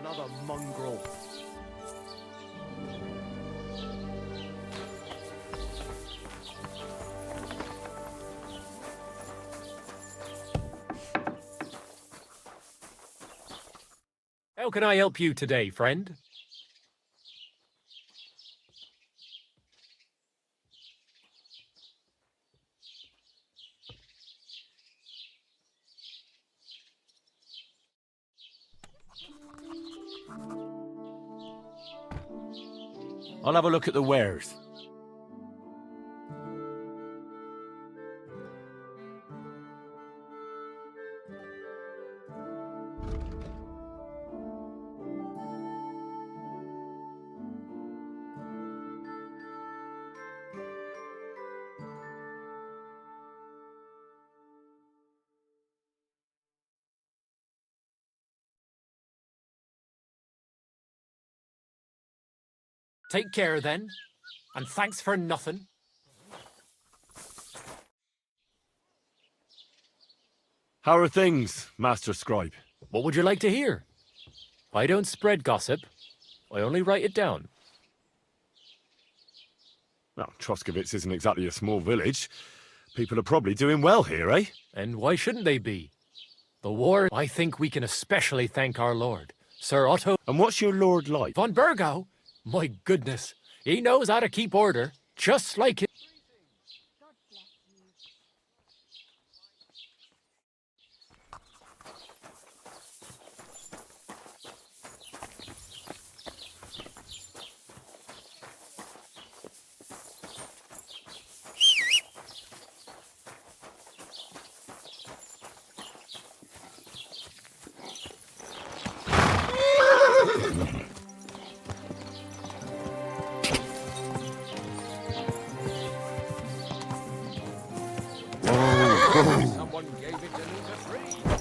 Another mongrel. How can I help you today, friend? I'll have a look at the wares. Take care, then. And thanks for nothing. How are things, Master Scribe? What would you like to hear? I don't spread gossip. I only write it down. Well, Troskovitz isn't exactly a small village. People are probably doing well here, eh? And why shouldn't they be? The war, I think we can especially thank our lord, Sir Otto And what's your lord like? von Burgo. My goodness, he knows how to keep order, just like him. Someone gave it to me for free.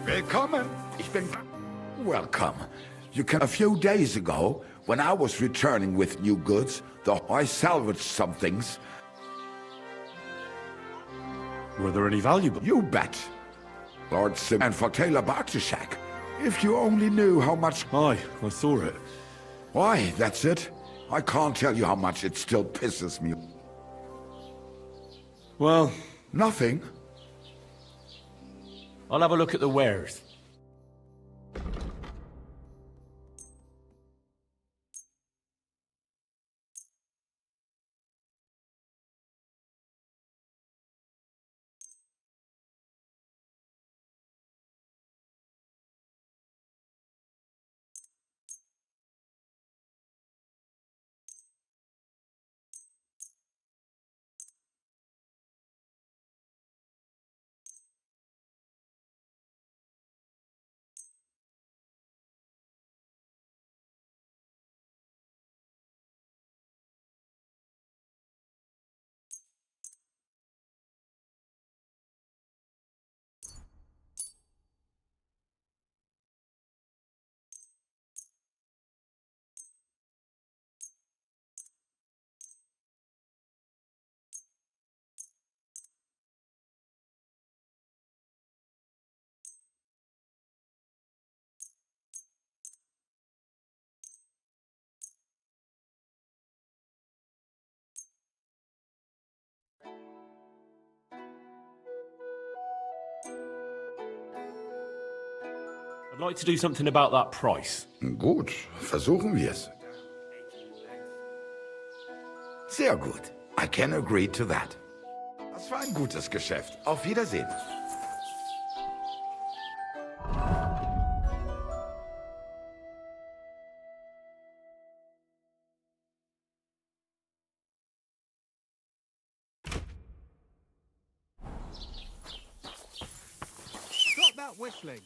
Willkommen. Ich bin... Welcome. You can... A few days ago, when I was returning with new goods, I salvaged some things. Were there any valuable? You bet. Lord Sim and for Taylor Bartishak. If you only knew how much... Aye, I saw it. Why, that's it. I can't tell you how much it still pisses me. Well, Nothing. I'll have a look at the wares. I'd like to do something about that price. Gut, versuchen wir's. Sehr gut. I can agree to that. Das war ein gutes Geschäft. Auf Wiedersehen. Stop that whistling.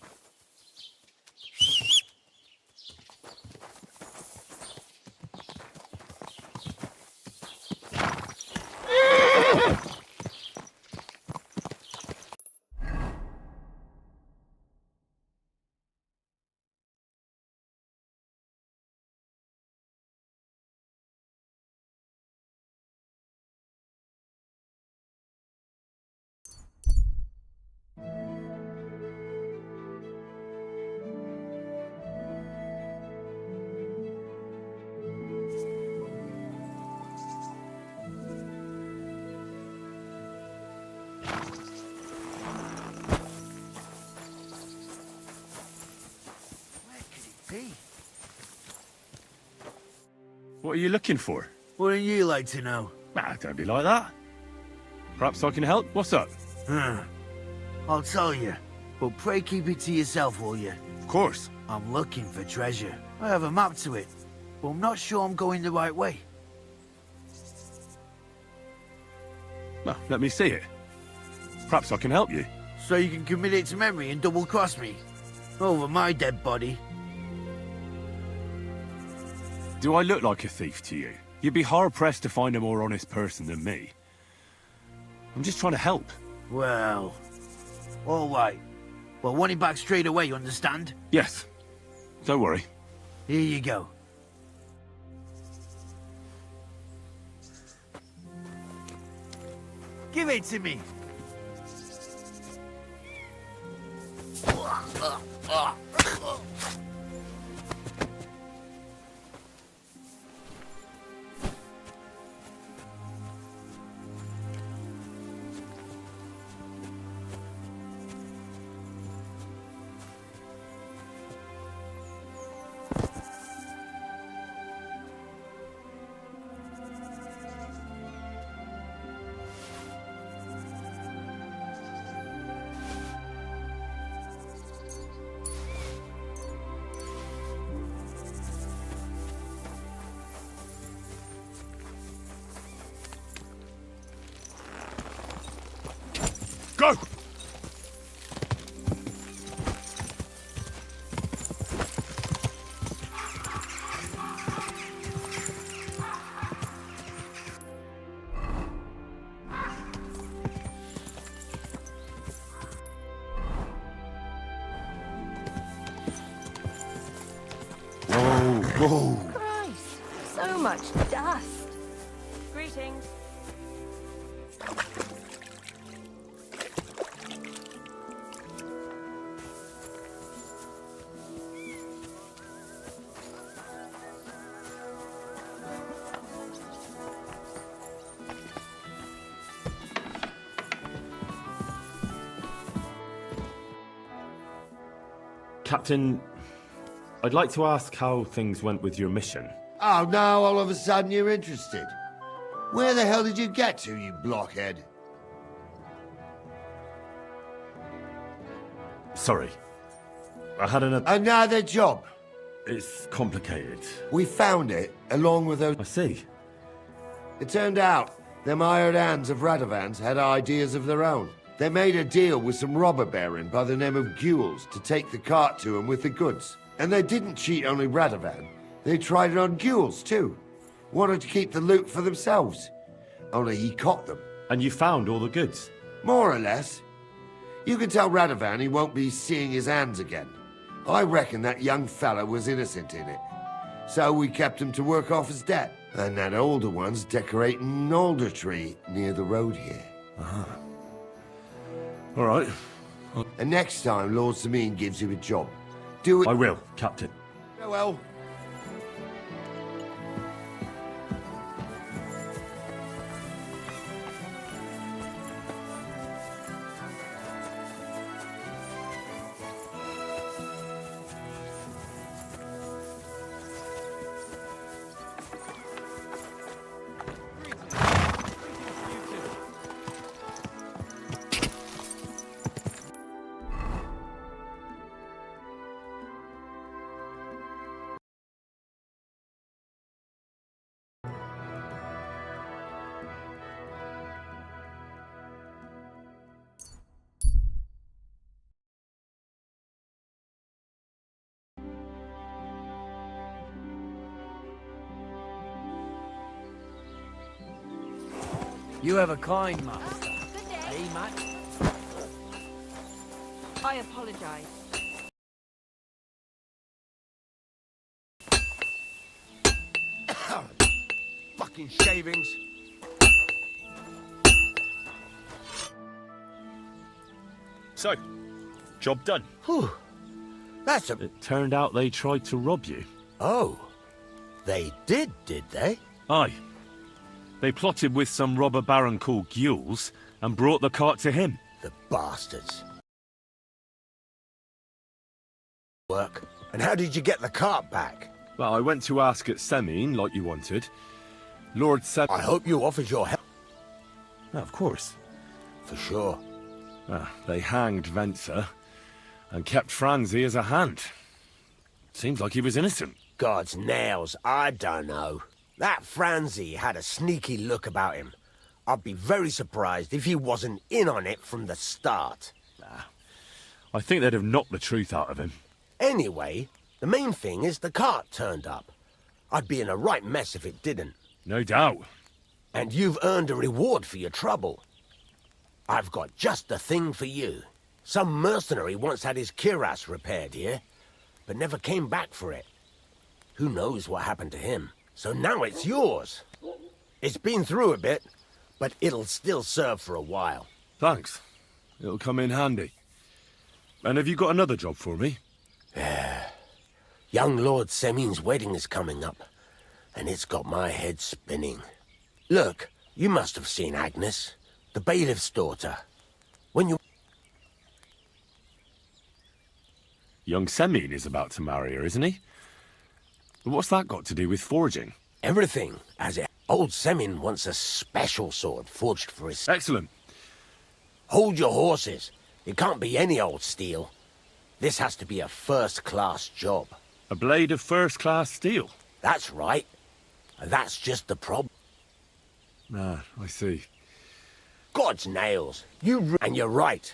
What are you looking for? Wouldn't you like to know? Ah, don't be like that. Perhaps I can help. What's up? I'll tell you, but pray keep it to yourself, will you? Of course. I'm looking for treasure. I have a map to it, but I'm not sure I'm going the right way. Well, let me see it. Perhaps I can help you. So you can commit it to memory and double-cross me? Over my dead body. Do I look like a thief to you? You'd be hard-pressed to find a more honest person than me. I'm just trying to help. Well, all right. Well, want it back straight away, you understand? Yes. Don't worry. Here you go. Give it to me. Go! Whoa. Christ, so much dust. Greetings. Captain, I'd like to ask how things went with your mission. Oh, now all of a sudden you're interested. Where the hell did you get to, you blockhead? Sorry. I had Another job. It's complicated. We found it, along with those... I see. It turned out them hired hands of Radovans had ideas of their own. They made a deal with some robber baron by the name of Gules to take the cart to him with the goods. And they didn't cheat only Radovan. They tried it on Gules, too. Wanted to keep the loot for themselves. Only he caught them. And you found all the goods? More or less. You can tell Radovan he won't be seeing his hands again. I reckon that young fella was innocent in it. So we kept him to work off his debt. And that older one's decorating an alder tree near the road here. All right. And next time Lord Sameen gives you a job, do it... I will, Captain. Well... You have a kind master. Good day. Hey, Matt. I apologize. Fucking shavings. So, job done. Whew. That's a... It turned out they tried to rob you. Oh. They did they? Aye. They plotted with some robber baron called Gules and brought the cart to him. The bastards. Work. And how did you get the cart back? Well, I went to ask at Semine, like you wanted. Lord said... I hope you offered your help. Of course. For sure. They hanged Venser and kept Franzi as a hand. Seems like he was innocent. God's nails, I don't know. That Franzi had a sneaky look about him. I'd be very surprised if he wasn't in on it from the start. I think they'd have knocked the truth out of him. Anyway, the main thing is the cart turned up. I'd be in a right mess if it didn't. No doubt. And you've earned a reward for your trouble. I've got just the thing for you. Some mercenary once had his cuirass repaired here, but never came back for it. Who knows what happened to him? So now it's yours. It's been through a bit, but it'll still serve for a while. Thanks. It'll come in handy. And have you got another job for me? Young Lord Semine's wedding is coming up, and it's got my head spinning. Look, you must have seen Agnes, the bailiff's daughter. When you... Young Semine is about to marry her, isn't he? What's that got to do with forging? Everything, as it... Old Semine wants a special sword forged for his... Excellent. Hold your horses. It can't be any old steel. This has to be a first-class job. A blade of first-class steel. That's right. That's just the problem. Ah, I see. God's nails. And you're right.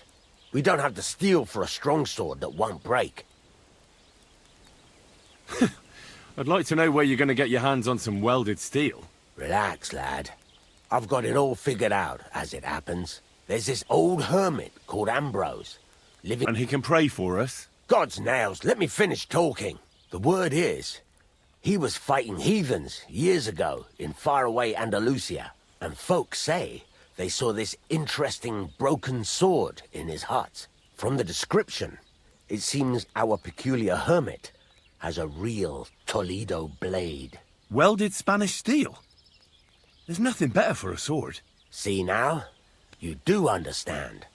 We don't have the steel for a strong sword that won't break. I'd like to know where you're going to get your hands on some welded steel. Relax, lad. I've got it all figured out, as it happens. There's this old hermit called Ambrose, living... And he can pray for us? God's nails, let me finish talking. The word is, he was fighting heathens years ago in faraway Andalusia, and folks say they saw this interesting broken sword in his hut. From the description, it seems our peculiar hermit has a real Toledo blade. Welded Spanish steel? There's nothing better for a sword. See now? You do understand.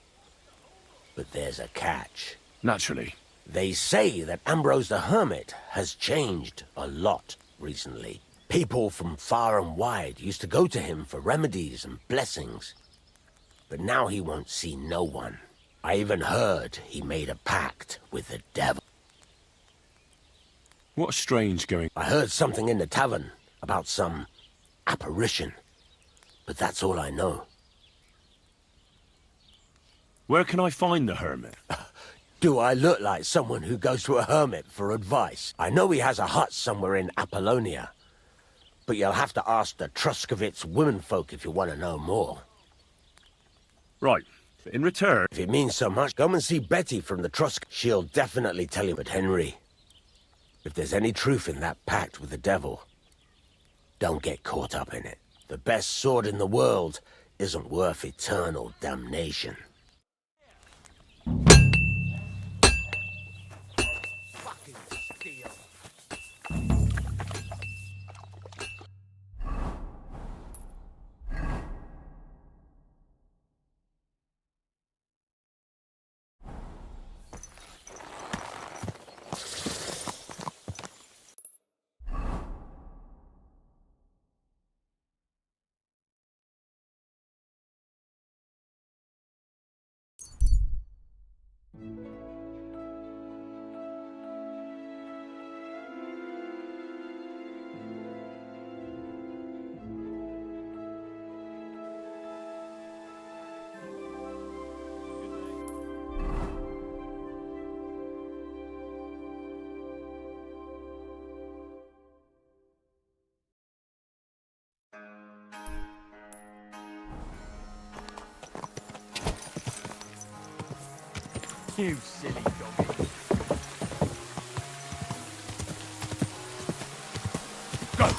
But there's a catch. Naturally. They say that Ambrose the Hermit has changed a lot recently. People from far and wide used to go to him for remedies and blessings. But now he won't see no one. I even heard he made a pact with the devil. What's strange going... I heard something in the tavern about some apparition. But that's all I know. Where can I find the hermit? Do I look like someone who goes to a hermit for advice? I know he has a hut somewhere in Apollonia. But you'll have to ask the Truscovitz womenfolk if you want to know more. Right. In return... If it means so much, come and see Betty from the Trusk. She'll definitely tell you. But Henry, if there's any truth in that pact with the devil, don't get caught up in it. The best sword in the world isn't worth eternal damnation. Fucking steel. You silly doggy. Go!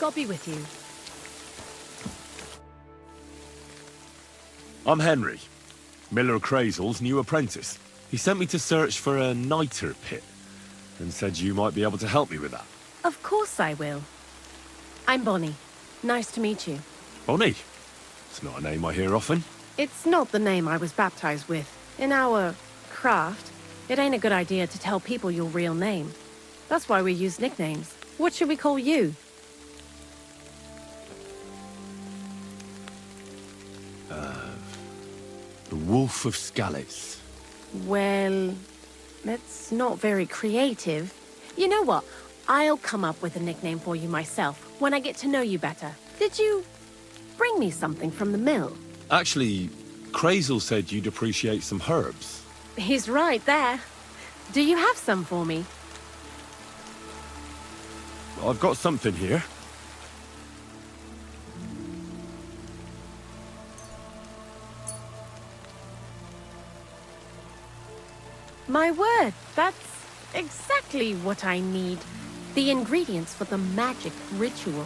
God be with you. I'm Henry, Miller Crazel's new apprentice. He sent me to search for a niter pit and said you might be able to help me with that. Of course I will. I'm Bonnie. Nice to meet you. Bonnie? It's not a name I hear often. It's not the name I was baptized with. In our craft, it ain't a good idea to tell people your real name. That's why we use nicknames. What should we call you? The Wolf of Scallis. Well, that's not very creative. You know what? I'll come up with a nickname for you myself when I get to know you better. Did you bring me something from the mill? Actually, Crazel said you'd appreciate some herbs. He's right there. Do you have some for me? I've got something here. My word, that's exactly what I need. The ingredients for the magic ritual.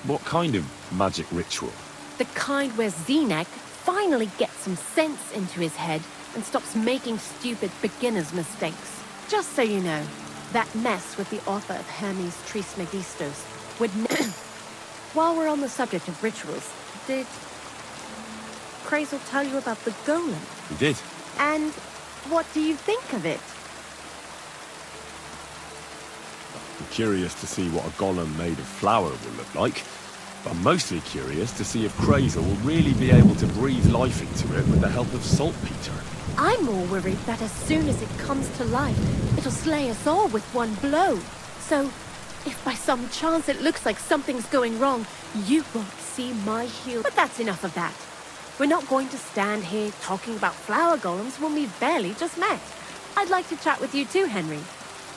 What kind of magic ritual? The kind where Zenek finally gets some sense into his head and stops making stupid beginner's mistakes. Just so you know, that mess with the author of Hermes Trismegistos would While we're on the subject of rituals, did Crazel tell you about the golem? He did. And what do you think of it? I'm curious to see what a golem made of flour will look like. But I'm mostly curious to see if Crazel will really be able to breathe life into it with the help of saltpeter. I'm more worried that as soon as it comes to life, it'll slay us all with one blow. So, if by some chance it looks like something's going wrong, you won't see my heel. But that's enough of that. We're not going to stand here talking about flower golems when we've barely just met. I'd like to chat with you too, Henry.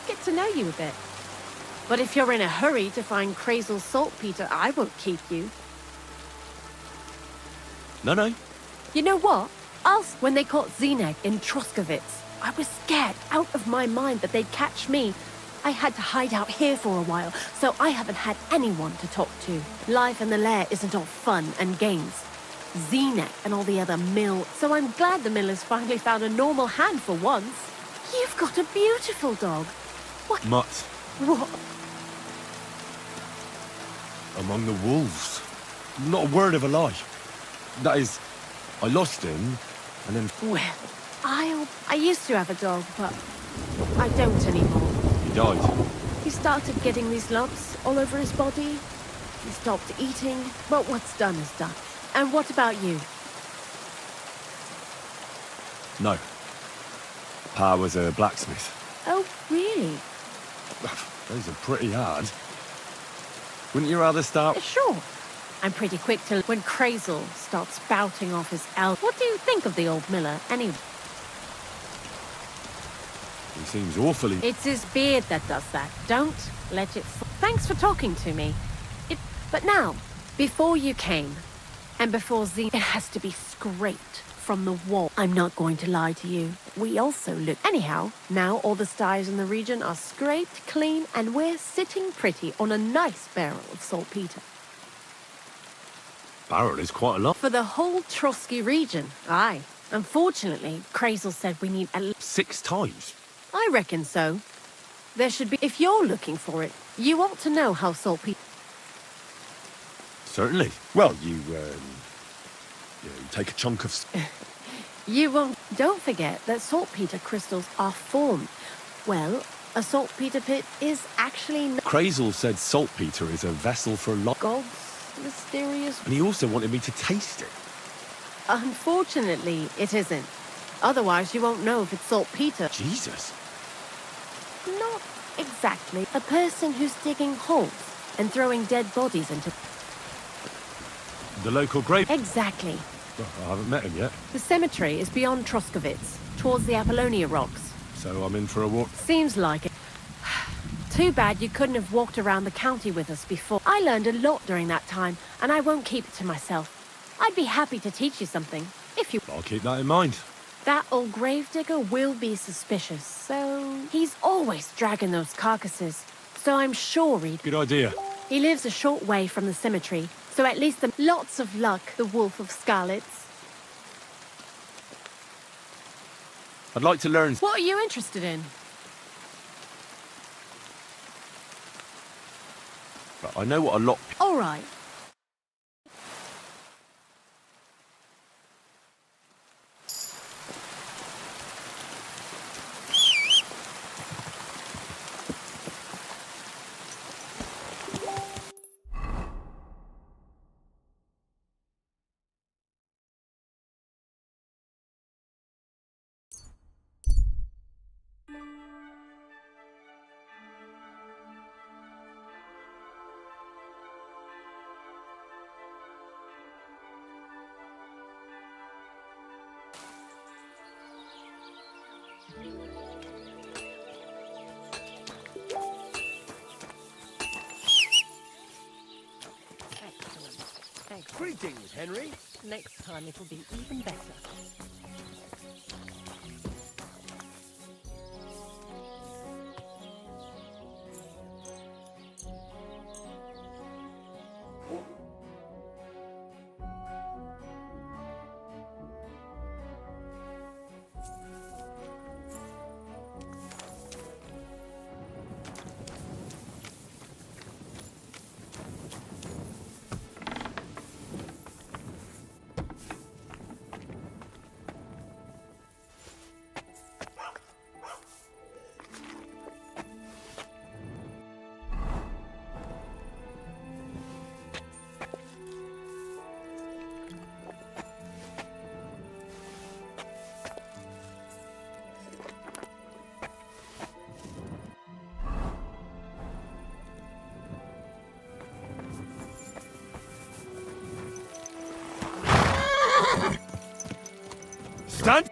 Get to know you a bit. But if you're in a hurry to find Crazel's saltpeter, I won't keep you. No. You know what? When they caught Zenek in Troskovitz, I was scared out of my mind that they'd catch me. I had to hide out here for a while, so I haven't had anyone to talk to. Life in the lair isn't all fun and games. Zenek and all the other mill, so I'm glad the millers finally found a normal hand for once. You've got a beautiful dog. What? Mutt. What? Among the wolves. Not a word of a lie. That is, I lost him, and then Well, I used to have a dog, but I don't anymore. he died. He started getting these lumps all over his body. He stopped eating, but what's done is done. And what about you? No. Pa was a blacksmith. Oh, really? Those are pretty hard. Wouldn't you rather start? Sure. I'm pretty quick to when Crazel starts spouting off his What do you think of the old miller, anyway? He seems awfully... It's his beard that does that. Don't let it... Thanks for talking to me. But now, before you came, and before it has to be scraped from the wall. I'm not going to lie to you. We also look... Anyhow, now all the styes in the region are scraped clean, and we're sitting pretty on a nice barrel of saltpeter. Barrel is quite a lot. For the whole Trotsky region, aye. Unfortunately, Crazel said we need at least... 6 times. I reckon so. There should be... If you're looking for it, you ought to know how saltpeter... Certainly. Well, you take a chunk of... You won't... Don't forget that saltpeter crystals are formed. Well, a saltpeter pit is actually... Crazel said saltpeter is a vessel for life. God's mysterious... And he also wanted me to taste it. Unfortunately, it isn't. Otherwise, you won't know if it's saltpeter. Jesus. Not exactly. A person who's digging holes and throwing dead bodies into... The local grave. Exactly. Well, I haven't met him yet, The cemetery is beyond Troskovitz, towards the Apollonia rocks. so I'm in for a walk. Seems like it. Too bad you couldn't have walked around the county with us before. I learned a lot during that time, and I won't keep it to myself. I'd be happy to teach you something, if you... I'll keep that in mind. That old gravedigger will be suspicious, so... He's always dragging those carcasses, so I'm sure he'd... Good idea. He lives a short way from the cemetery, so at least lots of luck, the Wolf of Scarlets. I'd like to learn. What are you interested in? But I know what a lot. All right. Greetings, Henry. Next time it'll be even better. Stand.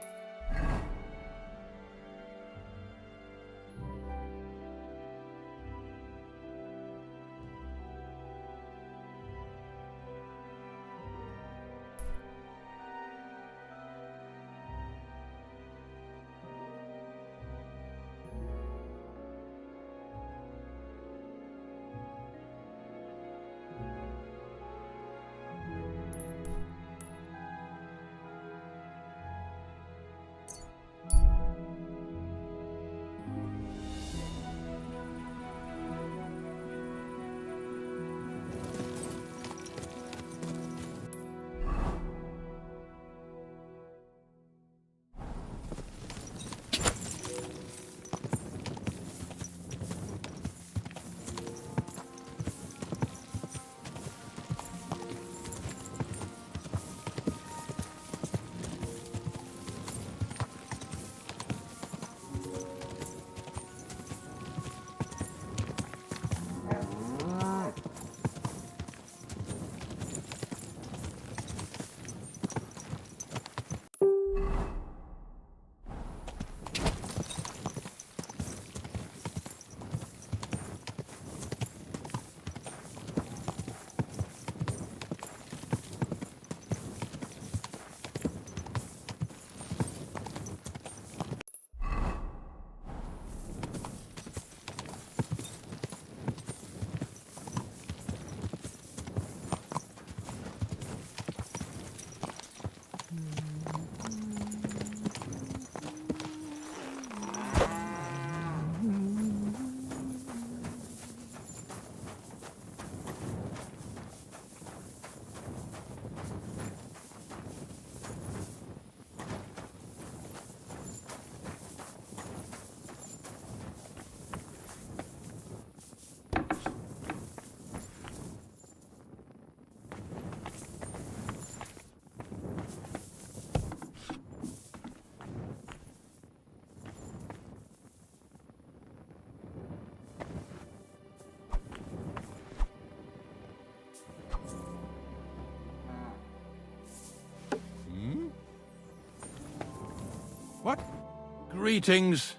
Greetings.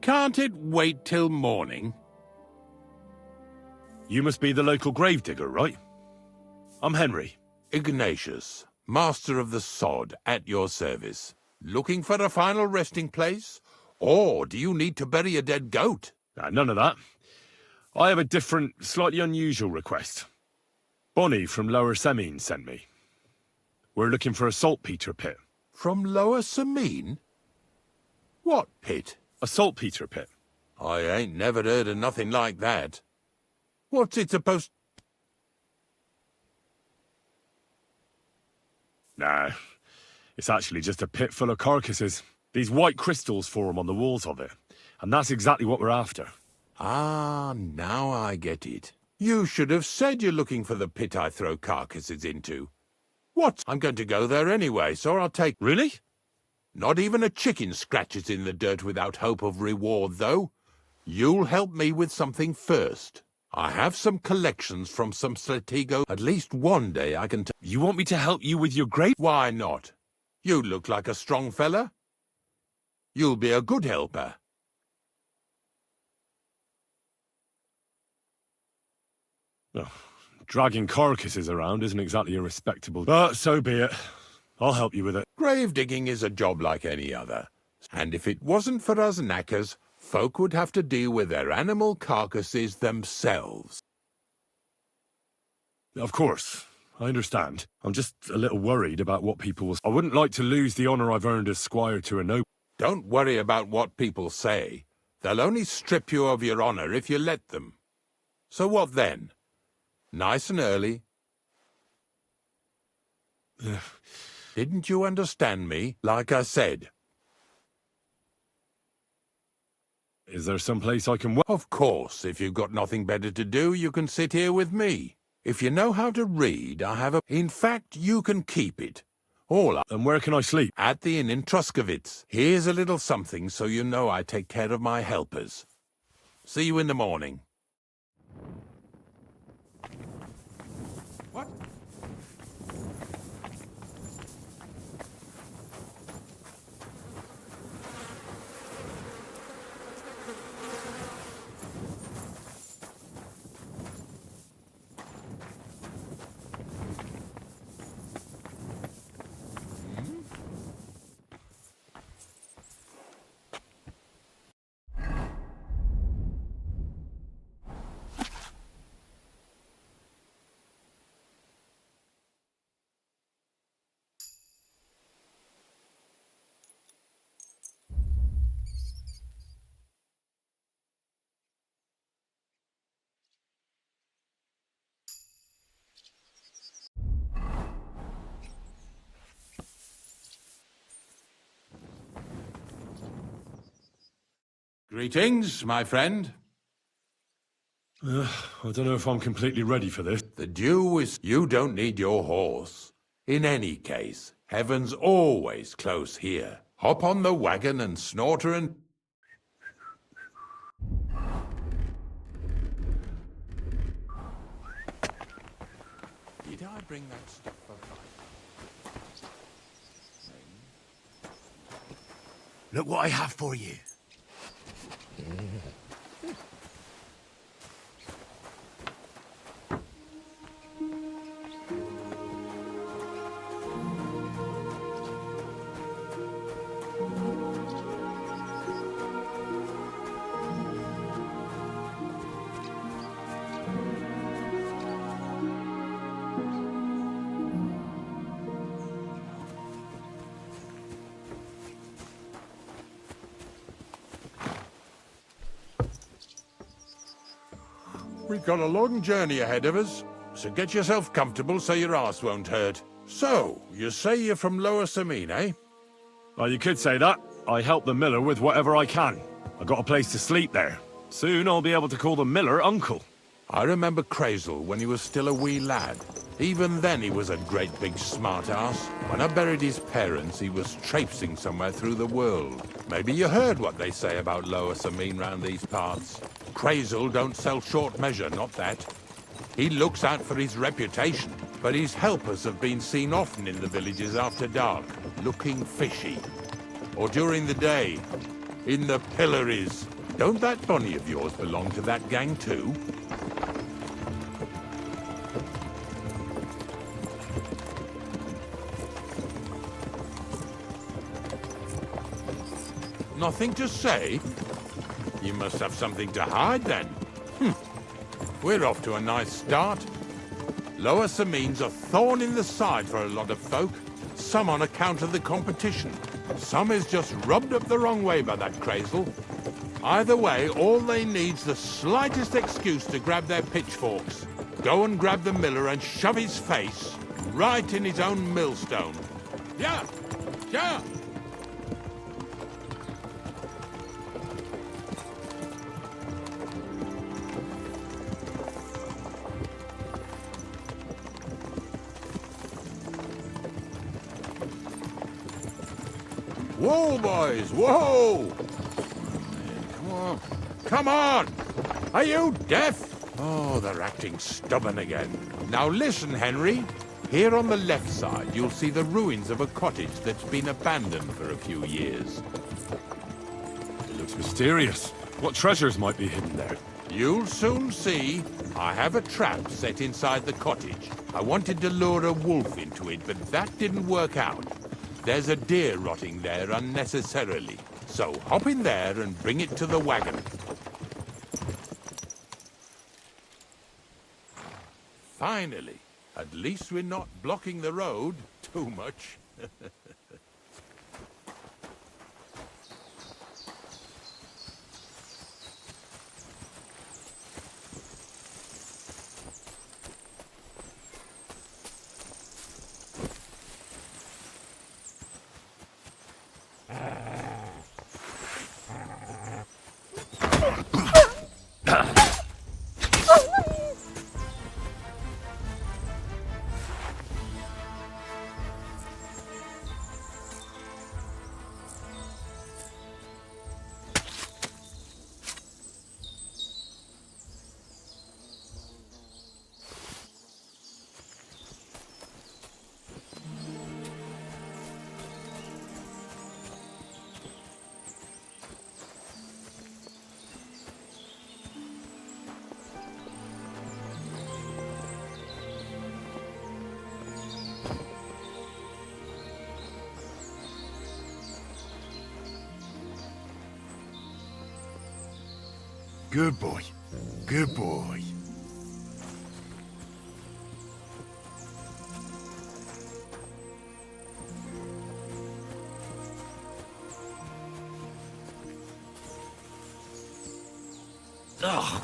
Can't it wait till morning? You must be the local gravedigger, right? I'm Henry. Ignatius, Master of the Sod, at your service. Looking for a final resting place? Or do you need to bury a dead goat? None of that. I have a different, slightly unusual request. Bonnie from Lower Semine sent me. We're looking for a saltpeter pit. From Lower Semine? What pit? A saltpeter pit. I ain't never heard of nothing like that. What's it supposed... Nah, it's actually just a pit full of carcasses. These white crystals form on the walls of it, and that's exactly what we're after. Ah, now I get it. You should have said you're looking for the pit I throw carcasses into. What? I'm going to go there anyway, so I'll take... Really? Not even a chicken scratches in the dirt without hope of reward, though. You'll help me with something first. I have some collections from some Stratego. At least one day I can... You want me to help you with your grave? Why not? You look like a strong fella. You'll be a good helper. Oh, dragging carcasses around isn't exactly a respectable... But so be it. I'll help you with it. Grave digging is a job like any other. And if it wasn't for us knackers, folk would have to deal with their animal carcasses themselves. Of course. I understand. I'm just a little worried about what people will... I wouldn't like to lose the honour I've earned as squire to a noble. Don't worry about what people say. They'll only strip you of your honour if you let them. So what then? Nice and early. Didn't you understand me? Like I said. Is there some place I can... Of course, if you've got nothing better to do, you can sit here with me. If you know how to read, I have a... In fact, you can keep it. All up. And where can I sleep? At the inn in Truskowitz. Here's a little something so you know I take care of my helpers. See you in the morning. What? Greetings, my friend. I don't know if I'm completely ready for this. The due is... You don't need your horse. In any case, heaven's always close here. Hop on the wagon and Snorter and... Did I bring that stuff for fight? Look what I have for you. We've got a long journey ahead of us, so get yourself comfortable so your arse won't hurt. So, you say you're from Lower Semine, eh? Well, you could say that. I help the miller with whatever I can. I got a place to sleep there. Soon I'll be able to call the miller uncle. I remember Crazel when he was still a wee lad. Even then he was a great big smart-ass. When I buried his parents, he was traipsing somewhere through the world. Maybe you heard what they say about Lower Semine round these parts. Crazel don't sell short measure, not that. He looks out for his reputation, but his helpers have been seen often in the villages after dark, looking fishy. Or during the day. in the pillories. Don't that bunny of yours belong to that gang too? Nothing to say? You must have something to hide then. We're off to a nice start. Lower Samin's a thorn in the side for a lot of folk. Some on account of the competition. Some is just rubbed up the wrong way by that Crazel. Either way, all they need's the slightest excuse to grab their pitchforks. Go and grab the miller and shove his face right in his own millstone. Yeah! Yeah! Whoa, boys, whoa! Come on, come on! Are you deaf? Oh, they're acting stubborn again. Now listen, Henry. Here on the left side, you'll see the ruins of a cottage that's been abandoned for a few years. It looks mysterious. What treasures might be hidden there? You'll soon see. I have a trap set inside the cottage. I wanted to lure a wolf into it, but that didn't work out. There's a deer rotting there unnecessarily. So hop in there and bring it to the wagon. Finally. At least we're not blocking the road too much. Good boy. Good boy. Oh,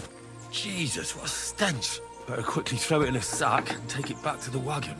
Jesus, what a stench. Better quickly throw it in a sack and take it back to the wagon.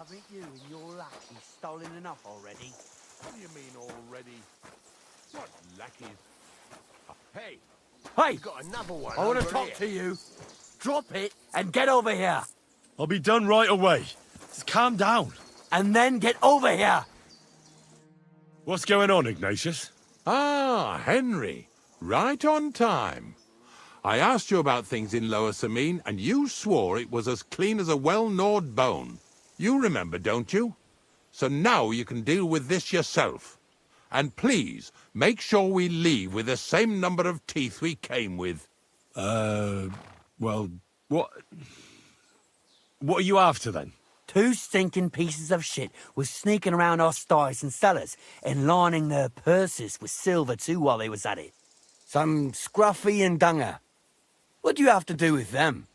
Haven't you and your lackey stolen enough already? What do you mean already? What lackeys? Hey! Hey! Got another one. I want to over talk here. to you. Drop it and get over here. I'll be done right away. Just calm down. And then get over here. What's going on, Ignatius? Ah, Henry. Right on time. I asked you about things in Lower Samine, and you swore it was as clean as a well-gnawed bone. You remember, don't you? So now you can deal with this yourself. And please, make sure we leave with the same number of teeth we came with. Well, what are you after, then? 2 stinking pieces of shit was sneaking around our stores and cellars and lining their purses with silver too while they was at it. Some Scruffy and Dunger. What do you have to do with them?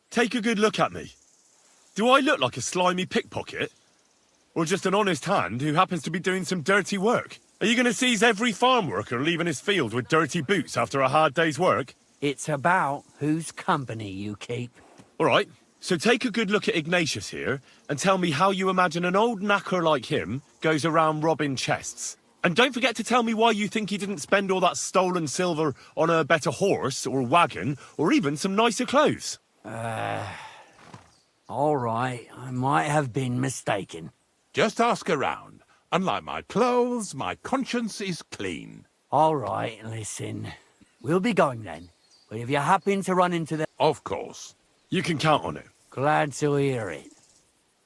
Take a good look at me. Do I look like a slimy pickpocket? Or just an honest hand who happens to be doing some dirty work? Are you going to seize every farm worker leaving his field with dirty boots after a hard day's work? It's about whose company you keep. All right, so take a good look at Ignatius here and tell me how you imagine an old knacker like him goes around robbing chests. And don't forget to tell me why you think he didn't spend all that stolen silver on a better horse or wagon or even some nicer clothes. All right, I might have been mistaken. Just ask around. Unlike my clothes, my conscience is clean. All right, listen. We'll be going then. But if you happen to run into them... Of course. You can count on it. Glad to hear it.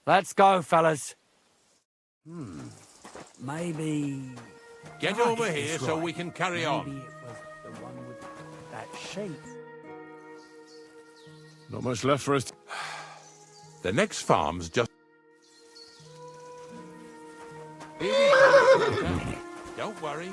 Let's go, fellas. Maybe... Get Did I over get here this so right? we can carry Maybe on. it was the one with that shape. Not much left for us. The next farm's just... Here we go. Don't worry.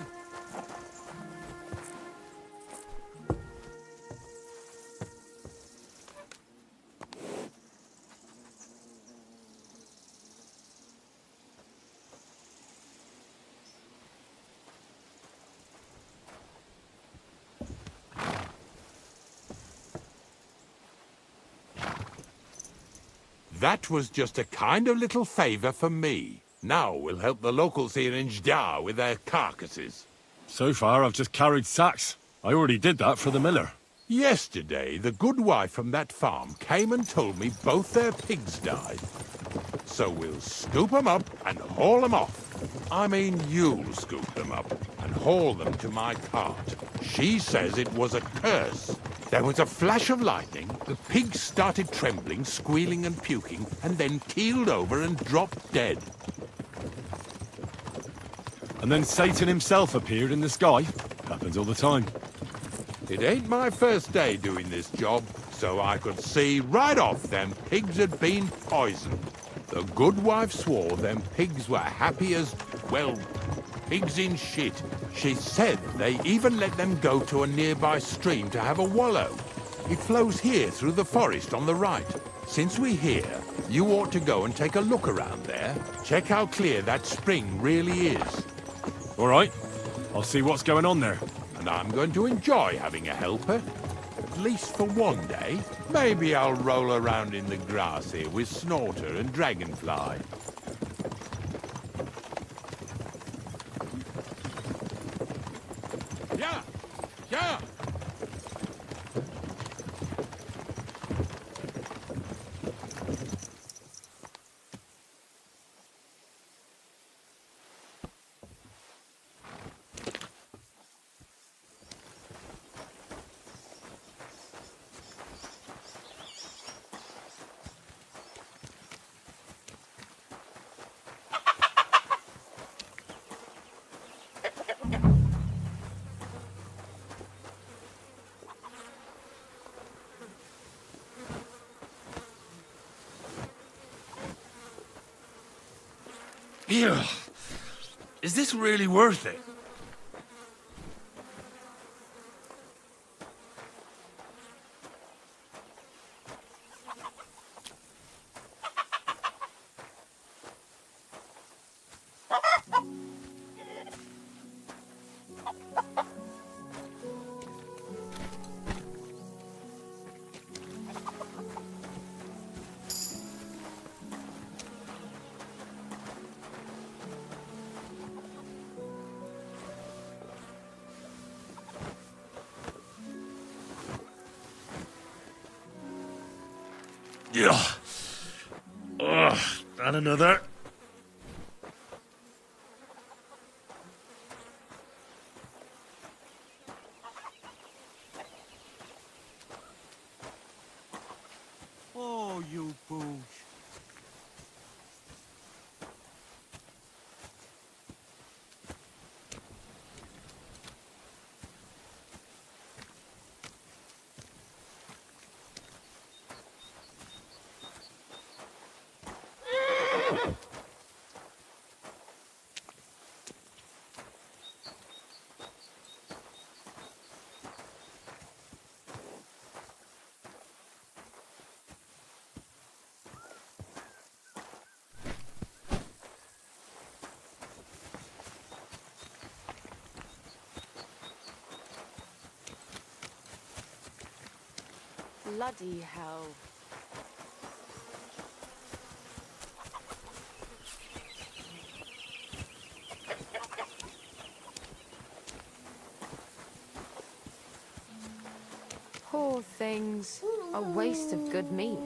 That was just a kind of little favour for me. Now we'll help the locals here in Jdar with their carcasses. So far, I've just carried sacks. I already did that for the miller. Yesterday, the good wife from that farm came and told me both their pigs died. So we'll scoop them up and haul them off. I mean, you'll scoop them up and haul them to my cart. She says it was a curse. There was a flash of lightning, the pigs started trembling, squealing and puking, and then keeled over and dropped dead. And then Satan himself appeared in the sky. Happens all the time. It ain't my first day doing this job, so I could see right off them pigs had been poisoned. The good wife swore them pigs were happy as, well, pigs in shit. She said they even let them go to a nearby stream to have a wallow. It flows here through the forest on the right. Since we're here, you ought to go and take a look around there. Check how clear that spring really is. All right, I'll see what's going on there. And I'm going to enjoy having a helper. At least for one day. Maybe I'll roll around in the grass here with Snorter and Dragonfly. Yeah! Yeah! Ew. Is this really worth it? Yeah. Ugh, and another. Oh, you boosh. Bloody hell. Poor things. A waste of good meat.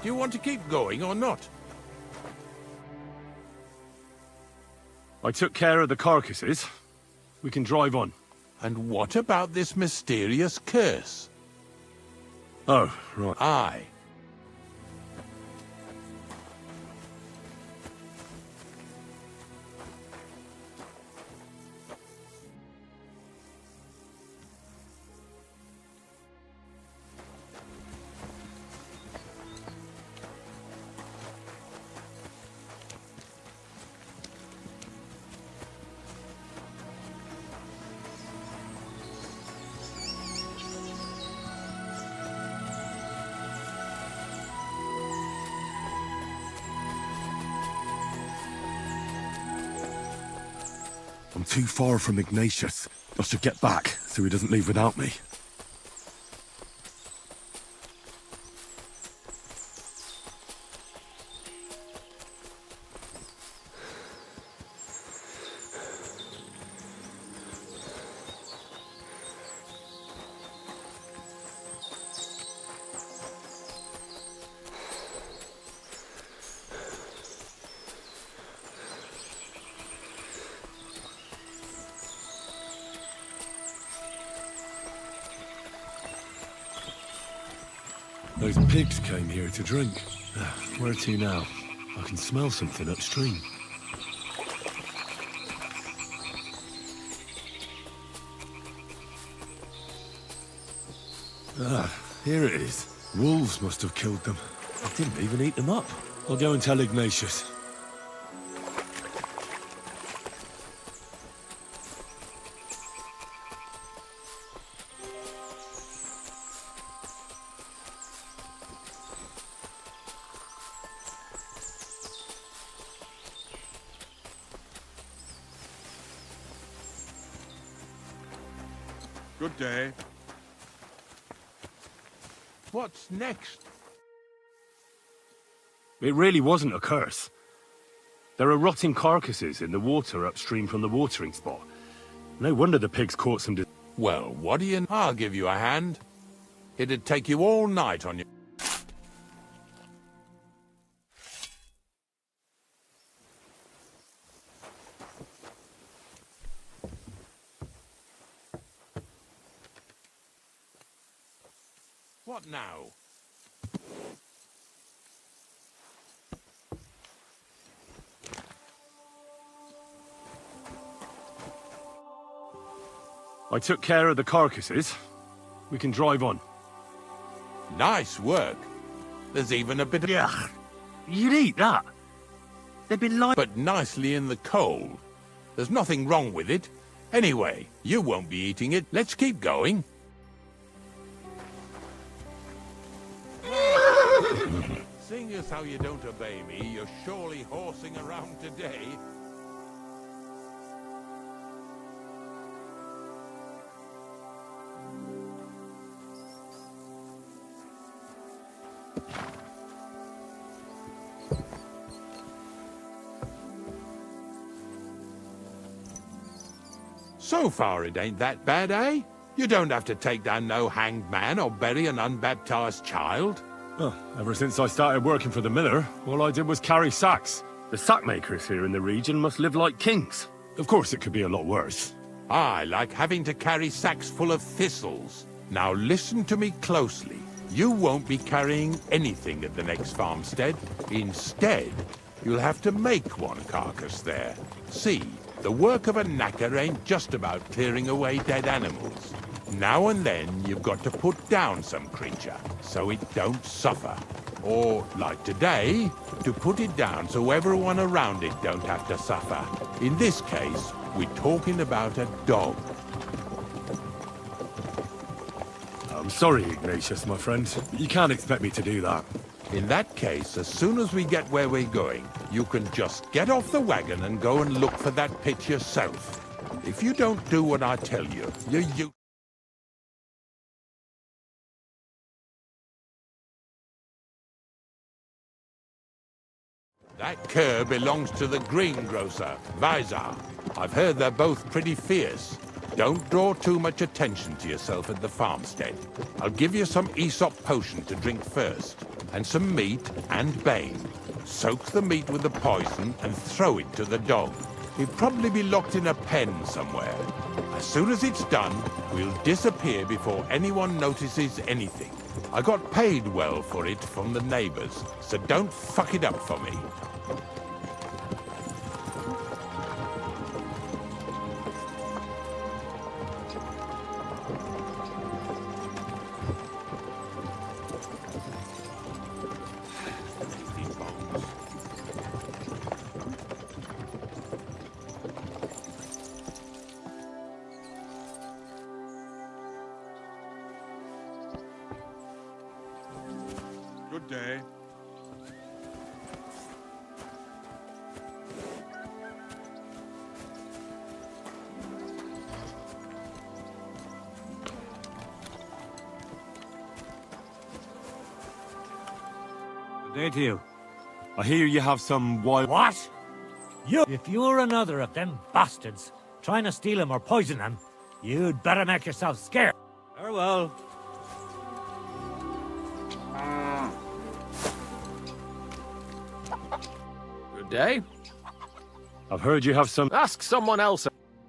Do you want to keep going or not? I took care of the carcasses. We can drive on. And what about this mysterious curse? Oh, right. Aye. I'm too far from Ignatius. I should get back so he doesn't leave without me. Those pigs came here to drink. Where to now? I can smell something upstream. Here it is. Wolves must have killed them. I didn't even eat them up. I'll go and tell Ignatius. Good day. What's next? It really wasn't a curse. There are rotting carcasses in the water upstream from the watering spot. No wonder the pigs caught some... Well, what do you... I'll give you a hand. It'd take you all night on your... What now? I took care of the carcasses. We can drive on. Nice work. There's even a bit of... Yeah, you'd eat that. They've been like... But nicely in the cold. There's nothing wrong with it. Anyway, you won't be eating it. Let's keep going. Seeing as how you don't obey me, you're surely horsing around today. So far it ain't that bad, eh? You don't have to take down no hanged man or bury an unbaptized child. Oh, ever since I started working for the miller, all I did was carry sacks. The sack makers here in the region must live like kings. Of course, it could be a lot worse. I like having to carry sacks full of thistles. Now listen to me closely. You won't be carrying anything at the next farmstead. Instead, you'll have to make one carcass there. See, the work of a knacker ain't just about clearing away dead animals. Now and then, you've got to put down some creature, so it don't suffer. Or, like today, to put it down so everyone around it don't have to suffer. In this case, we're talking about a dog. I'm sorry, Ignatius, my friend. You can't expect me to do that. In that case, as soon as we get where we're going, you can just get off the wagon and go and look for that pit yourself. If you don't do what I tell you, you... That cur belongs to the greengrocer, Vizar. I've heard they're both pretty fierce. Don't draw too much attention to yourself at the farmstead. I'll give you some Aesop potion to drink first, and some meat and bane. Soak the meat with the poison and throw it to the dog. He'll probably be locked in a pen somewhere. As soon as it's done, we'll disappear before anyone notices anything. I got paid well for it from the neighbors, so don't fuck it up for me. Good day. Good day to you. I hear you have some wild... What? You? If you're another of them bastards trying to steal him or poison him, you'd better make yourself scarce. Farewell. Good day. I've heard you have some... Ask someone else.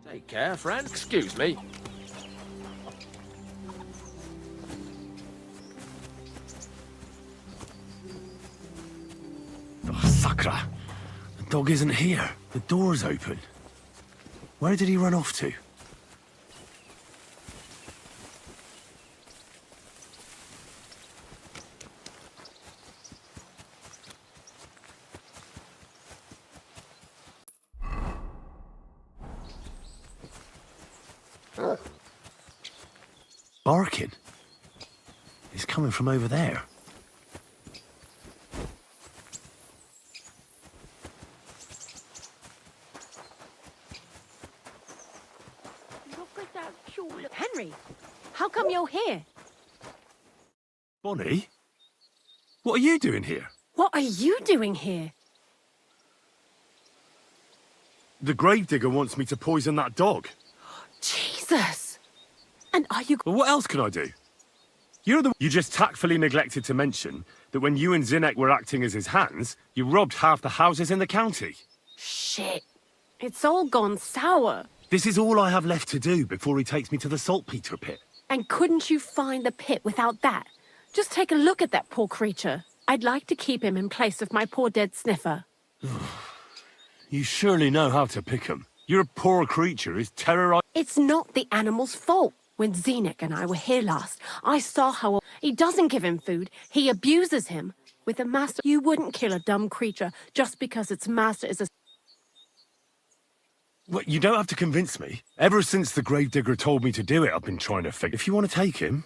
Take care, friend. Excuse me. Oh, Sakra. The dog isn't here. The door's open. Where did he run off to? Barking. It's coming from over there. Look at that cute little... Henry, how come you're here? Bonnie? What are you doing here? What are you doing here? The gravedigger wants me to poison that dog. Jesus! And are you... Well, what else can I do? You just tactfully neglected to mention that when you and Zinnek were acting as his hands, you robbed half the houses in the county. Shit. It's all gone sour. This is all I have left to do before he takes me to the saltpeter pit. And couldn't you find the pit without that? Just take a look at that poor creature. I'd like to keep him in place of my poor dead sniffer. You surely know how to pick 'em. Your poor creature is terrorized. It's not the animal's fault. When Zinnek and I were here last, I saw how he doesn't give him food. He abuses him. With a master, you wouldn't kill a dumb creature just because its master is a... Well, you don't have to convince me. Ever since the gravedigger told me to do it, I've been trying to figure... If you want to take him...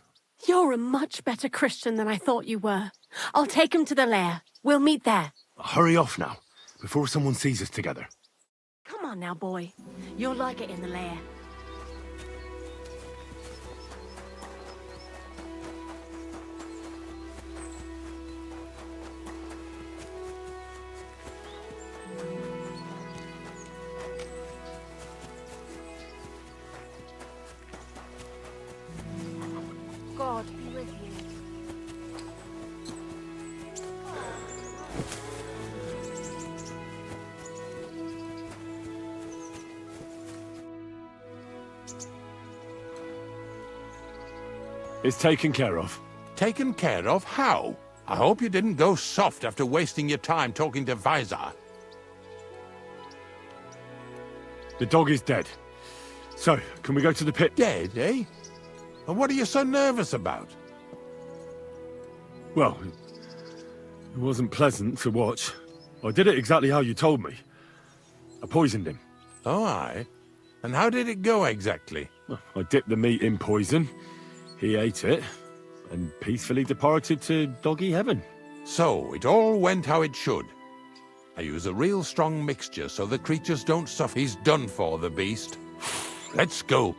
You're a much better Christian than I thought you were. I'll take him to the lair. We'll meet there. Hurry off now, before someone sees us together. Come on now, boy. You'll like it in the lair. God be with you. It's taken care of. Taken care of? How? I hope you didn't go soft after wasting your time talking to Visor. The dog is dead. So, can we go to the pit? Dead, eh? And what are you so nervous about? Well, it wasn't pleasant to watch. I did it exactly how you told me. I poisoned him. Oh, aye. And how did it go exactly? Well, I dipped the meat in poison. He ate it, and peacefully departed to doggy heaven. So, it all went how it should. I use a real strong mixture so the creatures don't suffer. He's done for, the beast. Let's go.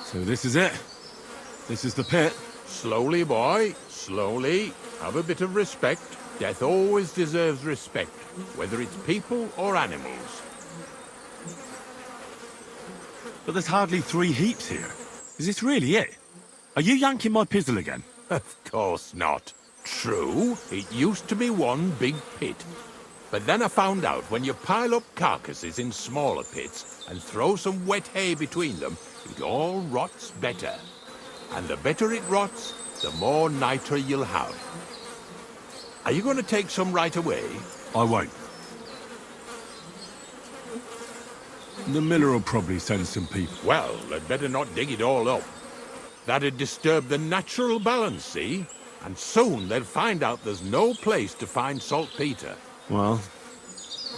So this is it. This is the pit. Slowly, boy, slowly. Have a bit of respect. Death always deserves respect, whether it's people or animals. But there's hardly 3 heaps here. Is this really it? Are you yanking my pizzle again? Of course not. True, it used to be one big pit. But then I found out when you pile up carcasses in smaller pits and throw some wet hay between them, it all rots better. And the better it rots, the more nitre you'll have. Are you going to take some right away? I won't. The miller will probably send some people. Well, they'd better not dig it all up. That'd disturb the natural balance, see? And soon they'll find out there's no place to find saltpeter. Well,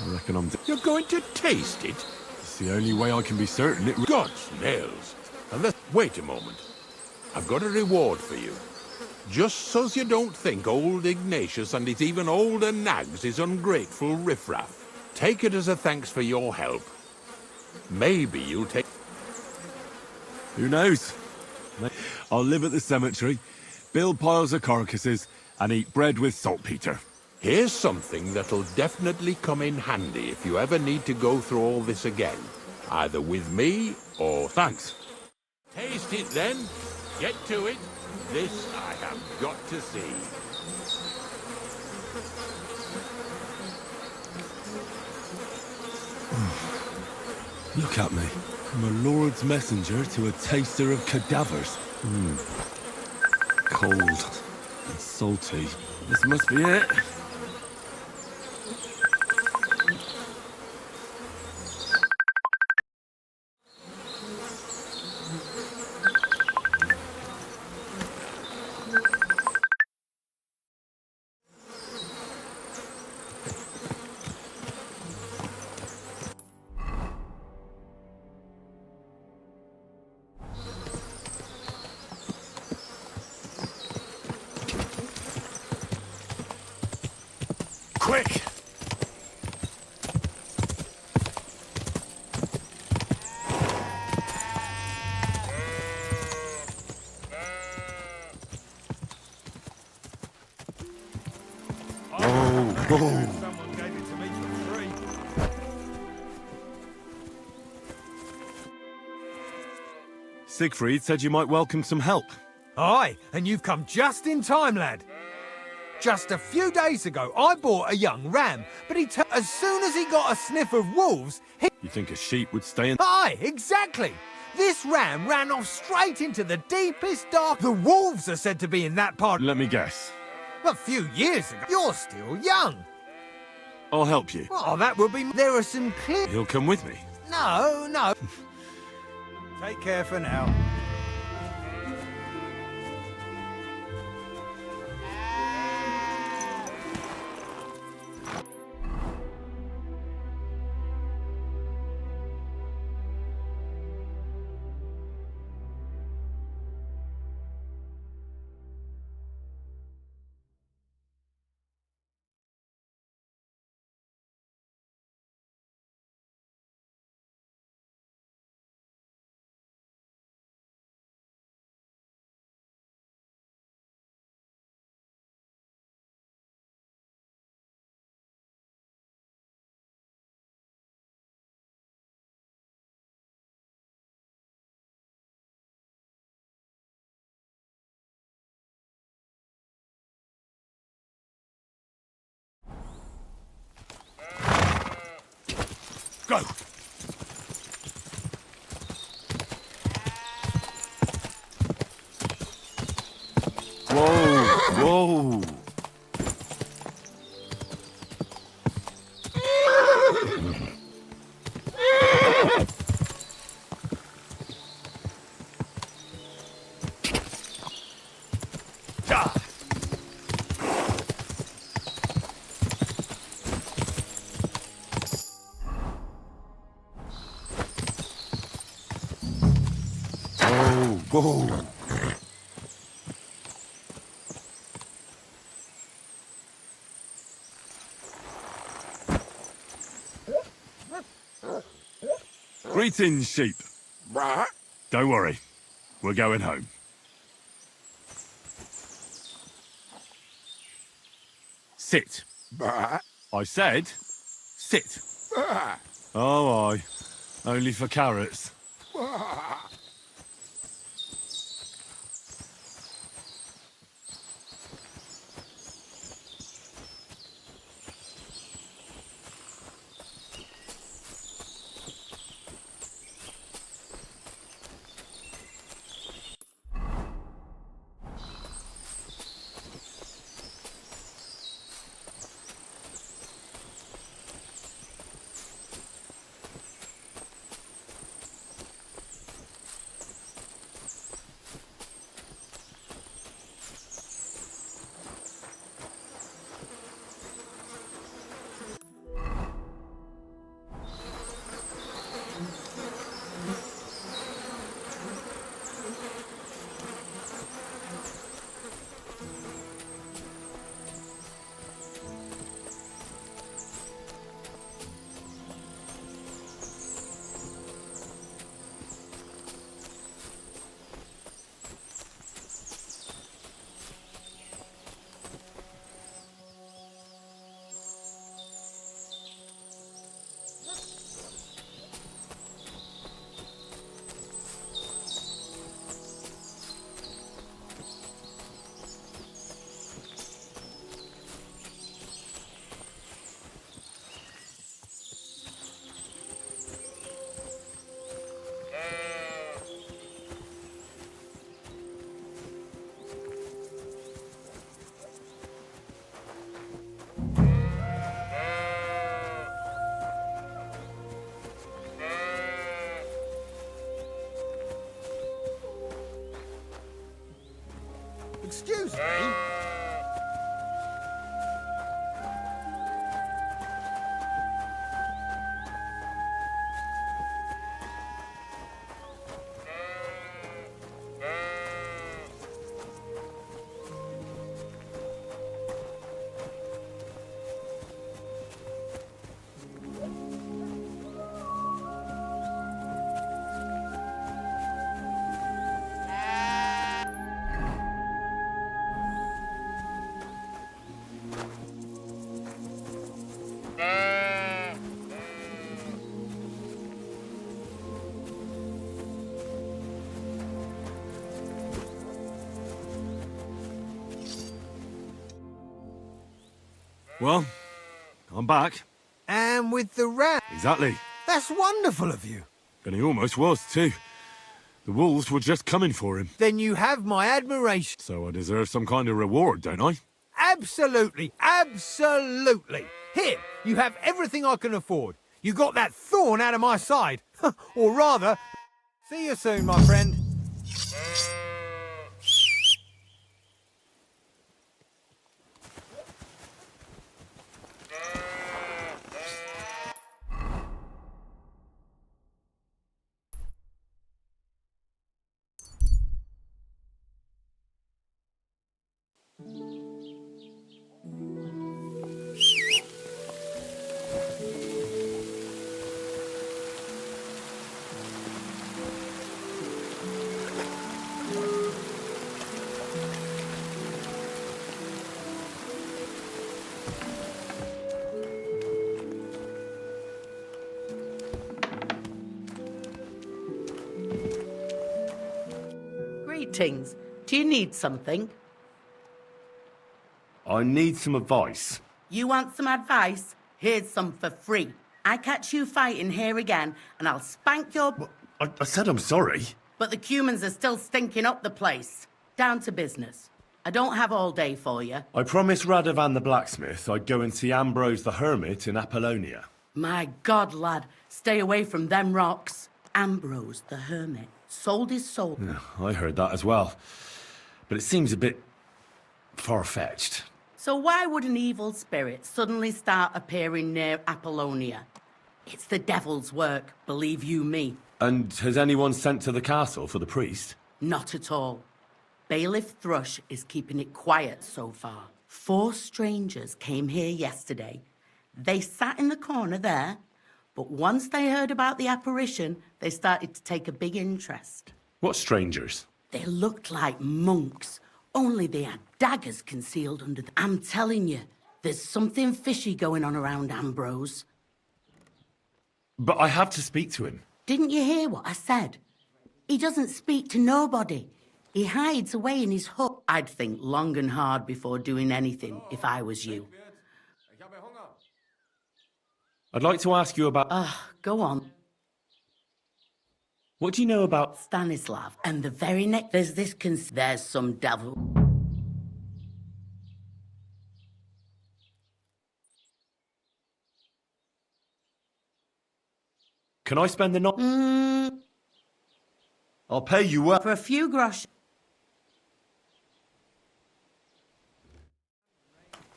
I reckon I'm... You're going to taste it? It's the only way I can be certain it... God's nails. And wait a moment. I've got a reward for you. Just so's you don't think old Ignatius and his even older nags is ungrateful riffraff. Take it as a thanks for your help. Maybe you'll take... Who knows? I'll live at the cemetery, build piles of carcasses, and eat bread with saltpeter. Here's something that'll definitely come in handy if you ever need to go through all this again. Either with me or... Thanks. Taste it then. Get to it. This I have got to see. Look at me. I'm a lord's messenger to a taster of cadavers. Cold and salty. This must be it. Quick! Someone gave it to me for free. Siegfried said you might welcome some help. Aye, and you've come just in time, lad. Just a few days ago, I bought a young ram, but as soon as he got a sniff of wolves, You think a sheep would stay in... Aye, exactly! This ram ran off straight into the deepest dark... The wolves are said to be in that part... Let me guess. A few years ago. You're still young. I'll help you. Oh, that would be... There are some clear... He'll come with me. No. Take care for now. Go! Whoa! Whoa! Whoa! Greetings, sheep. Don't worry. We're going home. Sit. I said, sit. Oh, aye. Only for carrots. Excuse me? Well, I'm back. And with the rat. Exactly. That's wonderful of you. And he almost was, too. The wolves were just coming for him. Then you have my admiration. So I deserve some kind of reward, don't I? Absolutely, absolutely. Here, you have everything I can afford. You got that thorn out of my side. Or rather, see you soon, my friend. Greetings. Do you need something? I need some advice. You want some advice? Here's some for free. I catch you fighting here again, and I'll spank your... I said I'm sorry. But the Cumans are still stinking up the place. Down to business. I don't have all day for you. I promised Radovan the blacksmith I'd go and see Ambrose the hermit in Apollonia. My God, lad, stay away from them rocks. Ambrose the hermit sold his soul. Yeah, I heard that as well. But it seems a bit far-fetched. So why would an evil spirit suddenly start appearing near Apollonia? It's the devil's work, believe you me. And has anyone sent to the castle for the priest? Not at all. Bailiff Thrush is keeping it quiet so far. 4 strangers came here yesterday. They sat in the corner there, but once they heard about the apparition, they started to take a big interest. What strangers? They looked like monks, only they had daggers concealed under them. I'm telling you, there's something fishy going on around Ambrose. But I have to speak to him. Didn't you hear what I said? He doesn't speak to nobody. He hides away in his hut. I'd think long and hard before doing anything if I was you. I'd like to ask you about... Go on. What do you know about... Stanislav. And the very next... There's some devil... Can I spend the night? I'll pay you well. For a few grosh.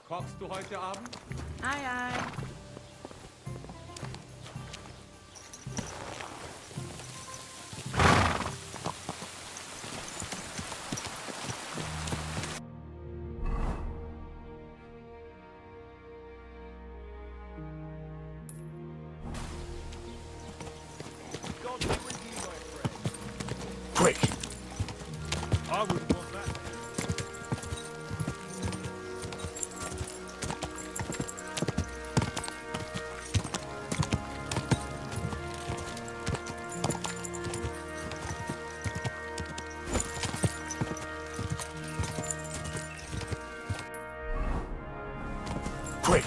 Kochst du heute Abend? Aye, aye. Quick! I wouldn't want that. Quick!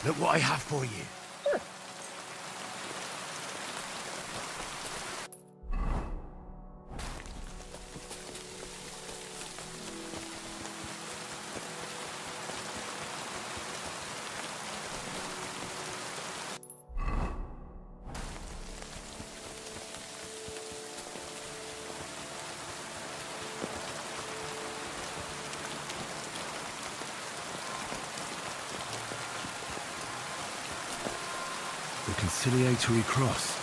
Look what I have for you. The conciliatory cross.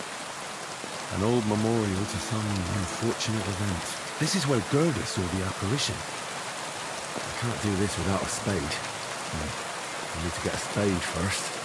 An old memorial to some unfortunate event. This is where Gerda saw the apparition. I can't do this without a spade. I need to get a spade first.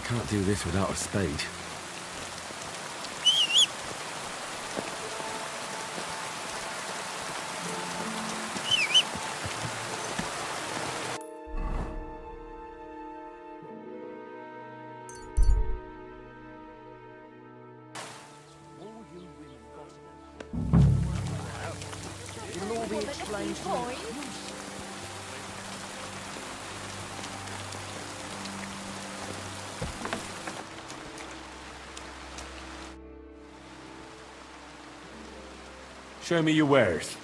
Can't do this without a spade. Show me your wares.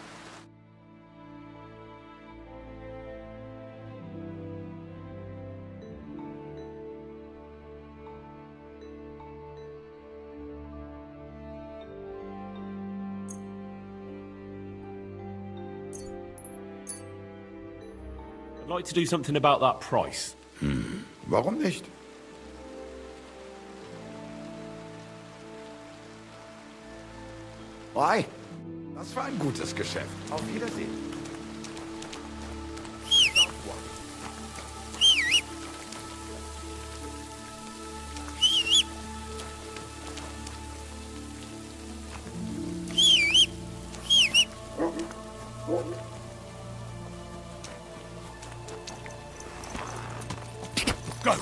I'd like to do something about that price. Warum nicht? Ei, das war ein gutes Geschäft. Auf Wiedersehen. Go!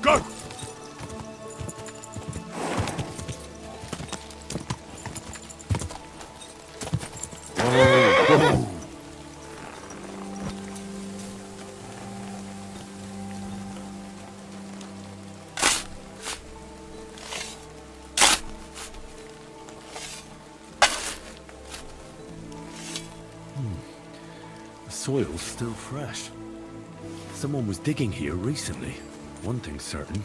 Go! The soil's still fresh. Someone was digging here recently. One thing's certain.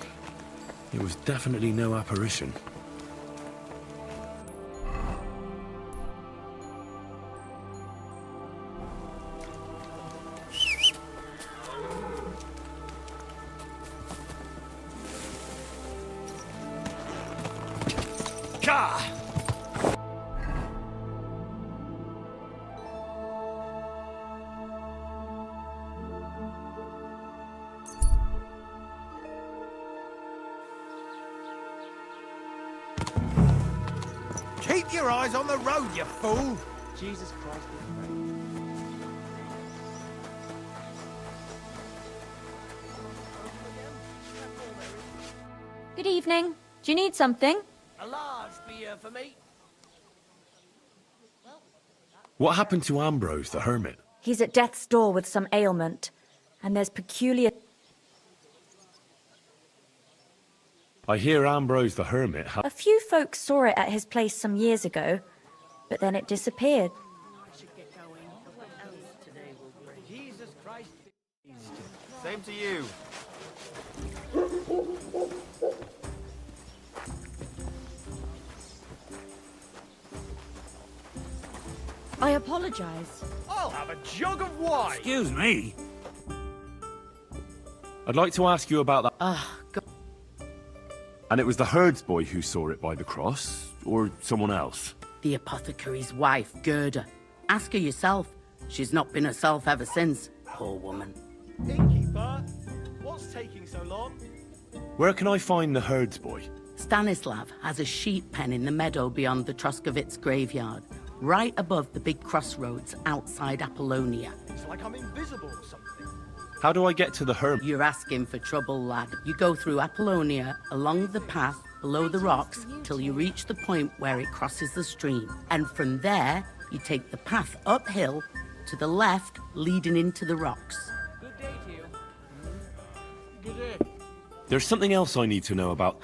It was definitely no apparition. Ka! Keep your eyes on the road, you fool! Jesus Christ. Good evening. Do you need something? A large beer for me. What happened to Ambrose the hermit? He's at death's door with some ailment, and there's peculiar... I hear Ambrose the hermit A few folks saw it at his place some years ago, but then it disappeared. Jesus Christ. Same to you. I apologize. I'll have a jug of wine! Excuse me. I'd like to ask you about that. God. And it was the herds boy who saw it by the cross, or someone else? The apothecary's wife, Gerda. Ask her yourself. She's not been herself ever since, poor woman. Innkeeper, what's taking so long? Where can I find the herds boy? Stanislav has a sheep pen in the meadow beyond the Troskovitz graveyard, right above the big crossroads outside Apollonia. It's like I'm invisible or something. How do I get to the herb? You're asking for trouble, lad. You go through Apollonia, along the path, below the rocks, till you reach the point where it crosses the stream. And from there, you take the path uphill to the left, leading into the rocks. Good day to you. Good day. There's something else I need to know about.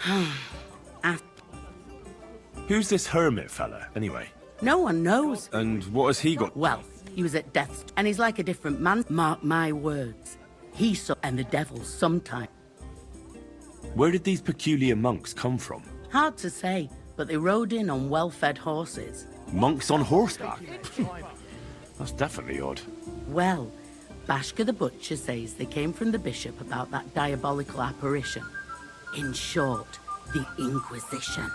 Who's this hermit fella, anyway? No one knows. And what has he got? Well, he was at death's, and he's like a different man. Mark my words. He saw, and the devil sometime. Where did these peculiar monks come from? Hard to say, but they rode in on well-fed horses. Monks on horseback? That's definitely odd. Well, Bashka the Butcher says they came from the bishop about that diabolical apparition. In short, the Inquisition.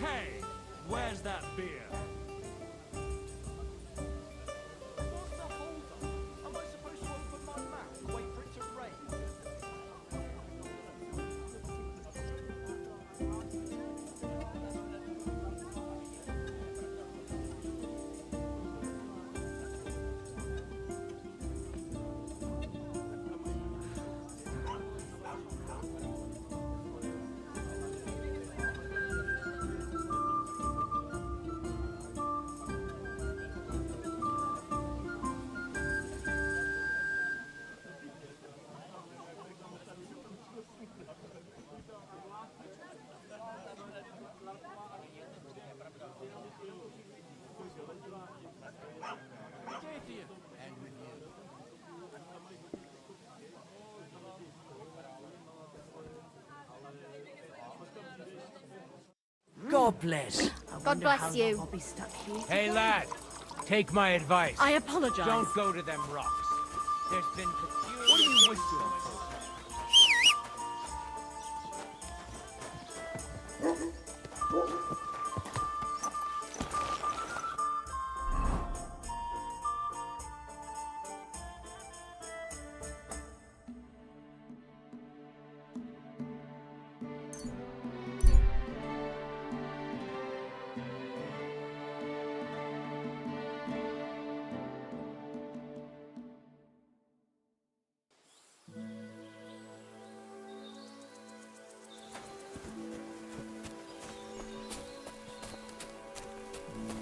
Hey, where's that beer? What's the hold up? Am I supposed to open my mouth and wait for it to rain? God bless. God bless you. I'll be stuck here. Hey, lad, take my advice. I apologize. Don't go to them rocks. There's been peculiar... What do you wish to?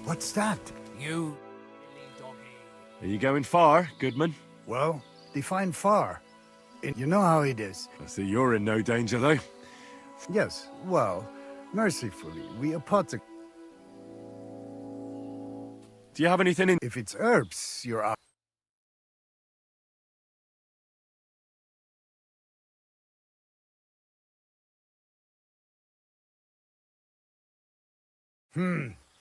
What's that? You... Are you going far, Goodman? Well, define far. You know how it is. I see you're in no danger, though. Yes, well, mercifully, we apothecary. Do you have anything in... If it's herbs, you're out.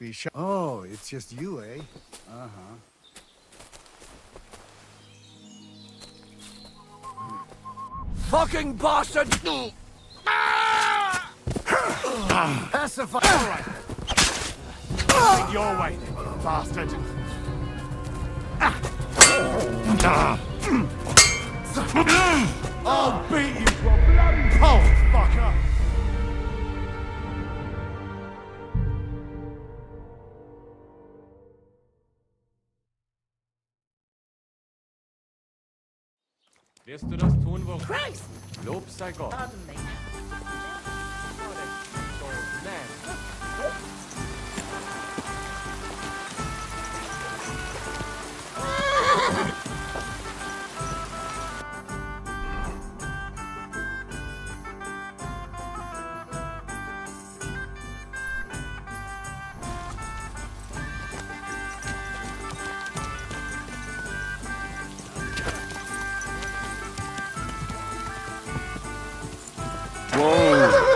Be sure. Oh, it's just you, eh? Uh-huh. Fucking bastard! Pacify. All right. Find your way, bastard! I'll beat you to a bloody pulp, fucker! Wirst du das tun, wo... Christ! Lob sei Gott. Pardon me.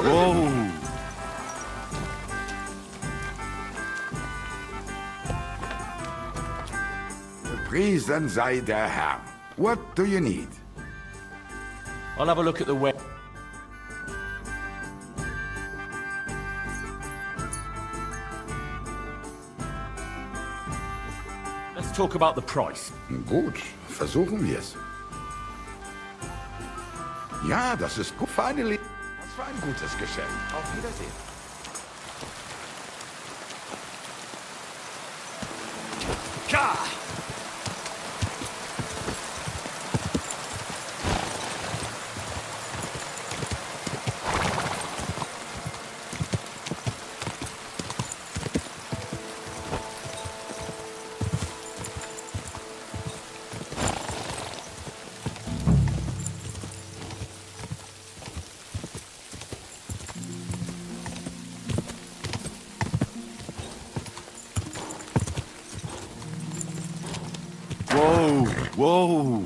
Whoa! Gepriesen sei der Herr. What do you need? I'll have a look at the web. Let's talk about the price. Gut, versuchen wir's. Ja, das ist gut. Finally. Das war ein gutes Geschäft. Auf Wiedersehen. Ka! Whoa! Whoa!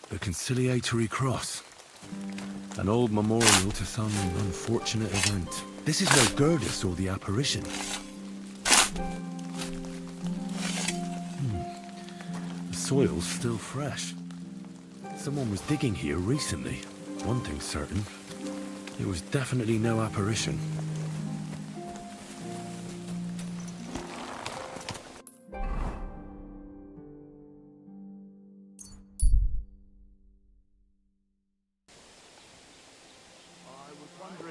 The Conciliatory Cross. An old memorial to some unfortunate event. This is where Gerda saw the apparition. The soil's still fresh. Someone was digging here recently. One thing's certain. It was definitely no apparition.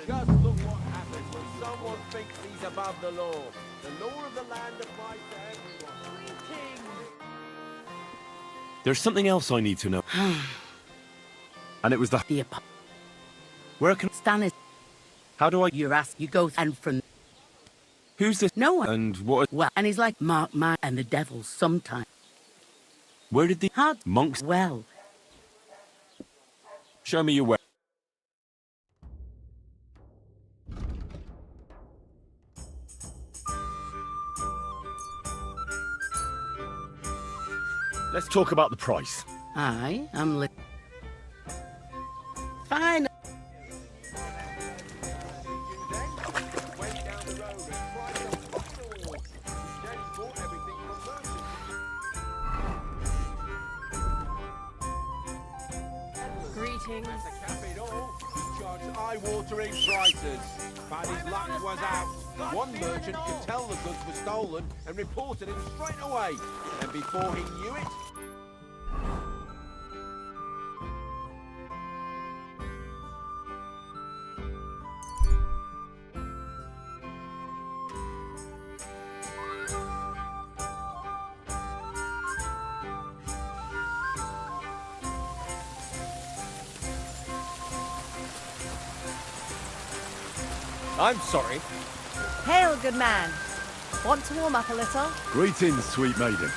Just look what happens when someone thinks he's above the law. The law of the land applies to everyone. There's something else I need to know. And it was the... Where can... Stannis. How do I... You're asked, you go and from... Who's this? No one. And what... Well, and he's like Mark my and the devil sometimes. Where did the... Hard. Monks... Well. Show me your way. Let's talk about the price. Aye, I'm fine. Greetings. To cap it all, he charged eye-watering prices. But his luck was out. One merchant could tell the goods were stolen and reported him straight away. And before he knew it, I'm sorry. Hail, good man. Want to warm up a little? Greetings, sweet maiden.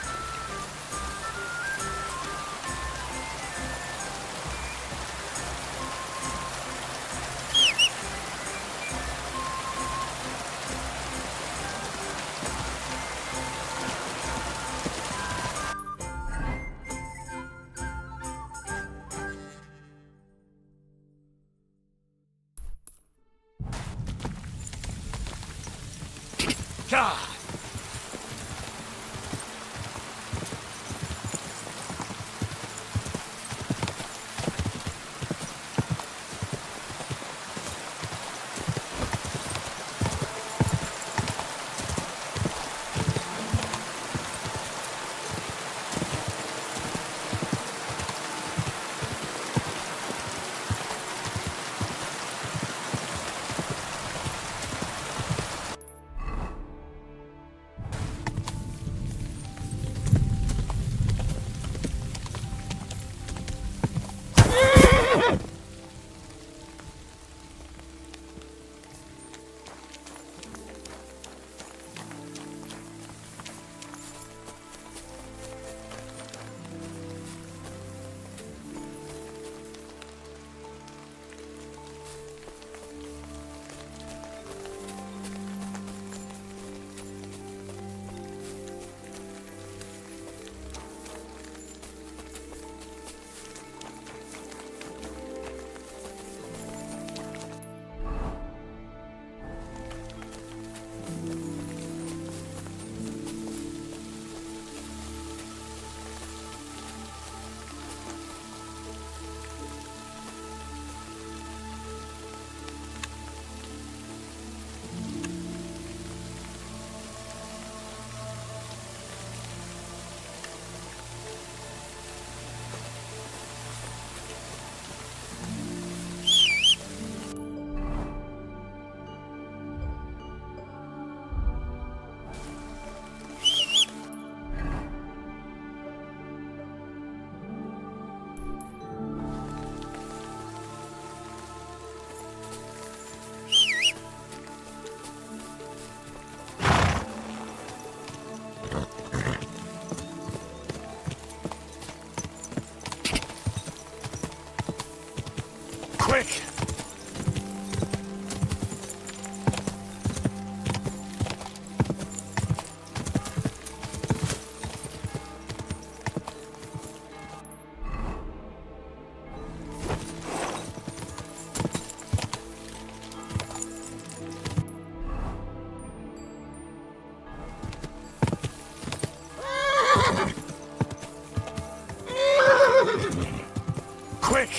Quick!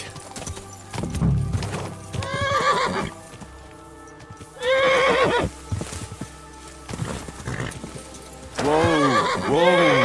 Whoa!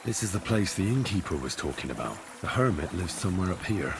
This is the place the innkeeper was talking about. The hermit lives somewhere up here.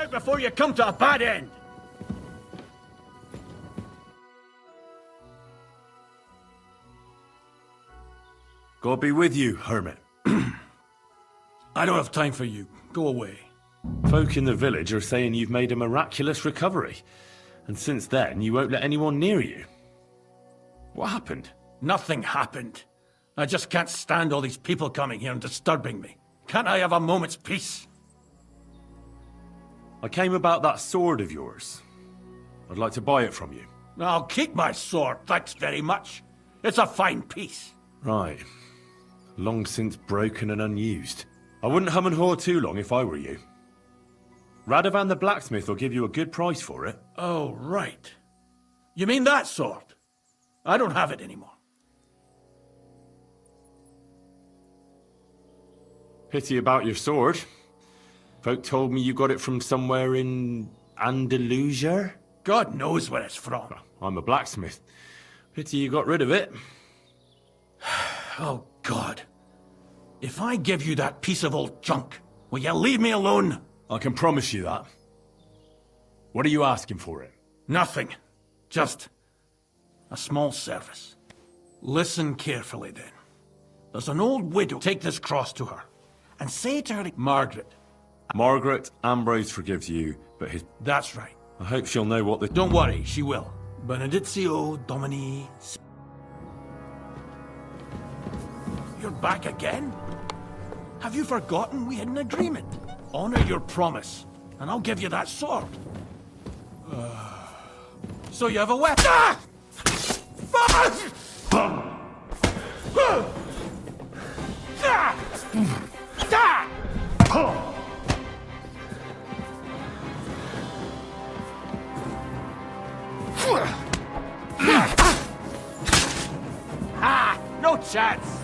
out before you come to a bad end! God be with you, hermit. I don't have time for you. Go away. Folk in the village are saying you've made a miraculous recovery. And since then, you won't let anyone near you. What happened? Nothing happened. I just can't stand all these people coming here and disturbing me. Can't I have a moment's peace? I came about that sword of yours. I'd like to buy it from you. I'll keep my sword, thanks very much. It's a fine piece. Right. Long since broken and unused. I wouldn't hum and haw too long if I were you. Radovan the blacksmith will give you a good price for it. Oh, right. You mean that sword? I don't have it anymore. Pity about your sword. Folk told me you got it from somewhere in Andalusia? God knows where it's from. I'm a blacksmith. Pity you got rid of it. Oh, God. If I give you that piece of old junk, will you leave me alone? I can promise you that. What are you asking for it? Nothing. Just a small service. Listen carefully, then. There's an old widow. Take this cross to her. And say to her, Margaret. Margaret, Ambrose forgives you, but his... That's right. I hope she'll know what the... Don't worry, she will. Benedictio Domini... You're back again? Have you forgotten we had an agreement? Honor your promise, and I'll give you that sword. So you have a weapon? Ah! No chance!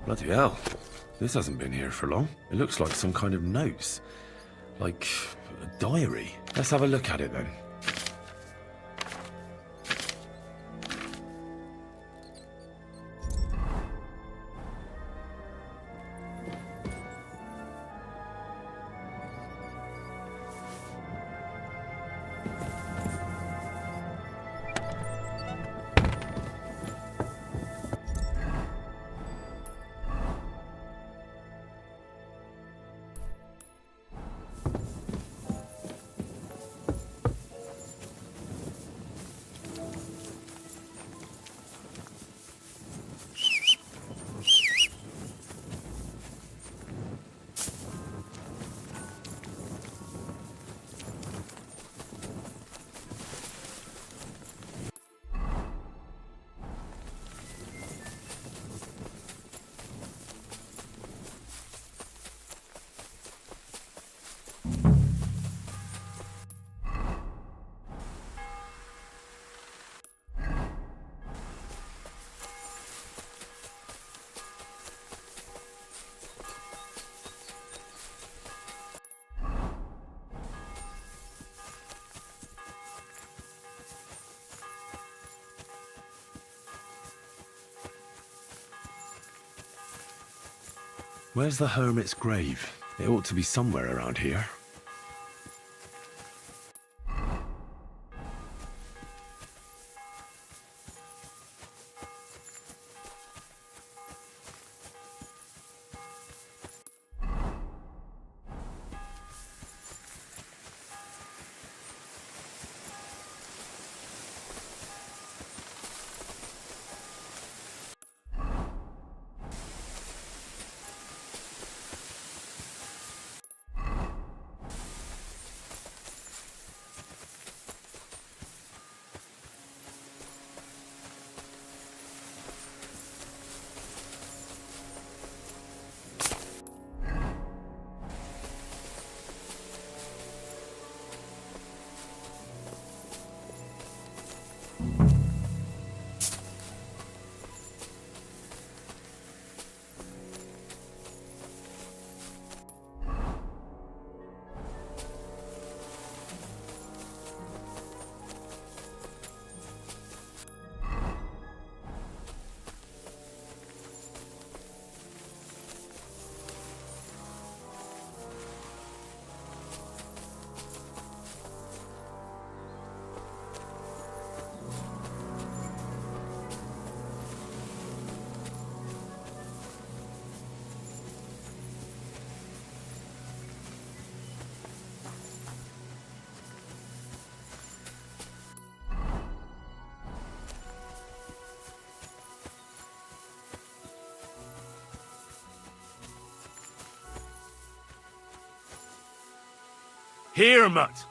Bloody hell. This hasn't been here for long. It looks like some kind of notes. Like a diary. Let's have a look at it then. Where's the hermit's grave? It ought to be somewhere around here. Here, Mutt!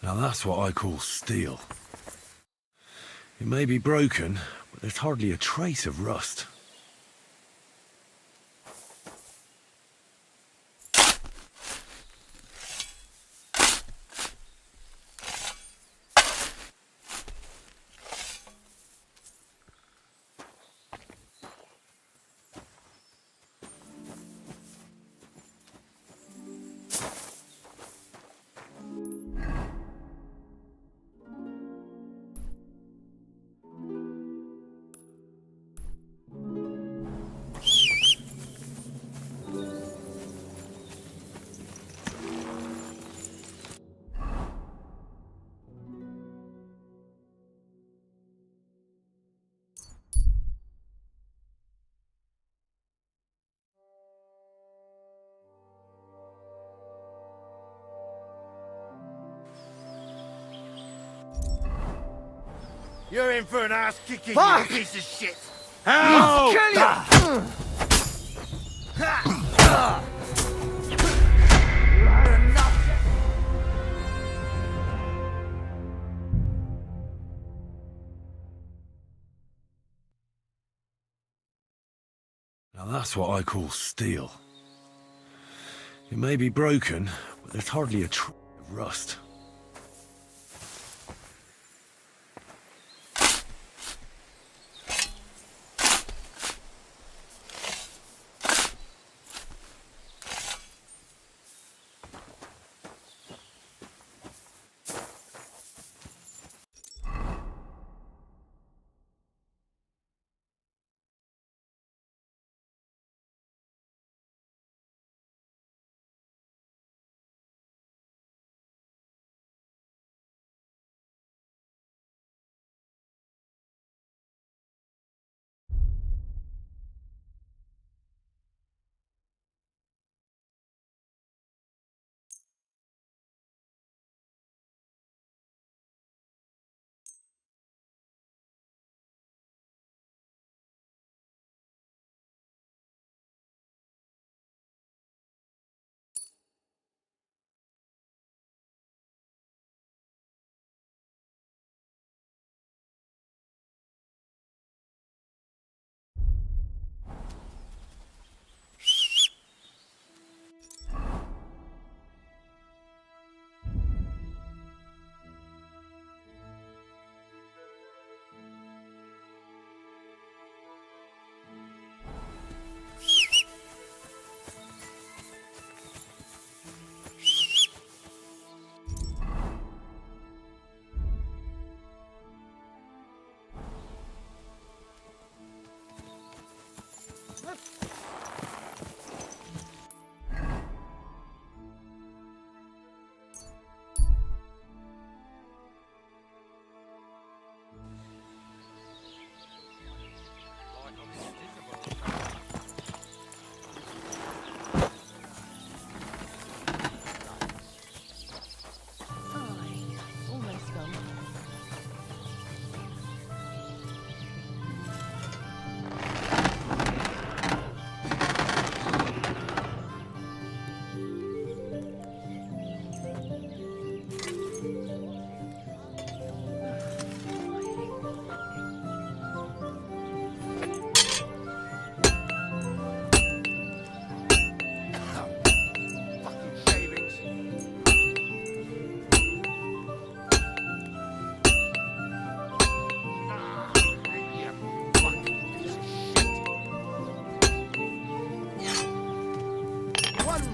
Now that's what I call steel. It may be broken, but there's hardly a trace of rust. You're in for an ass kicking, Fuck! you piece of shit! I'll kill you! Now that's what I call steel. It may be broken, but there's hardly a trace of rust.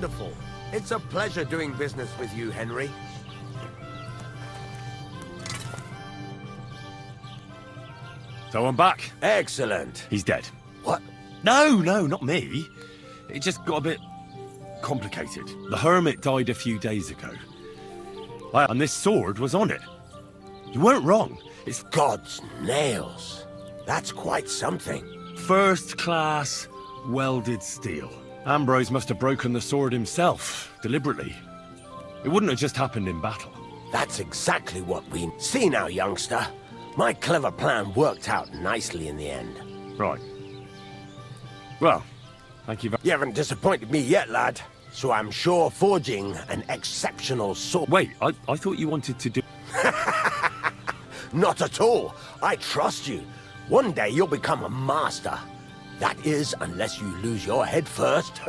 Wonderful. It's a pleasure doing business with you, Henry. So I'm back. Excellent. He's dead. What? No, not me. It just got a bit complicated. The hermit died a few days ago. And this sword was on it. You weren't wrong. It's God's nails. That's quite something. first class welded steel. Ambrose must have broken the sword himself, deliberately. It wouldn't have just happened in battle. That's exactly what we... See now, youngster. My clever plan worked out nicely in the end. Right. Well, thank you very... You haven't disappointed me yet, lad. so I'm sure forging an exceptional sword... Wait, I thought you wanted to do... Not at all. I trust you. One day you'll become a master. That is, unless you lose your head first.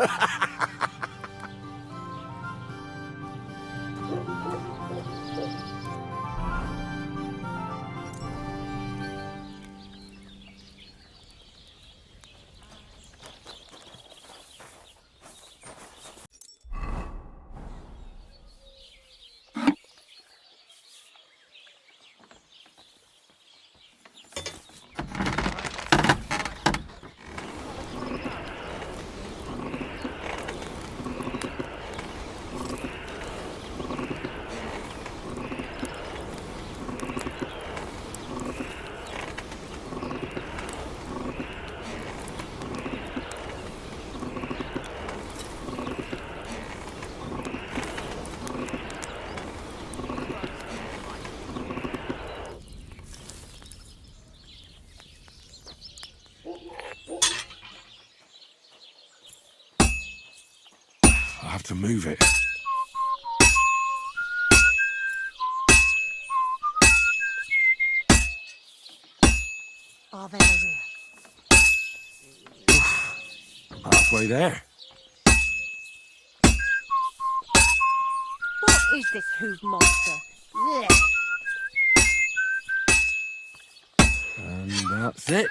I have to move it. Are they Maria? Halfway there. What is this hoof monster? Blech. And that's it.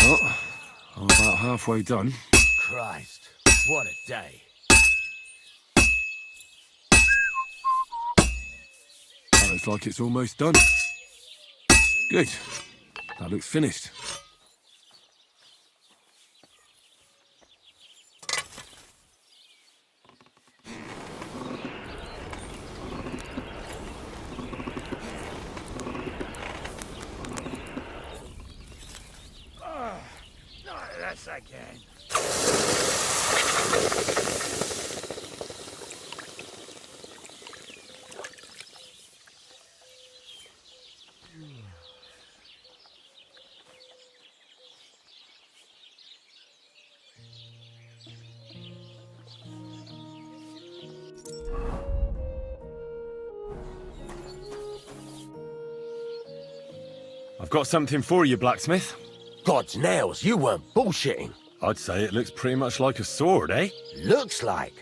Well, I'm about halfway done. Christ, what a day. That looks like it's almost done. Good. That looks finished. Not this again. I've got something for you, blacksmith. God's nails, you weren't bullshitting. I'd say it looks pretty much like a sword, eh? Looks like.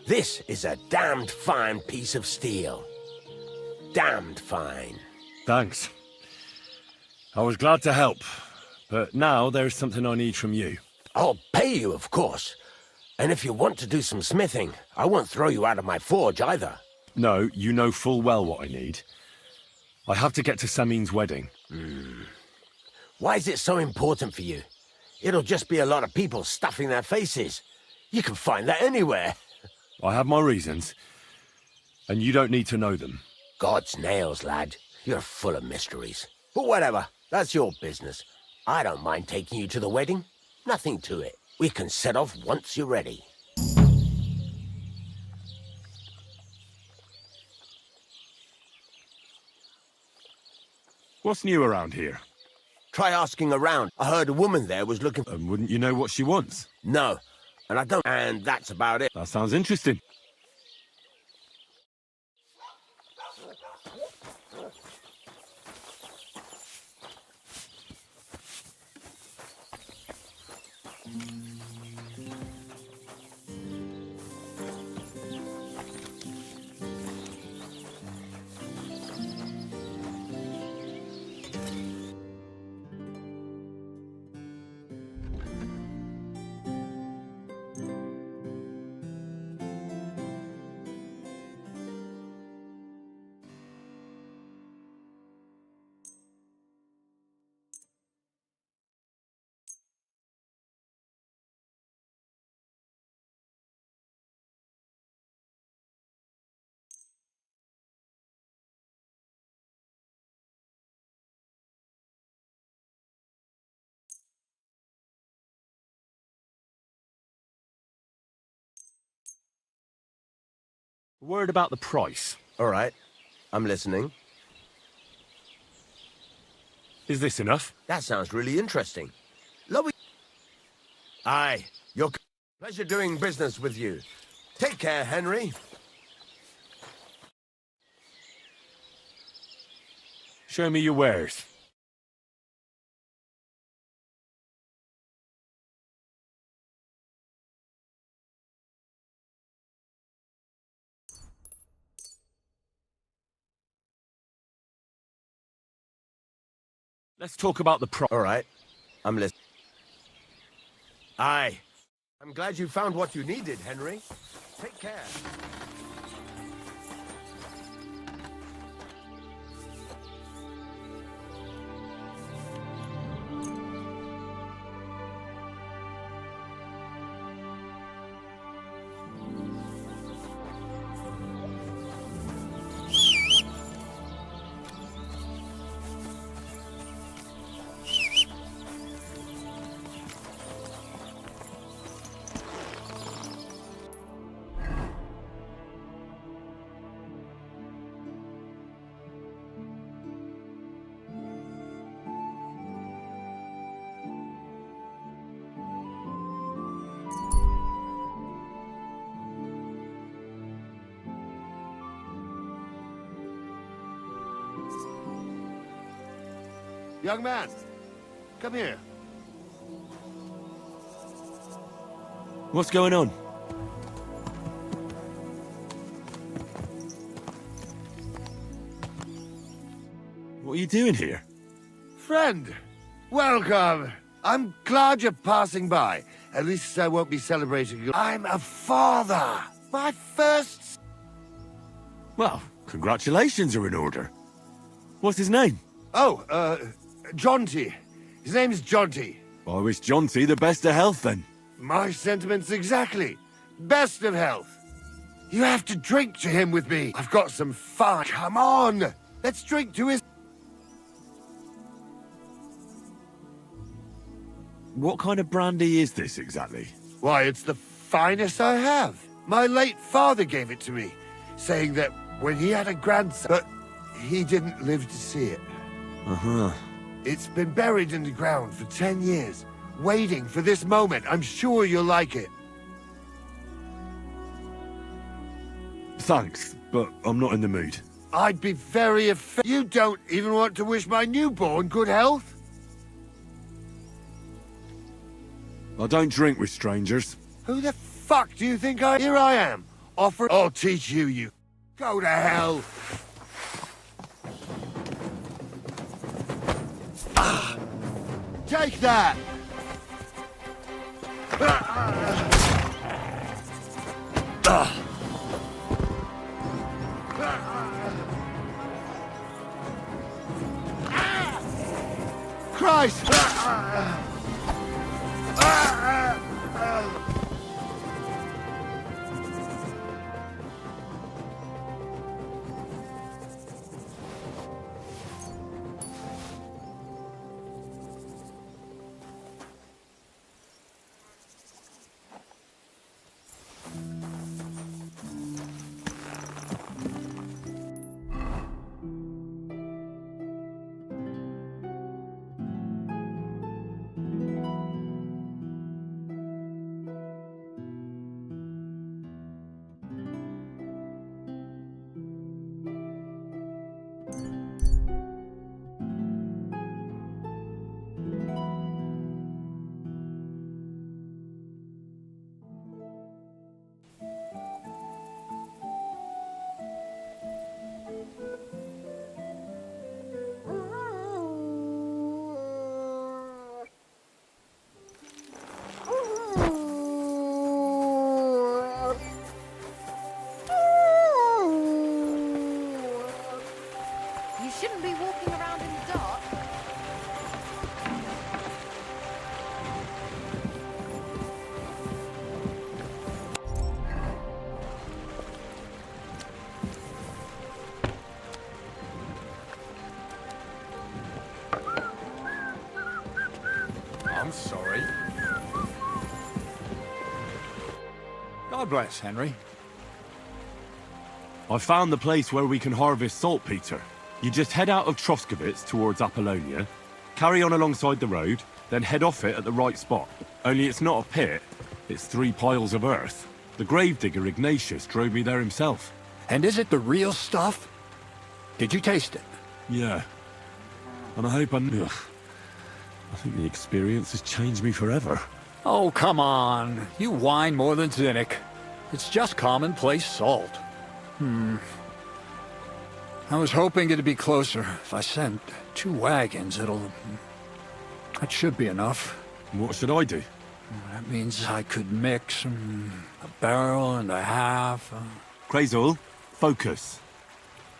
This is a damned fine piece of steel. Damned fine. Thanks. I was glad to help, but now there's something I need from you. I'll pay you, of course. And if you want to do some smithing, I won't throw you out of my forge either. No, you know full well what I need. I have to get to Samin's wedding. Why is it so important for you? It'll just be a lot of people stuffing their faces. You can find that anywhere. I have my reasons, and you don't need to know them. God's nails, lad. You're full of mysteries. But whatever, that's your business. I don't mind taking you to the wedding. Nothing to it. We can set off once you're ready. What's new around here? Try asking around. I heard a woman there was looking... And wouldn't you know what she wants? No, and I don't... And that's about it. That sounds interesting. Word about the price. All right, I'm listening. Is this enough? That sounds really interesting. Lovely. Aye, your pleasure doing business with you. Take care, Henry. Show me your wares. Let's talk about the price. All right, I'm listening. Aye. I'm glad you found what you needed, Henry. Take care. Young man, come here. What's going on? What are you doing here? Friend, welcome. I'm glad you're passing by. At least I won't be celebrating you. I'm a father. My first... Well, congratulations are in order. What's his name? Oh, Jonty. His name's Jonty. I wish Jonty the best of health then. My sentiments exactly. Best of health. You have to drink to him with me. I've got some fun. Come on. Let's drink to his... What kind of brandy is this exactly? Why, it's the finest I have. My late father gave it to me, saying that when he had a grandson, but he didn't live to see it. Uh-huh. It's been buried in the ground for 10 years, waiting for this moment. I'm sure you'll like it. Thanks, but I'm not in the mood. I'd be very offended. You don't even want to wish my newborn good health? I don't drink with strangers. Who the fuck do you think I... Here I am. Offer... I'll teach you, you... Go to hell. Ah, take that. Christ! You shouldn't be walking around in the dark. I'm sorry. God bless, Henry. I found the place where we can harvest saltpeter. You just head out of Troskowitz towards Apollonia, carry on alongside the road, then head off it at the right spot. Only it's not a pit, it's 3 piles of earth. The gravedigger Ignatius drove me there himself. And is it the real stuff? Did you taste it? Yeah. And I hope Ugh. I think the experience has changed me forever. Oh, come on. You whine more than Zinnik. It's just commonplace salt. I was hoping it'd be closer. If I sent 2 wagons, that should be enough. What should I do? That means I could mix a barrel and a half. Krazel, focus.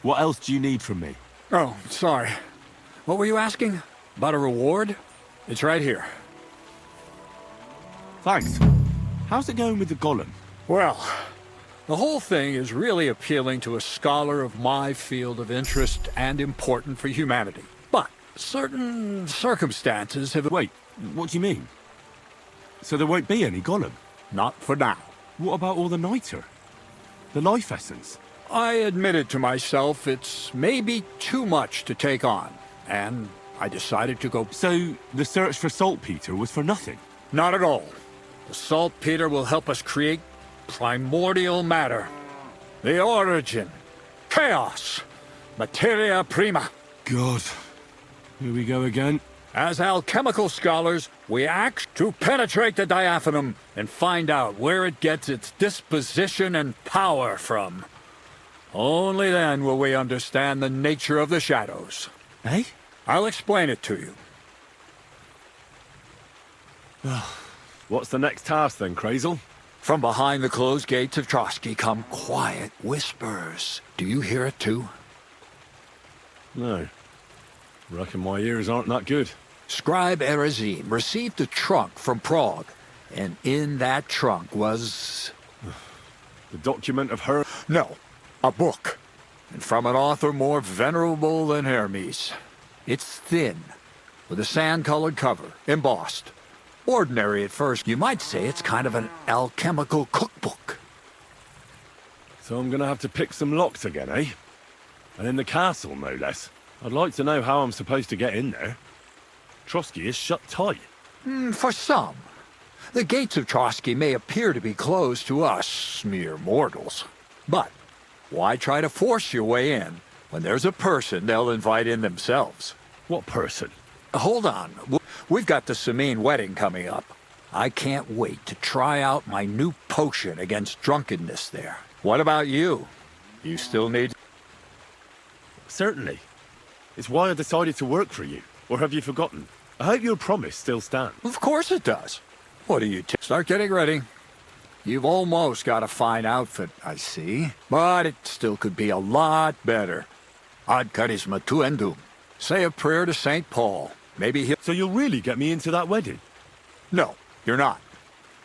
What else do you need from me? Oh, sorry. What were you asking? About a reward? It's right here. Thanks. How's it going with the golem? Well, the whole thing is really appealing to a scholar of my field of interest and important for humanity. But certain circumstances have... Wait, what do you mean? So there won't be any golem? Not for now. What about all the niter? The life essence? I admitted to myself it's maybe too much to take on, and I decided to go... So the search for saltpeter was for nothing? Not at all. The saltpeter will help us create primordial matter. The origin. Chaos. Materia prima. God. Here we go again. As alchemical scholars, we act to penetrate the diaphanum and find out where it gets its disposition and power from. Only then will we understand the nature of the shadows. Eh? I'll explain it to you. What's the next task then, Krazel? From behind the closed gates of Trotsky come quiet whispers. Do you hear it too? No. Reckon my ears aren't that good. Scribe Erezim received a trunk from Prague, and in that trunk was... The document of her... No, a book. And from an author more venerable than Hermes. It's thin, with a sand-colored cover, embossed. Ordinary at first, you might say it's kind of an alchemical cookbook. So I'm gonna have to pick some locks again, eh? And in the castle, no less. I'd like to know how I'm supposed to get in there. Trotsky is shut tight. For some. The gates of Trotsky may appear to be closed to us, mere mortals. But why try to force your way in when there's a person they'll invite in themselves? What person? Hold on. We've got the Samine wedding coming up. I can't wait to try out my new potion against drunkenness there. What about you? You still need... Certainly. It's why I decided to work for you. Or have you forgotten? I hope your promise still stands. Of course it does. What do you... Start getting ready. You've almost got a fine outfit, I see. But it still could be a lot better. Ad charisma tuendum. Say a prayer to St. Paul. Maybe he'll... So you'll really get me into that wedding? No, you're not.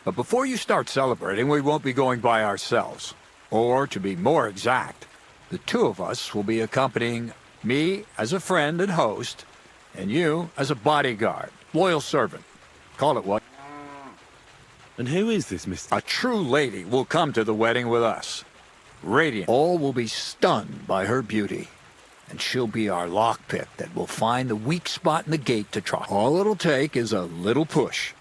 But before you start celebrating, we won't be going by ourselves. Or, to be more exact, the two of us will be accompanying me as a friend and host, and you as a bodyguard, loyal servant. Call it what? And who is this Mr.? A true lady will come to the wedding with us. Radiant. All will be stunned by her beauty. And she'll be our lockpick that will find the weak spot in the gate to try. All it'll take is a little push.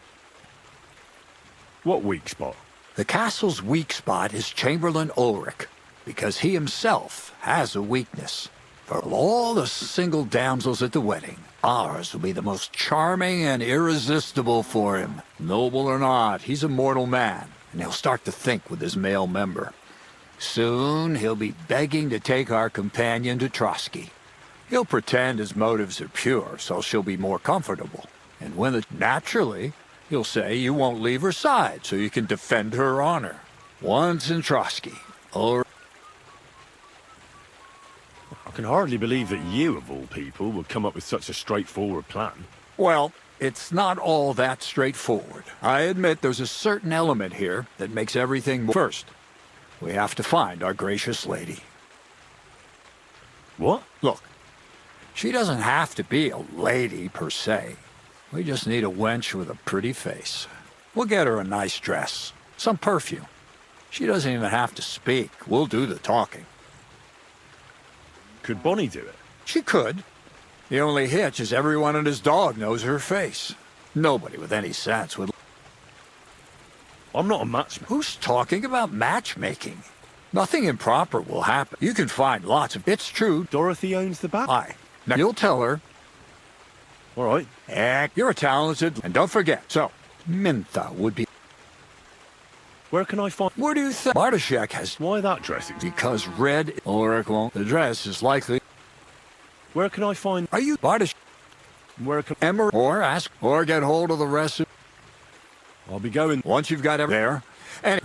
What weak spot? The castle's weak spot is Chamberlain Ulrich, because he himself has a weakness. For all the single damsels at the wedding, ours will be the most charming and irresistible for him. Noble or not, he's a mortal man, and he'll start to think with his male member. Soon, he'll be begging to take our companion to Trotsky. He'll pretend his motives are pure, so she'll be more comfortable. And naturally, he'll say you won't leave her side, so you can defend her honor. Once in Trotsky, or... I can hardly believe that you, of all people, would come up with such a straightforward plan. Well, it's not all that straightforward. I admit there's a certain element here that makes everything more... First, we have to find our gracious lady. What? Look, she doesn't have to be a lady per se. We just need a wench with a pretty face. We'll get her a nice dress, some perfume. She doesn't even have to speak. We'll do the talking. Could Bonnie do it? She could. The only hitch is everyone and his dog knows her face. Nobody with any sense would... I'm not a matchmaker. Who's talking about matchmaking? Nothing improper will happen. You can find lots of... It's true. Dorothy owns the back. Aye. Now, you'll tell her. All right. Heck, you're a talented... And don't forget, so, Mintha would be... Where can I find... Where do you think... Bartoszek has... Why that dressing? Because red... Ulrich won't... The dress is likely... Where can I find... Are you... Bartoszek... Where can... Emmer... Or ask... Or get hold of the rest of... I'll be going... Once you've got everything there... And...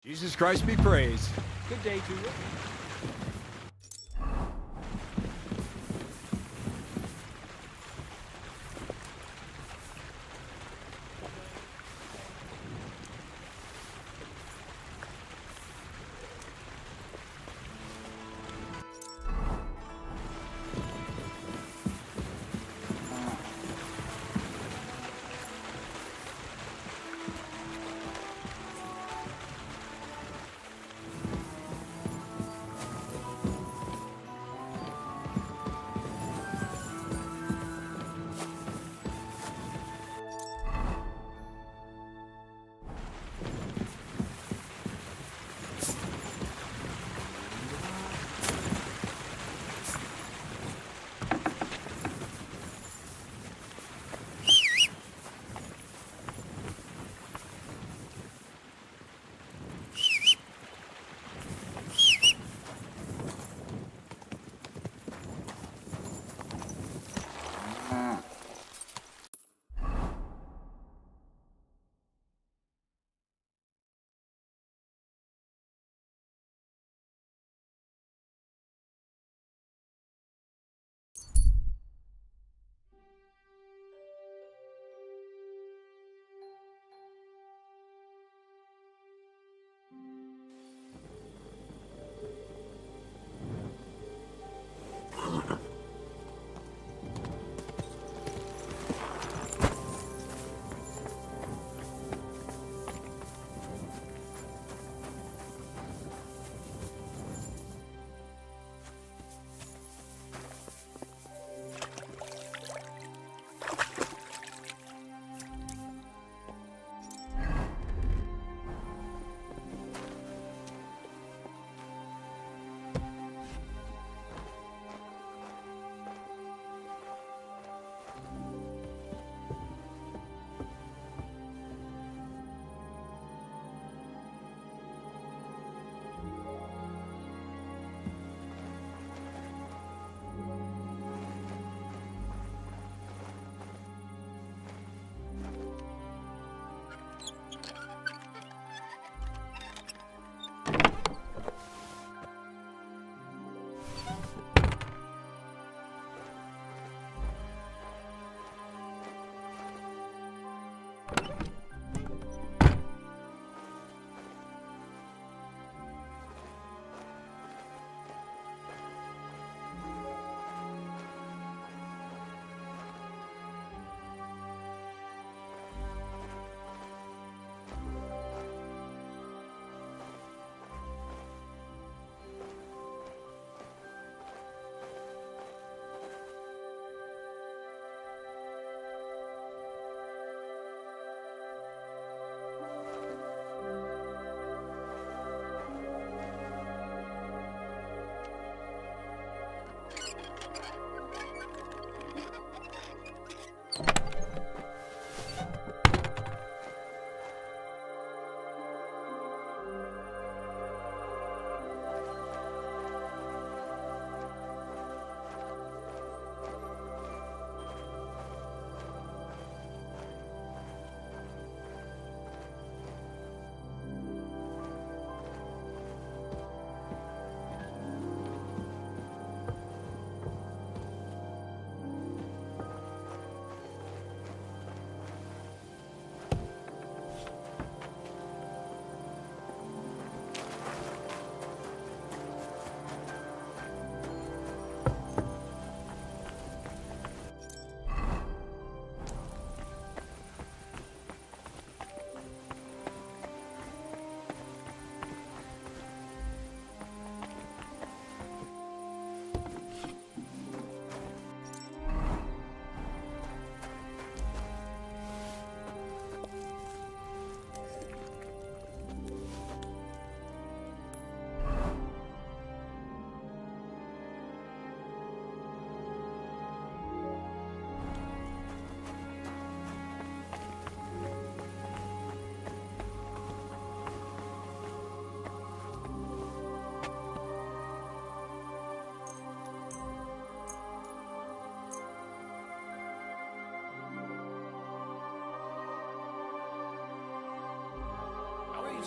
Jesus Christ be praised. Good day to you.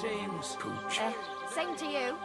seems. Same to you.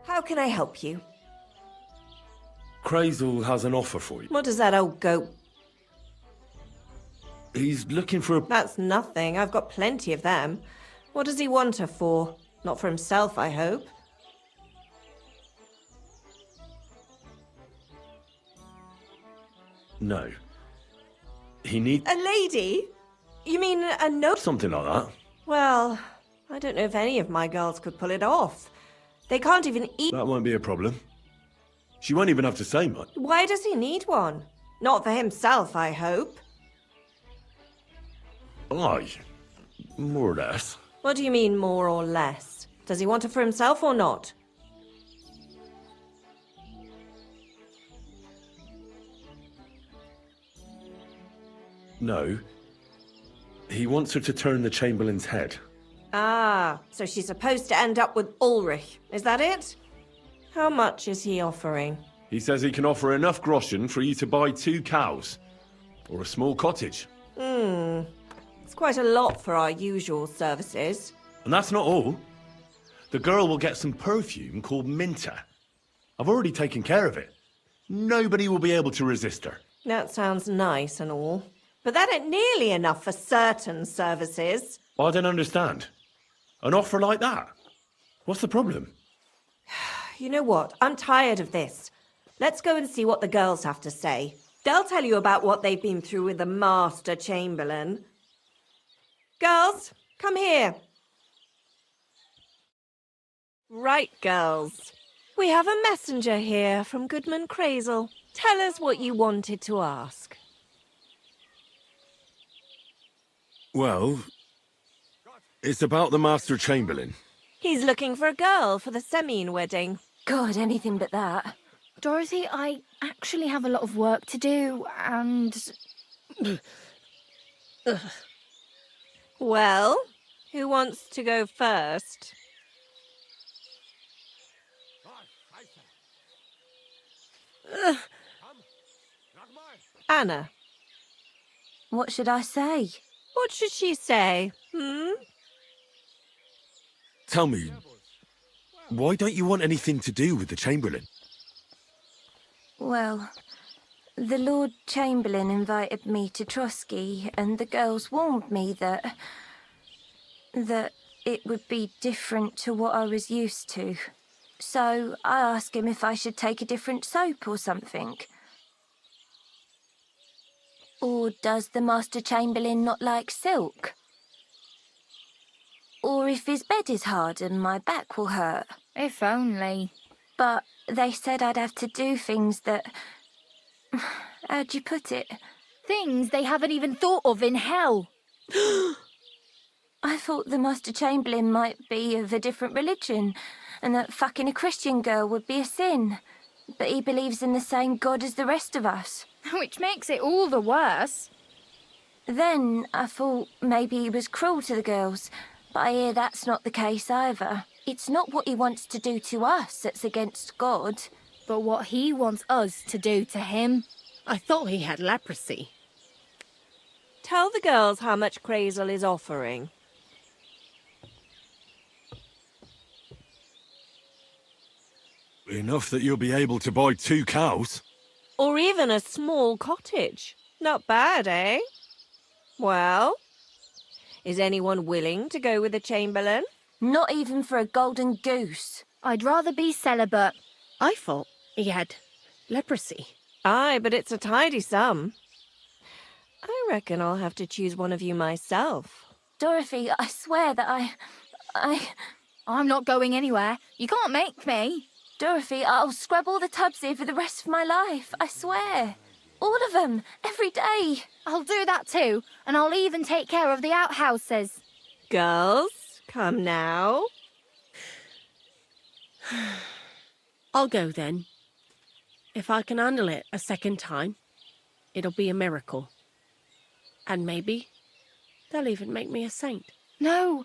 How can I help you? Crazel has an offer for you. What does that old goat... He's looking for a... That's nothing. I've got plenty of them. What does he want her for? Not for himself, I hope. No. He needs... A lady? You mean a no... something like that. Well, I don't know if any of my girls could pull it off. They can't even eat... That won't be a problem. She won't even have to say much. Why does he need one? Not for himself, I hope. Aye. More or less. What do you mean, more or less? Does he want it for himself or not? No. He wants her to turn the Chamberlain's head. Ah, so she's supposed to end up with Ulrich. Is that it? How much is he offering? He says he can offer enough groschen for you to buy 2 cows. Or a small cottage. It's quite a lot for our usual services. And that's not all. The girl will get some perfume called Minter. I've already taken care of it. Nobody will be able to resist her. That sounds nice and all. But that ain't nearly enough for certain services. I don't understand. An offer like that? What's the problem? You know what? I'm tired of this. Let's go and see what the girls have to say. They'll tell you about what they've been through with the Master Chamberlain. Girls, come here. Right, girls. We have a messenger here from Goodman Crazel. Tell us what you wanted to ask. Well, it's about the Master Chamberlain. He's looking for a girl for the Semine wedding. God, anything but that. Dorothy, I actually have a lot of work to do, and... Well, who wants to go first? Anna. What should I say? What should she say? Tell me, why don't you want anything to do with the Chamberlain? Well, the Lord Chamberlain invited me to Trotsky, and the girls warned me that it would be different to what I was used to. So I asked him if I should take a different soap or something. Or does the Master Chamberlain not like silk? Or if his bed is hard and my back will hurt. If only. But they said I'd have to do things that... How'd you put it? Things they haven't even thought of in hell. I thought the Master Chamberlain might be of a different religion, and that fucking a Christian girl would be a sin. But he believes in the same God as the rest of us. Which makes it all the worse. Then I thought maybe he was cruel to the girls, but I hear that's not the case either. It's not what he wants to do to us that's against God. But what he wants us to do to him. I thought he had leprosy. Tell the girls how much Crazel is offering. Enough that you'll be able to buy 2 cows. Or even a small cottage. Not bad, eh? Well, is anyone willing to go with the Chamberlain? Not even for a golden goose. I'd rather be celibate. I thought he had leprosy. Aye, but it's a tidy sum. I reckon I'll have to choose one of you myself. Dorothy, I swear that I'm not going anywhere. You can't make me. Dorothy, I'll scrub all the tubs here for the rest of my life, I swear. All of them, every day. I'll do that too, and I'll even take care of the outhouses. Girls, come now. I'll go then. If I can handle it a second time, it'll be a miracle. And maybe they'll even make me a saint. No,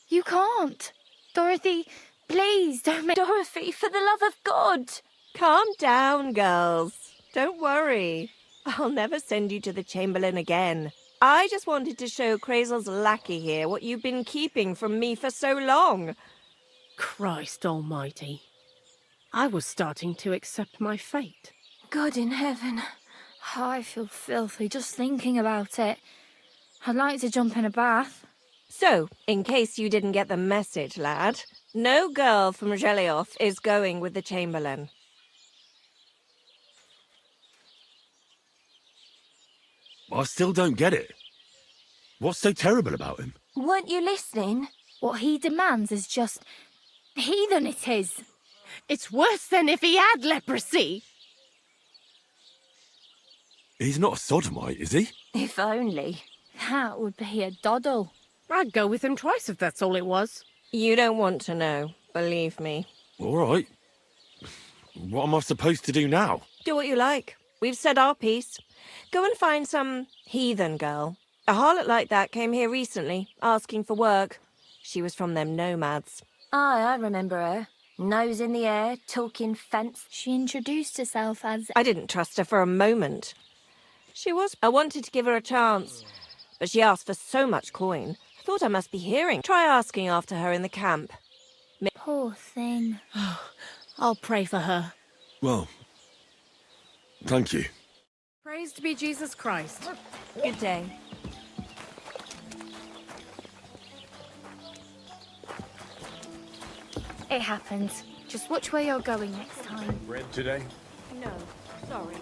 you can't. Dorothy, please don't make... Dorothy, for the love of God. Calm down, girls. Don't worry. I'll never send you to the Chamberlain again. I just wanted to show Crazel's lackey here what you've been keeping from me for so long. Christ almighty. I was starting to accept my fate. God in heaven. Oh, I feel filthy just thinking about it. I'd like to jump in a bath. So, in case you didn't get the message, lad, no girl from Gelioff is going with the Chamberlain. I still don't get it. What's so terrible about him? Weren't you listening? What he demands is just... heathen it is. It's worse than if he had leprosy. He's not a sodomite, is he? If only. That would be a doddle. I'd go with him twice if that's all it was. You don't want to know, believe me. All right. What am I supposed to do now? Do what you like. We've said our piece. Go and find some heathen girl. A harlot like that came here recently, asking for work. She was from them nomads. Aye, I remember her. Nose in the air, talking fence. She introduced herself as... I didn't trust her for a moment. I wanted to give her a chance, but she asked for so much coin. I thought I must be hearing. Try asking after her in the camp. Poor thing. I'll pray for her. Well, thank you. Praised be Jesus Christ. Good day. It happens. Just watch where you're going next time. Bread today? No, sorry.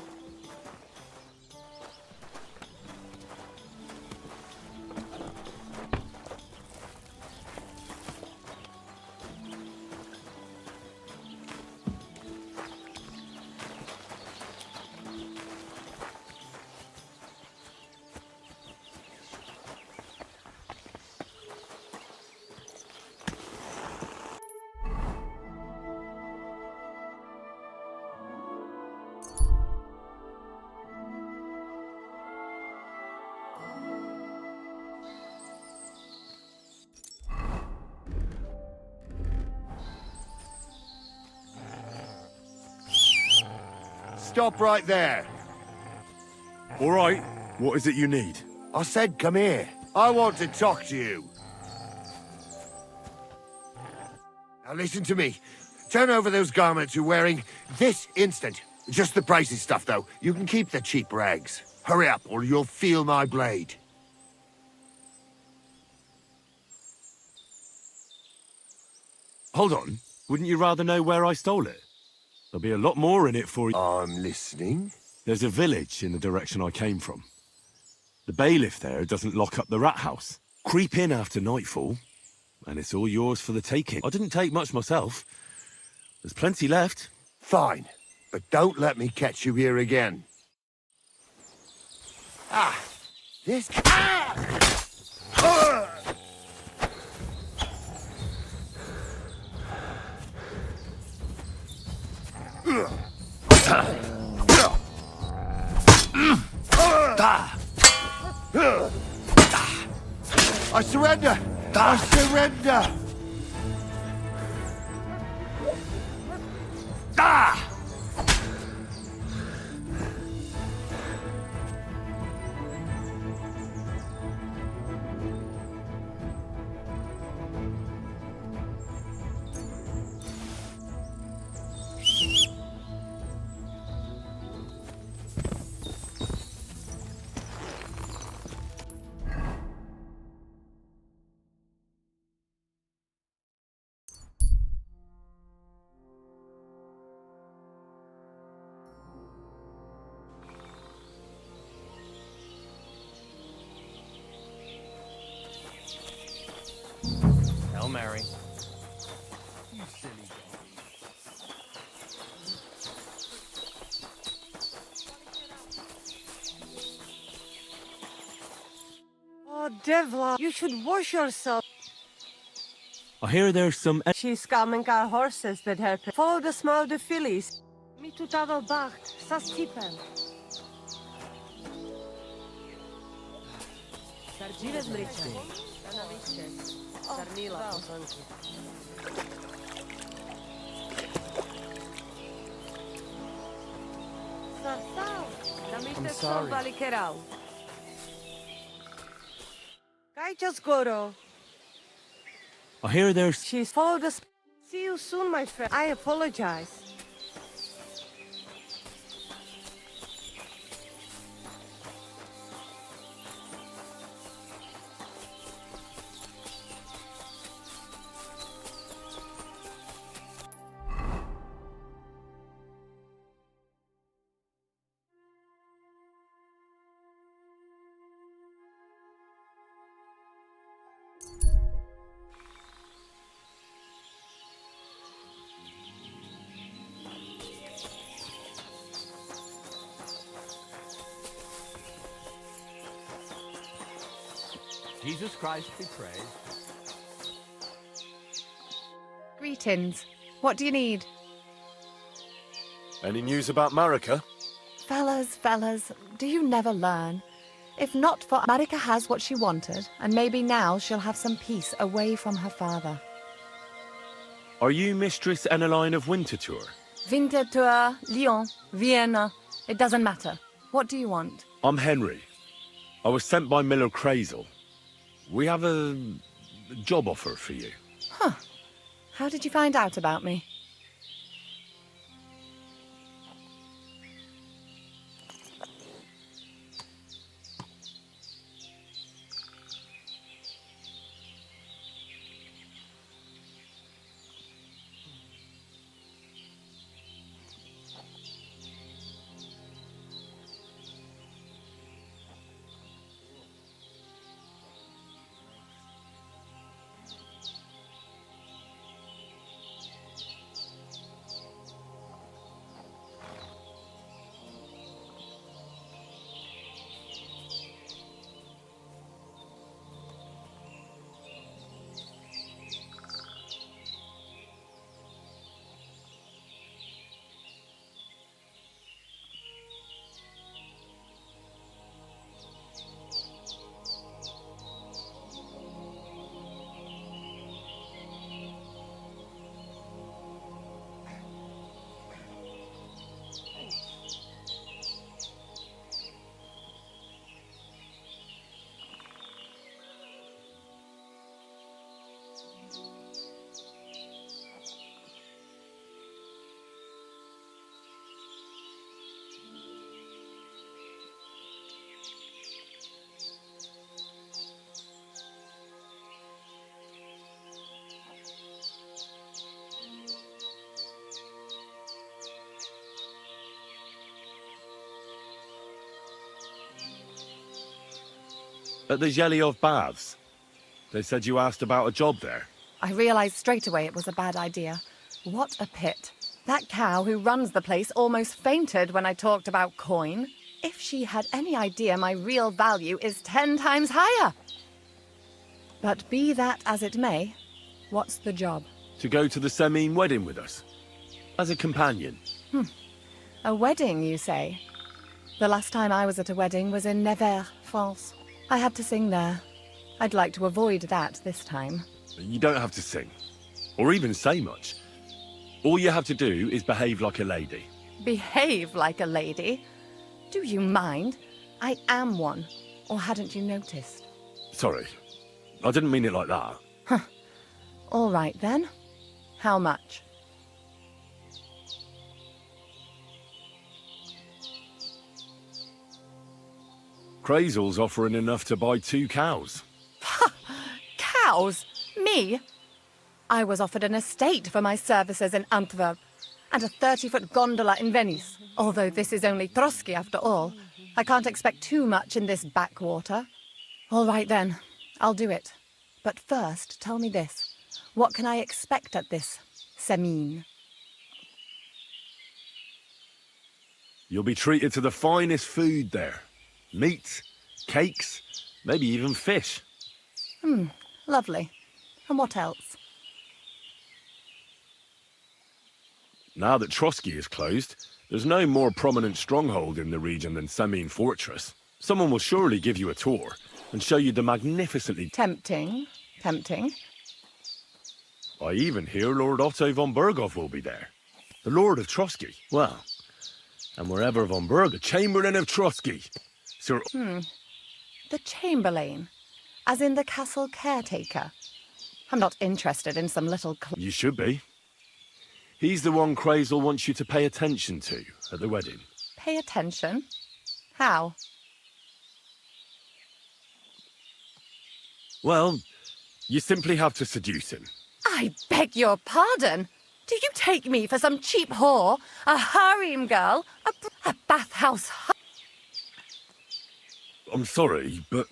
Stop right there. All right. What is it you need? I said come here. I want to talk to you. Now listen to me. Turn over those garments you're wearing this instant. Just the pricey stuff, though. You can keep the cheap rags. Hurry up, or you'll feel my blade. Hold on. Wouldn't you rather know where I stole it? There'll be a lot more in it for you. I'm listening. There's a village in the direction I came from. The bailiff there doesn't lock up the rat house. Creep in after nightfall, and it's all yours for the taking. I didn't take much myself. There's plenty left. Fine, but don't let me catch you here again. Ah! This... Ah! I surrender! I surrender! Ah! Hail Mary. Devla, you should wash yourself. I hear there's some... She's coming our horses that help. Follow the smell of the fillies. Mi tu tavel bacht, sas tipem. Sardziwe zmrycze. Stanowiście. Sarmila posłanki. Sarsał. Damište sobali kerał. Kajcia skoro. I hear there's... She's followed us. See you soon, my friend. I apologize. Jesus Christ be praised. Greetings. What do you need? Any news about Marika? Fellas, do you never learn? If not for Marika has what she wanted, and maybe now she'll have some peace away from her father. Are you Mistress Eneline of Winterthur? Winterthur, Lyon, Vienna. It doesn't matter. What do you want? I'm Henry. I was sent by Miller Crazel. We have a job offer for you. Huh. How did you find out about me? At the Zhelyov Baths. They said you asked about a job there. I realized straight away it was a bad idea. What a pit. That cow who runs the place almost fainted when I talked about coin. If she had any idea my real value is 10 times higher. But be that as it may, what's the job? To go to the Semine wedding with us. As a companion. A wedding, you say? The last time I was at a wedding was in Nevers, France. I had to sing there. I'd like to avoid that this time. You don't have to sing. Or even say much. All you have to do is behave like a lady. Behave like a lady? Do you mind? I am one. Or hadn't you noticed? Sorry. I didn't mean it like that. All right then. How much? Crazel's offering enough to buy 2 cows. Cows? Me? I was offered an estate for my services in Antwerp, and a 30-foot gondola in Venice. Although this is only Trotsky after all, I can't expect too much in this backwater. All right then, I'll do it. But first, tell me this. What can I expect at this Semine? You'll be treated to the finest food there. Meats, cakes, Maybe even fish. Lovely. And what else? Now that Trotsky is closed, there's no more prominent stronghold in the region than Semine Fortress. Someone will surely give you a tour and show you the magnificently... Tempting. Tempting. I even hear Lord Otto von Berghoff will be there. The Lord of Trotsky. Well, and wherever von Berg, the Chamberlain of Trotsky. Sir... The Chamberlain. As in the castle caretaker. I'm not interested in some little... You should be. He's the one Crazel wants you to pay attention to at the wedding. Pay attention? How? Well, you simply have to seduce him. I beg your pardon. Do you take me for some cheap whore? A harem girl? A bathhouse... I'm sorry, but...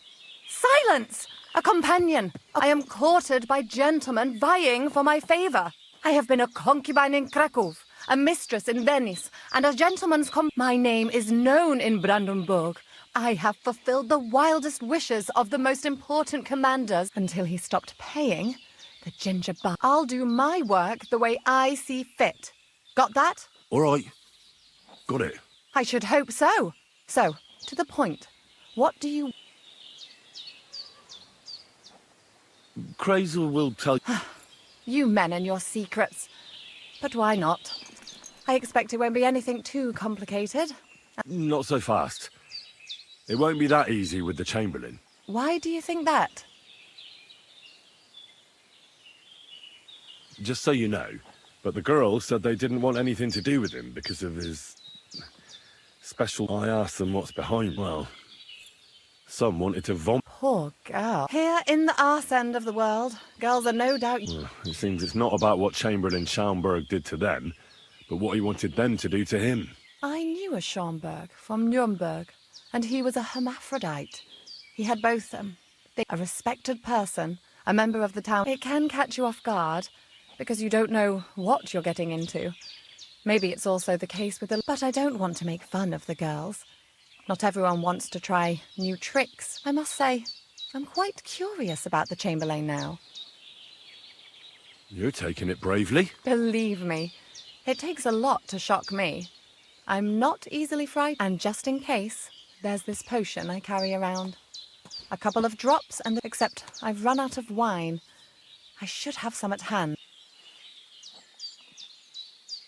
Silence! A companion. I am courted by gentlemen vying for my favour. I have been a concubine in Krakow, a mistress in Venice, and a gentleman's My name is known in Brandenburg. I have fulfilled the wildest wishes of the most important commanders until he stopped paying the ginger bar. I'll do my work the way I see fit. Got that? All right. Got it. I should hope so. So, to the point. What do you... Crazel will tell you... You men and your secrets. But why not? I expect it won't be anything too complicated. Not so fast. It won't be that easy with the Chamberlain. Why do you think that? Just so you know, but the girls said they didn't want anything to do with him because of his... special... I asked them what's behind... Well, some wanted to vomit. Poor girl. Here in the arse end of the world, girls are no doubt... Well, it seems it's not about what Chamberlain Schaumburg did to them, but what he wanted them to do to him. I knew a Schaumburg from Nuremberg, and he was a hermaphrodite. He had both a respected person, a member of the town. It can catch you off guard, because you don't know what you're getting into. Maybe it's also the case with the... But I don't want to make fun of the girls. Not everyone wants to try new tricks. I must say, I'm quite curious about the Chamberlain now. You're taking it bravely. Believe me, it takes a lot to shock me. I'm not easily frightened, and just in case, there's this potion I carry around. A couple of drops, and except I've run out of wine. I should have some at hand.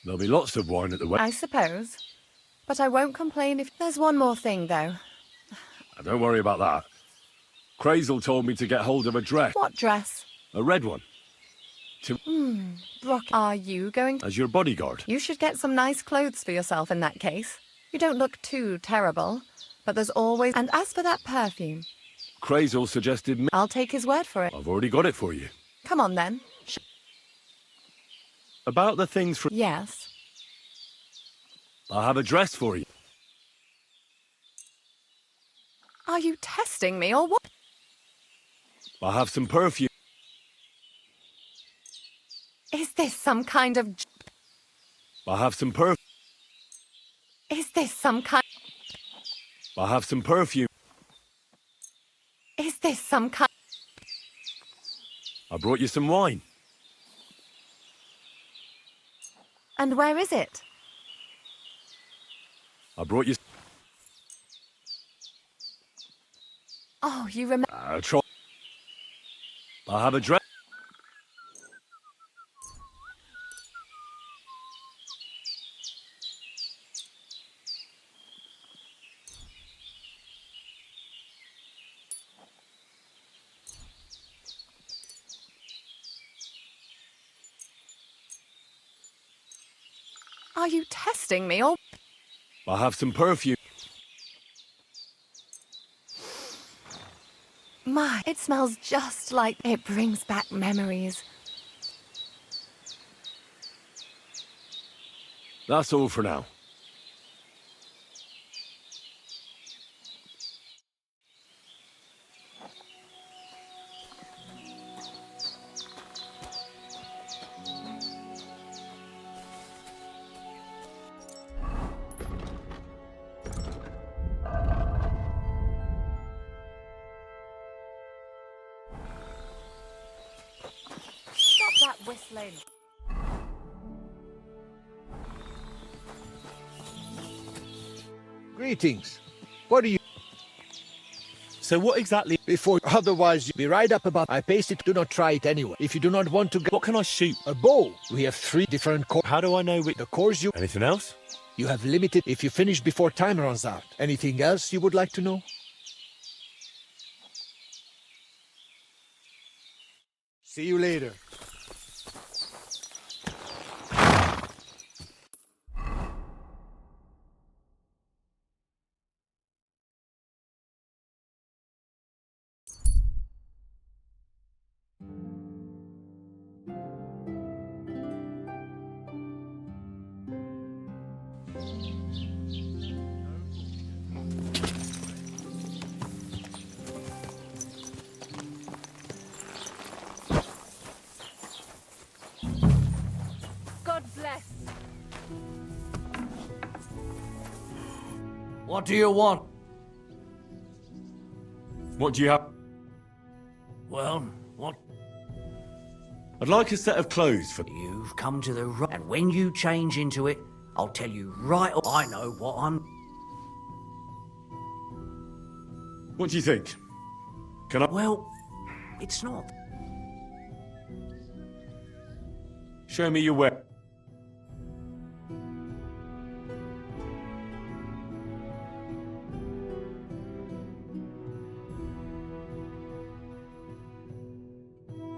There'll be lots of wine at the wedding. I suppose. But I won't complain if... There's one more thing, though. Don't worry about that. Crazel told me to get hold of a dress. What dress? A red one. Brock, are you going to... As your bodyguard. You should get some nice clothes for yourself in that case. You don't look too terrible, but there's always... And as for that perfume... Crazel suggested... I'll take his word for it. I've already got it for you. Come on, then. About the things from... Yes. I have a dress for you. Are you testing me, or what? I have some perfume. Is this some kind of... I have some perfume. Is this some kind... I have some perfume. Is this some kind... I brought you some wine. And where is it? I brought you... Oh, you remember... I have a dress. Are you testing me, or... I have some perfume. My, it smells just like... It brings back memories. That's all for now. whistling. Greetings. What are you... So what exactly... Before, otherwise you'll be right up about... I paste it, do not try it anyway. If you do not want to go... What can I shoot? A bow. We have 3 different cores. How do I know which... The cores you... Anything else? You have limited if you finish before time runs out. Anything else you would like to know? See you later. God bless. What do you want? What do you have? Well, what? I'd like a set of clothes for... You've come to the right... And when you change into it, I'll tell you right... I know what I'm... What do you think? Can I... Well, it's not. Show me your weapon.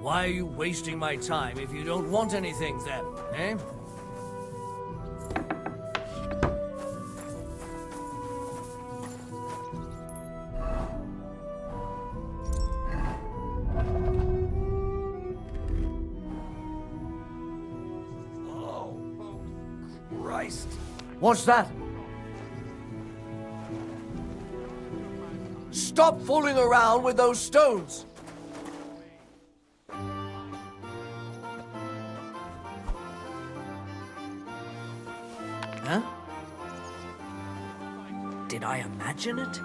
Why are you wasting my time if you don't want anything then, eh? Oh, Christ. What's that? Stop fooling around with those stones! Huh? Did I imagine it?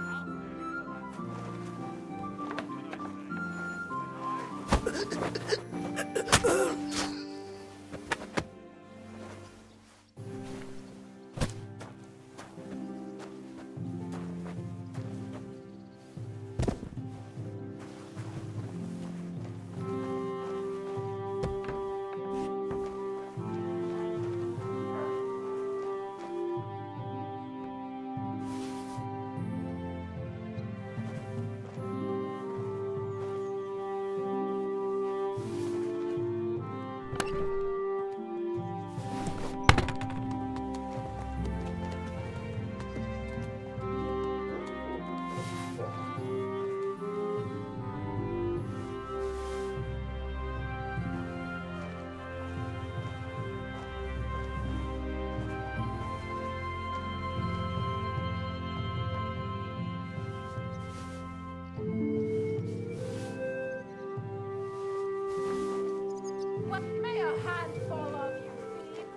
What may a hand fall on you, thief?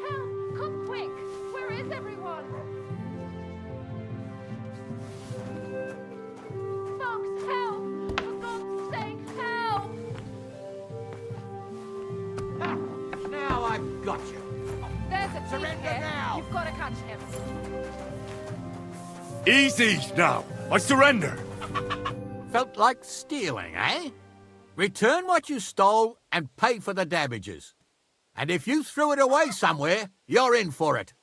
Help! Come quick! Where is everyone? Fox, help! For God's sake, help! Now I've got you. There's a thief Surrender here. now. You've got to catch him. Easy now! I surrender! Felt like stealing, eh? Return what you stole and pay for the damages. And if you threw it away somewhere, you're in for it.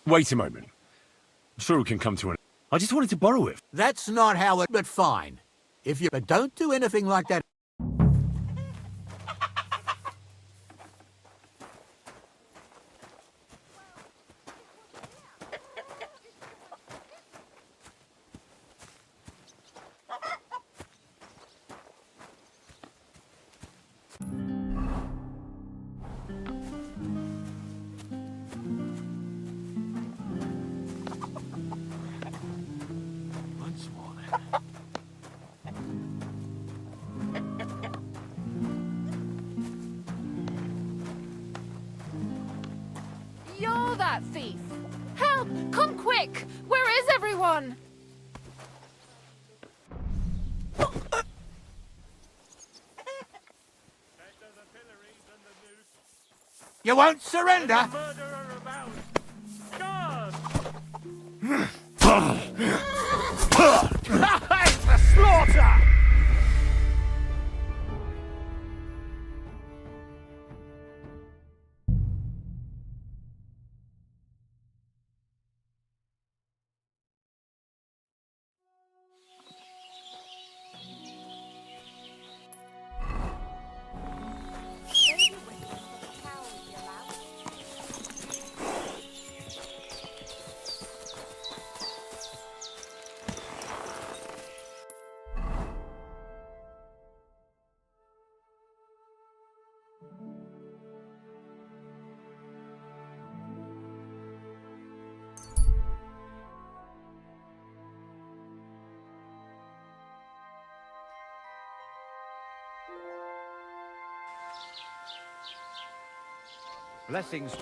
Wait a moment. I'm sure we can come to an... I just wanted to borrow it. That's not how it... But fine. If you... But don't do anything like that. Once more then. You're that thief! Help! Come quick! Where Run! You won't surrender? It's a slaughter! Blessings.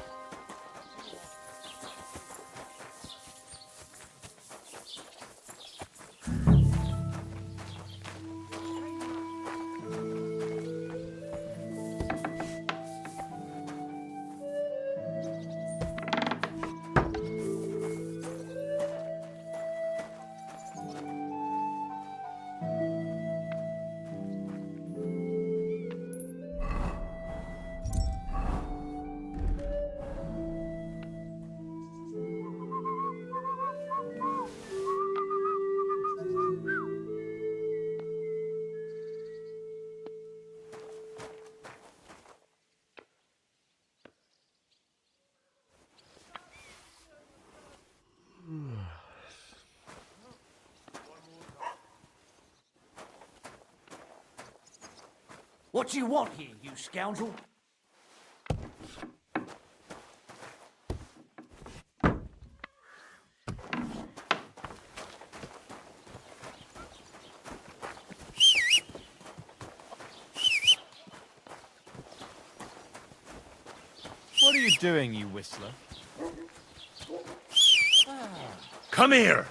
What do you want here, you scoundrel? What are you doing, you whistler? Come here!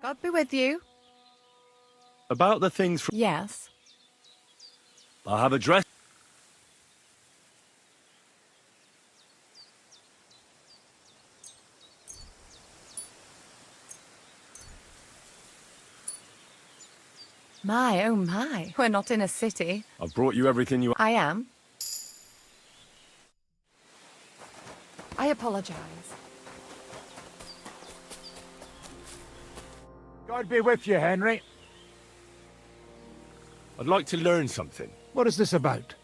God be with you. About the things from... Yes. I have addressed... My, oh my. We're not in a city. I've brought you everything you... I am. I apologize. God be with you, Henry. I'd like to learn something. What is this about?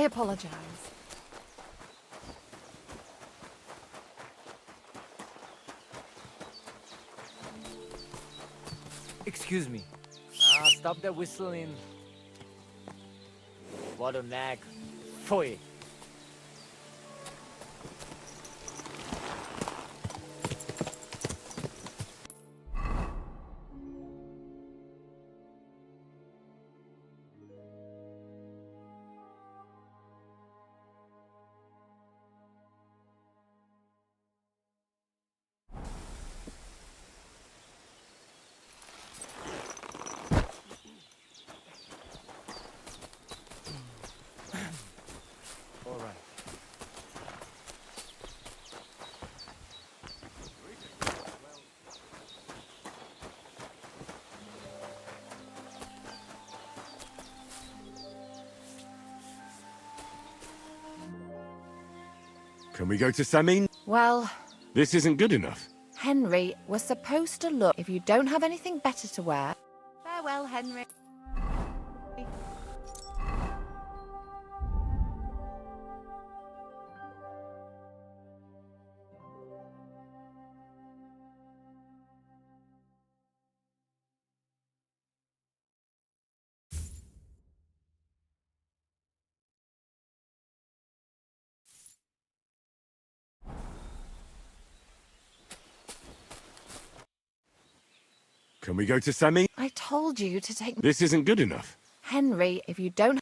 I apologize. Excuse me. Stop that whistling. What a nag. Pfui. All right. Can we go to Samin? Well, This isn't good enough. Henry, we're supposed to look. If you don't have anything better to wear. Farewell, Henry. Can we go to Samin? I told you to take... This isn't good enough. Henry, if you don't...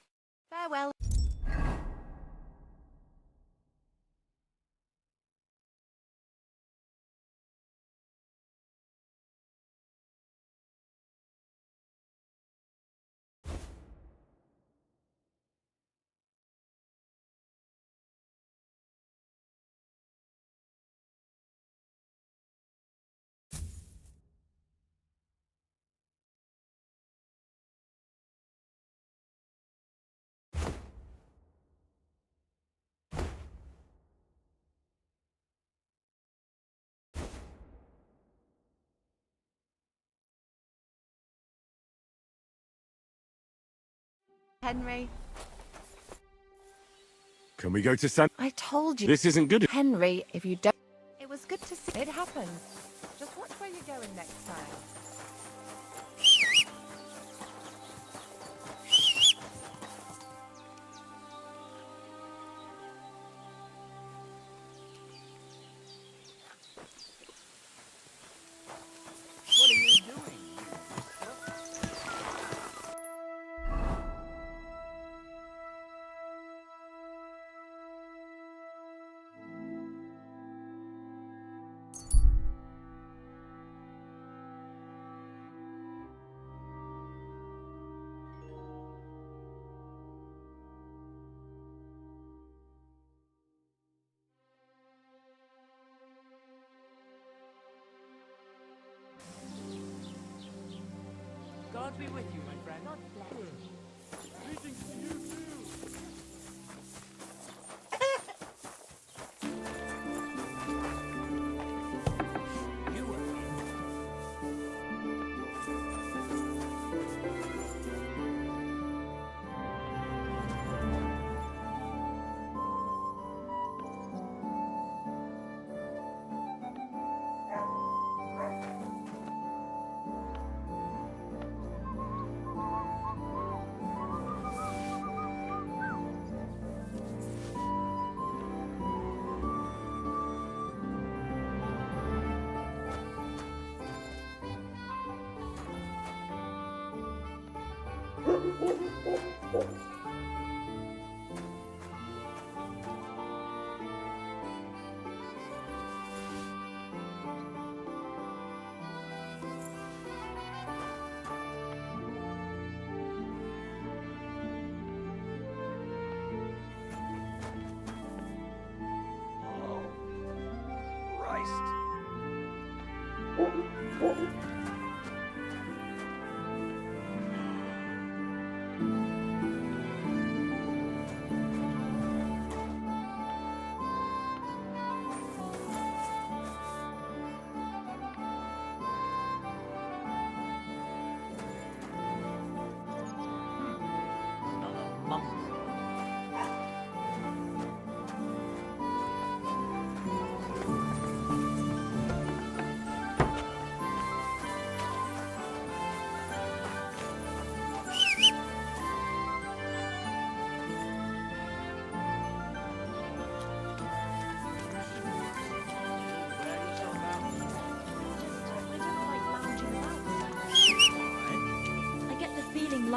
Farewell. Henry. Can we go to Sam? I told you. This isn't good. Henry, if you don't... It was good to see. It happens. Just watch where you're going next time. What are you doing? God be with you, my friend. God bless. Greetings to you too. You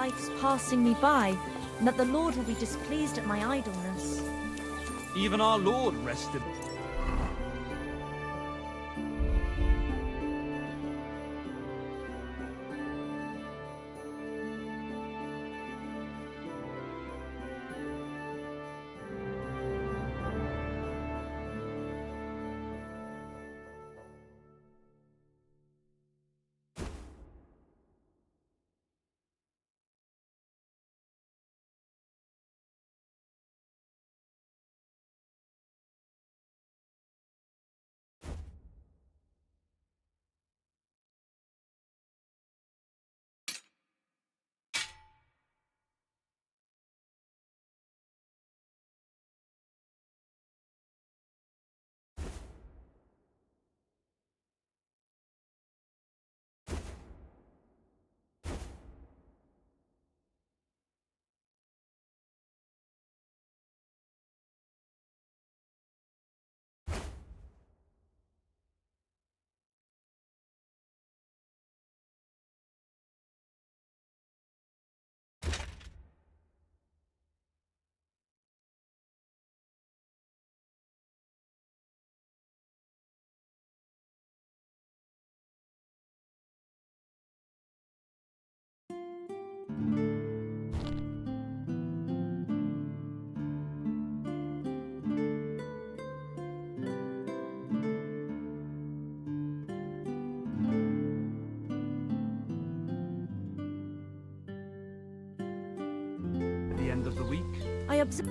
life's passing me by, and that the Lord will be displeased at my idleness. Even our Lord rested. End of the week. I observe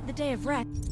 the day of rest.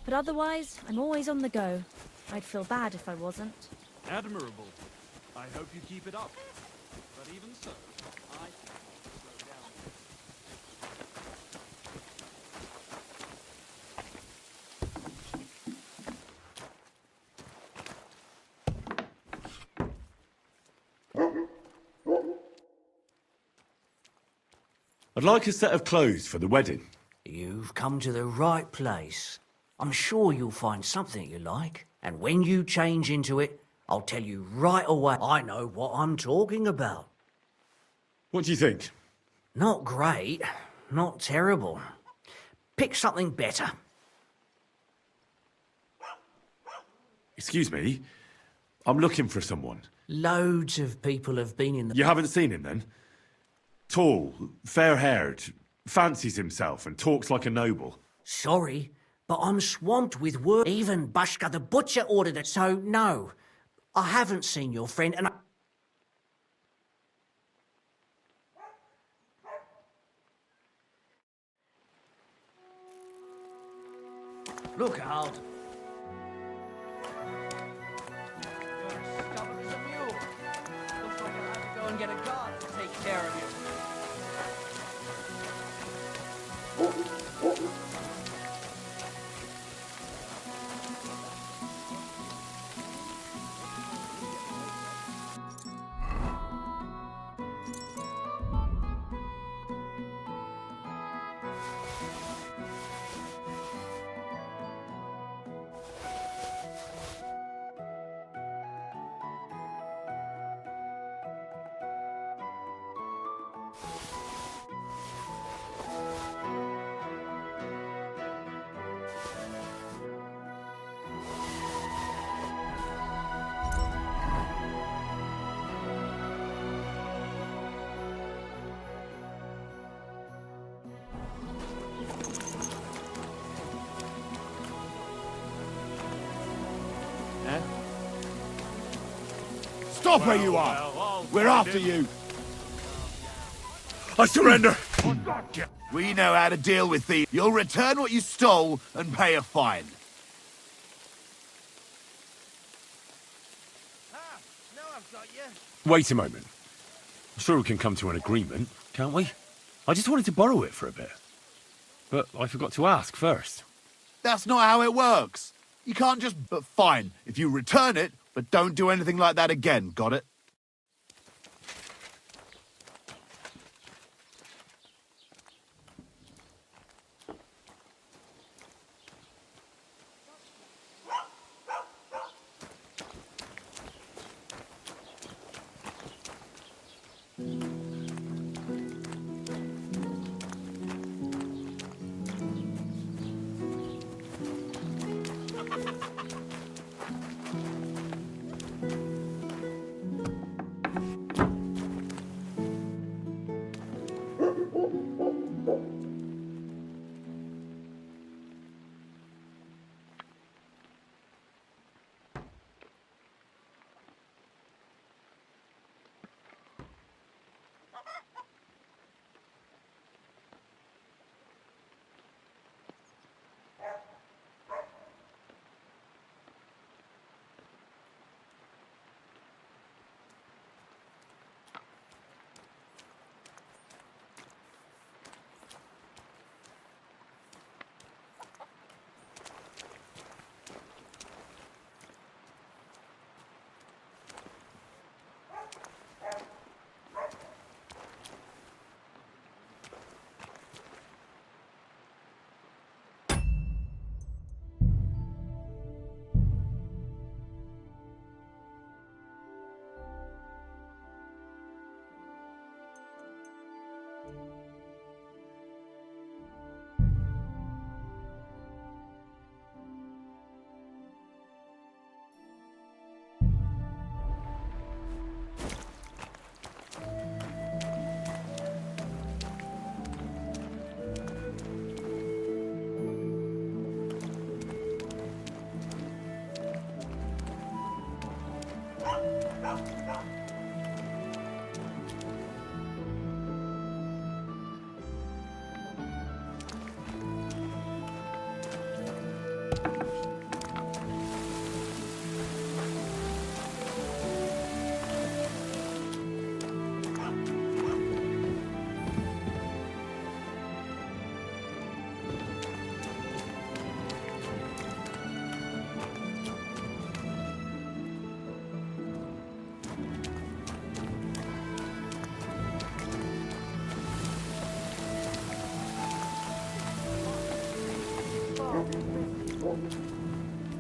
But otherwise, I'm always on the go. I'd feel bad if I wasn't. Admirable. I hope you keep it up. But even so, I slow down. I'd like a set of clothes for the wedding. You've come to the right place. I'm sure you'll find something you like. And when you change into it, I'll tell you right away. I know what I'm talking about. What do you think? Not great. Not terrible. Pick something better. Excuse me. I'm looking for someone. Loads of people have been in the... You haven't seen him, then? Tall, fair-haired, fancies himself and talks like a noble. Sorry, but I'm swamped with work. Even Bashka the Butcher ordered it, so no. I haven't seen your friend, and I... Look out. You're as stubborn as a mule. Looks like I'll have to go and get a guard to take care of you. Stop where you are! We're after you! I surrender! We know how to deal with thieves. You'll return what you stole and pay a fine. Wait a moment. I'm sure we can come to an agreement, can't we? I just wanted to borrow it for a bit. But I forgot to ask first. That's not how it works. You can't just... But fine, if you return it, but don't do anything like that again, got it?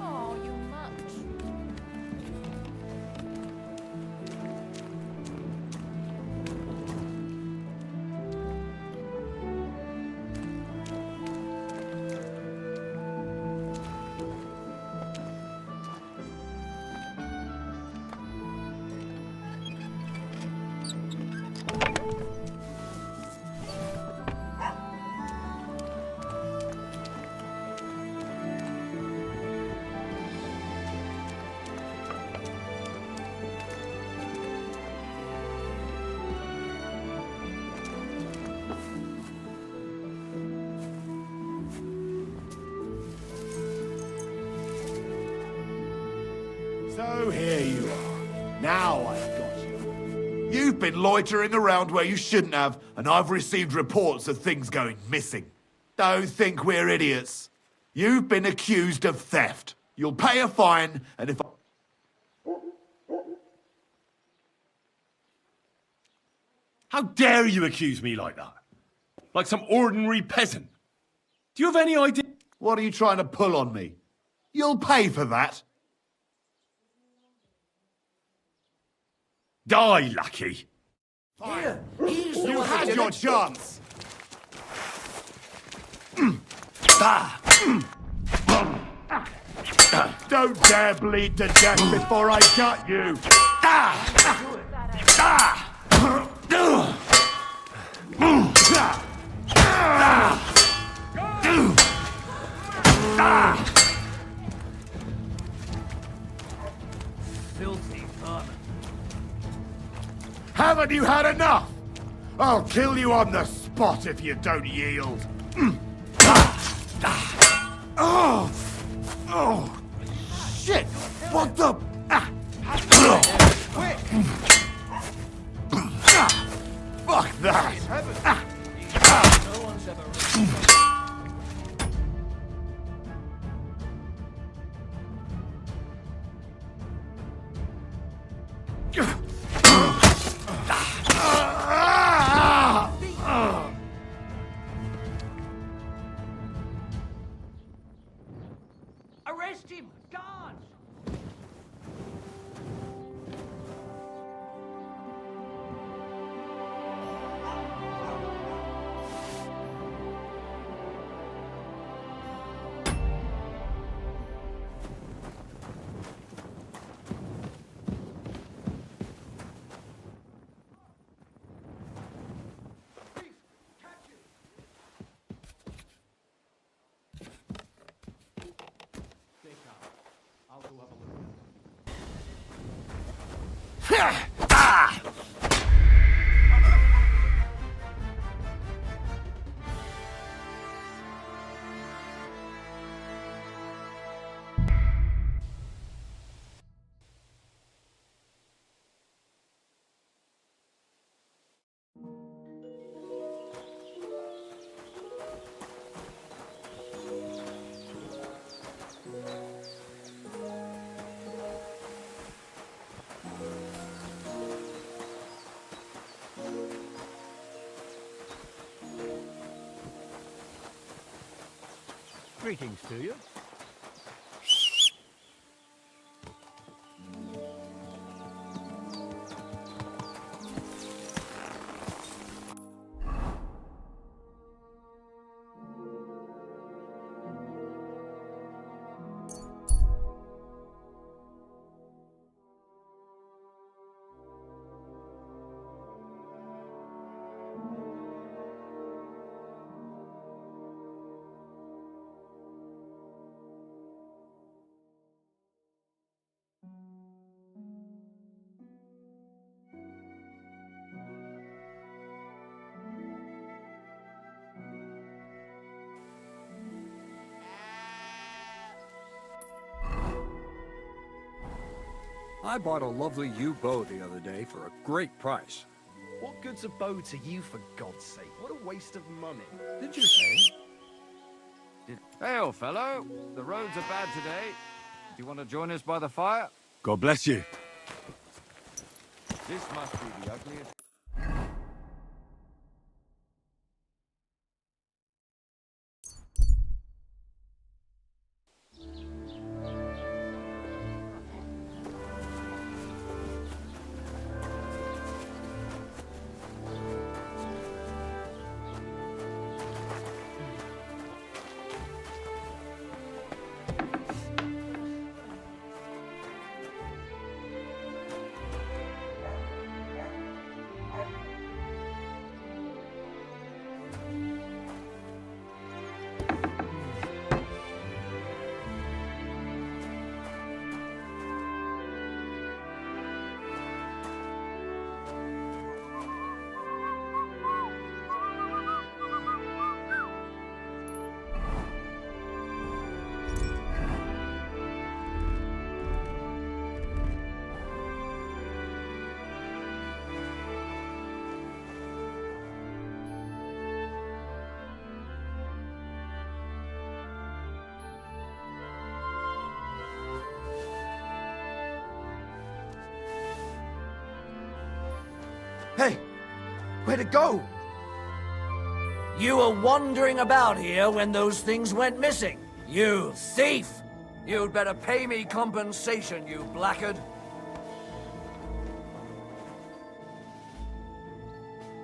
Oh, you much. So here you are. Now I've got you. You've been loitering around where you shouldn't have, and I've received reports of things going missing. Don't think we're idiots. You've been accused of theft. You'll pay a fine, and if How dare you accuse me like that? Like some ordinary peasant. Do you have any idea? What are you trying to pull on me? You'll pay for that. Die, lackey. Fine. You had your chance. Don't dare bleed to death before I gut you. Filthy vermin. Haven't you had enough? I'll kill you on the spot if you don't yield. Oh! Oh! Shit! What the? Fuck that! No one's ever Arrest him! Guards! I'll go have a look. Greetings to you. I bought a lovely U-bow the other day for a great price. What good's a bow to you, for God's sake? What a waste of money. Did you say? Hey, old fellow. The roads are bad today. Do you want to join us by the fire? God bless you. This must be the ugliest. Hey, where'd it go? You were wandering about here when those things went missing. You thief! You'd better pay me compensation, you blackguard.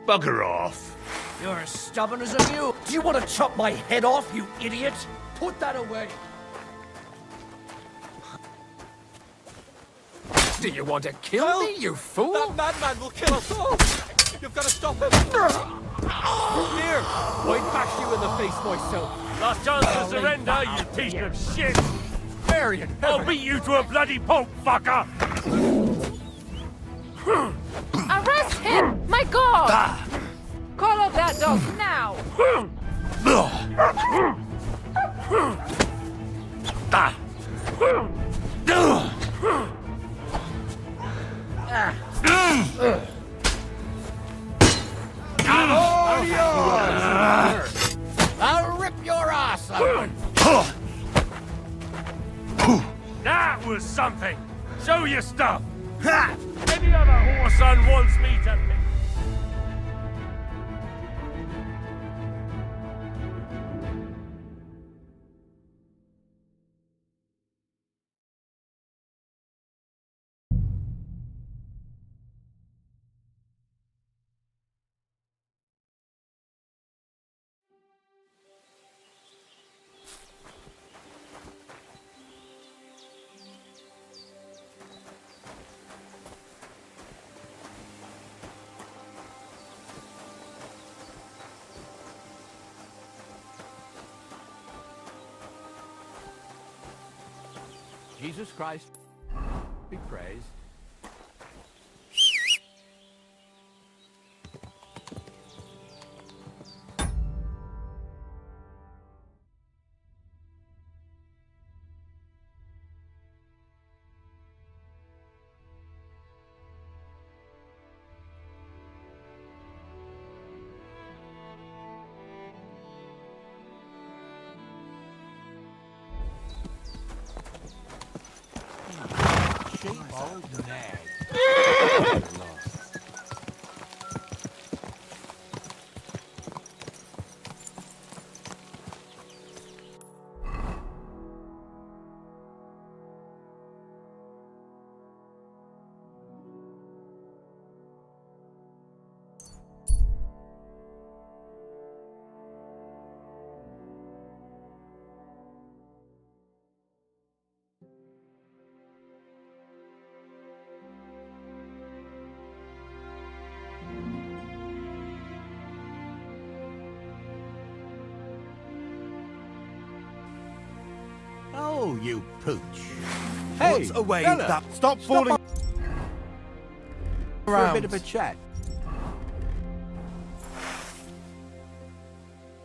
Bugger off. You're as stubborn as a mule. Do you want to chop my head off, you idiot? Put that away. Do you want to kill me, you fool? That madman will kill us all! You've got to stop him! Here! I'd bash you in the face myself! Last chance to surrender, you piece of shit! Marion! I'll beat you to a bloody pulp, fucker! Arrest him! My God! Call up that dog now! I'll rip your ass open! That was something! Show your stuff! Any other whoreson wants me to pick. Jesus Christ be praised. Old nag. Oh, you pooch. Hey, away fella, that... Stop falling for around. a bit of a chat.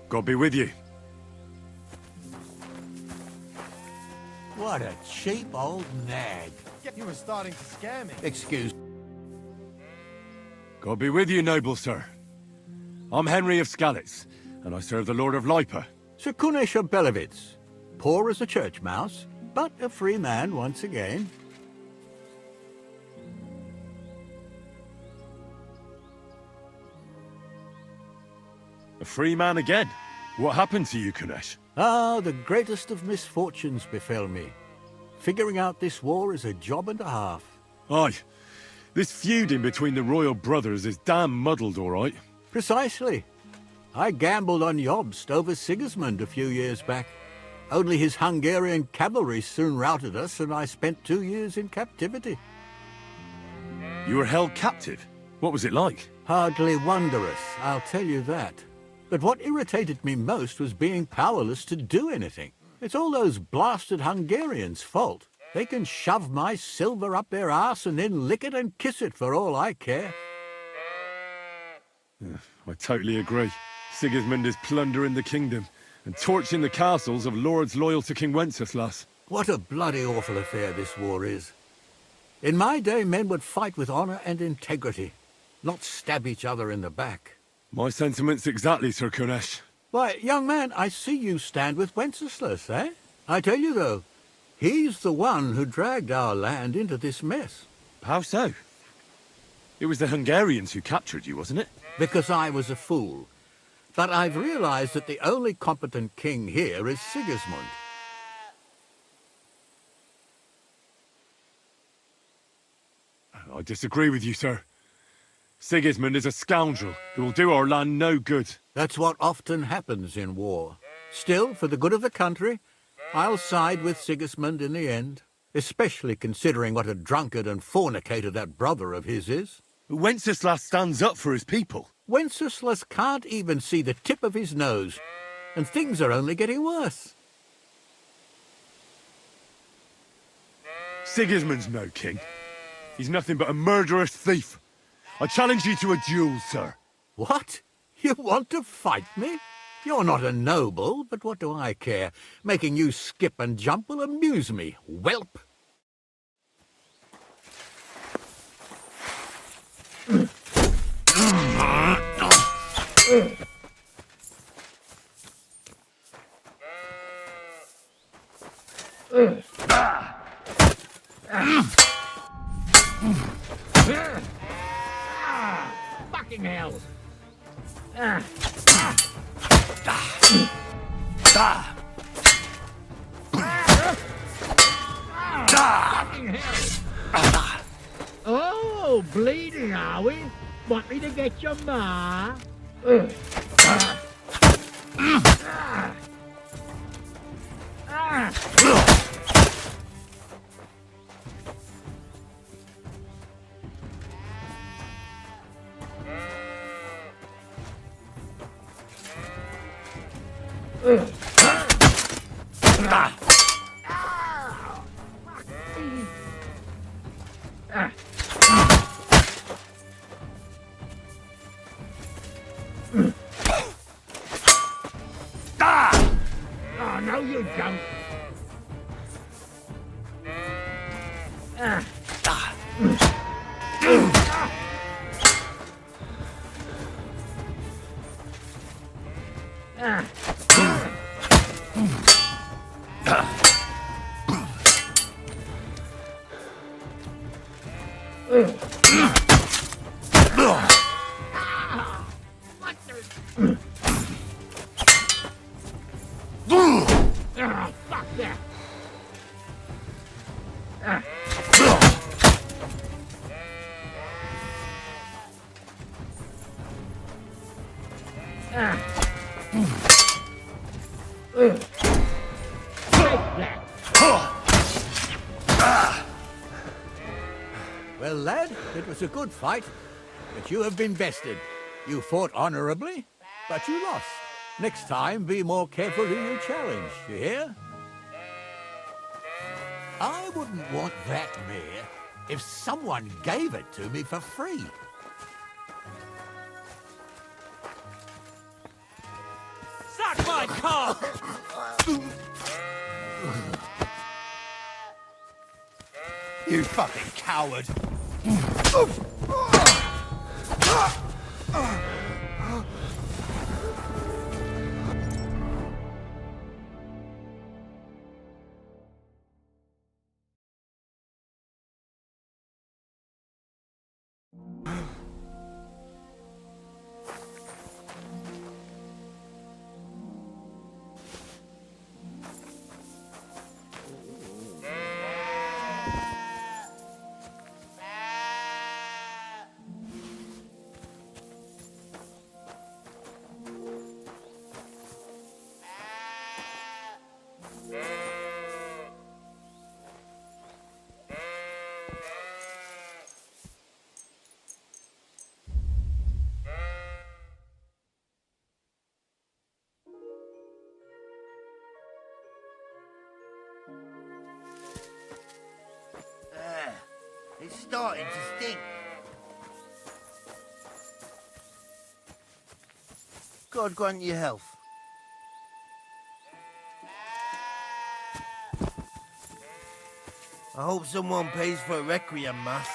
God be with you. What a cheap old nag. You were starting to scare me. Excuse. God be with you, noble sir. I'm Henry of Skalitz, and I serve the Lord of Lipa. Sir Kunesh of Belevitz. Poor as a church mouse, but a free man once again. A free man again? What happened to you, Kunesh? Ah, the greatest of misfortunes befell me. Figuring out this war is a job and a half. Aye. This feuding between the royal brothers is damn muddled, all right. Precisely. I gambled on Jobst over Sigismund a few years back. Only his Hungarian cavalry soon routed us, and I spent 2 years in captivity. You were held captive? What was it like? Hardly wondrous, I'll tell you that. But what irritated me most was being powerless to do anything. It's all those blasted Hungarians' fault. They can shove my silver up their arse and then lick it and kiss it for all I care. I totally agree. Sigismund is plundering the kingdom and torching the castles of lords loyal to King Wenceslas. What a bloody awful affair this war is. In my day, men would fight with honor and integrity, not stab each other in the back. My sentiments exactly, Sir Kunesh. Why, young man, I see you stand with Wenceslas, eh? I tell you, though, he's the one who dragged our land into this mess. How so? It was the Hungarians who captured you, wasn't it? Because I was a fool. But I've realized that the only competent king here is Sigismund. I disagree with you, sir. Sigismund is a scoundrel who will do our land no good. That's what often happens in war. Still, for the good of the country, I'll side with Sigismund in the end, especially considering what a drunkard and fornicator that brother of his is. Wenceslas stands up for his people. Wenceslas can't even see the tip of his nose, and things are only getting worse. Sigismund's no king. He's nothing but a murderous thief. I challenge you to a duel, sir. What? You want to fight me? You're not a noble, but what do I care? Making you skip and jump will amuse me, whelp. Fucking hell! Oh, bleeding, are we? Want me to get your ma? Oh, no, you don't. Fuck that. Well, lad, it was a good fight, but you have been bested. You fought honorably, but you lost. Next time, be more careful who you challenge, you hear? I wouldn't want that mare if someone gave it to me for free. Suck my cock! You fucking coward! It's starting to stink. God grant you health. I hope someone pays for a requiem mass.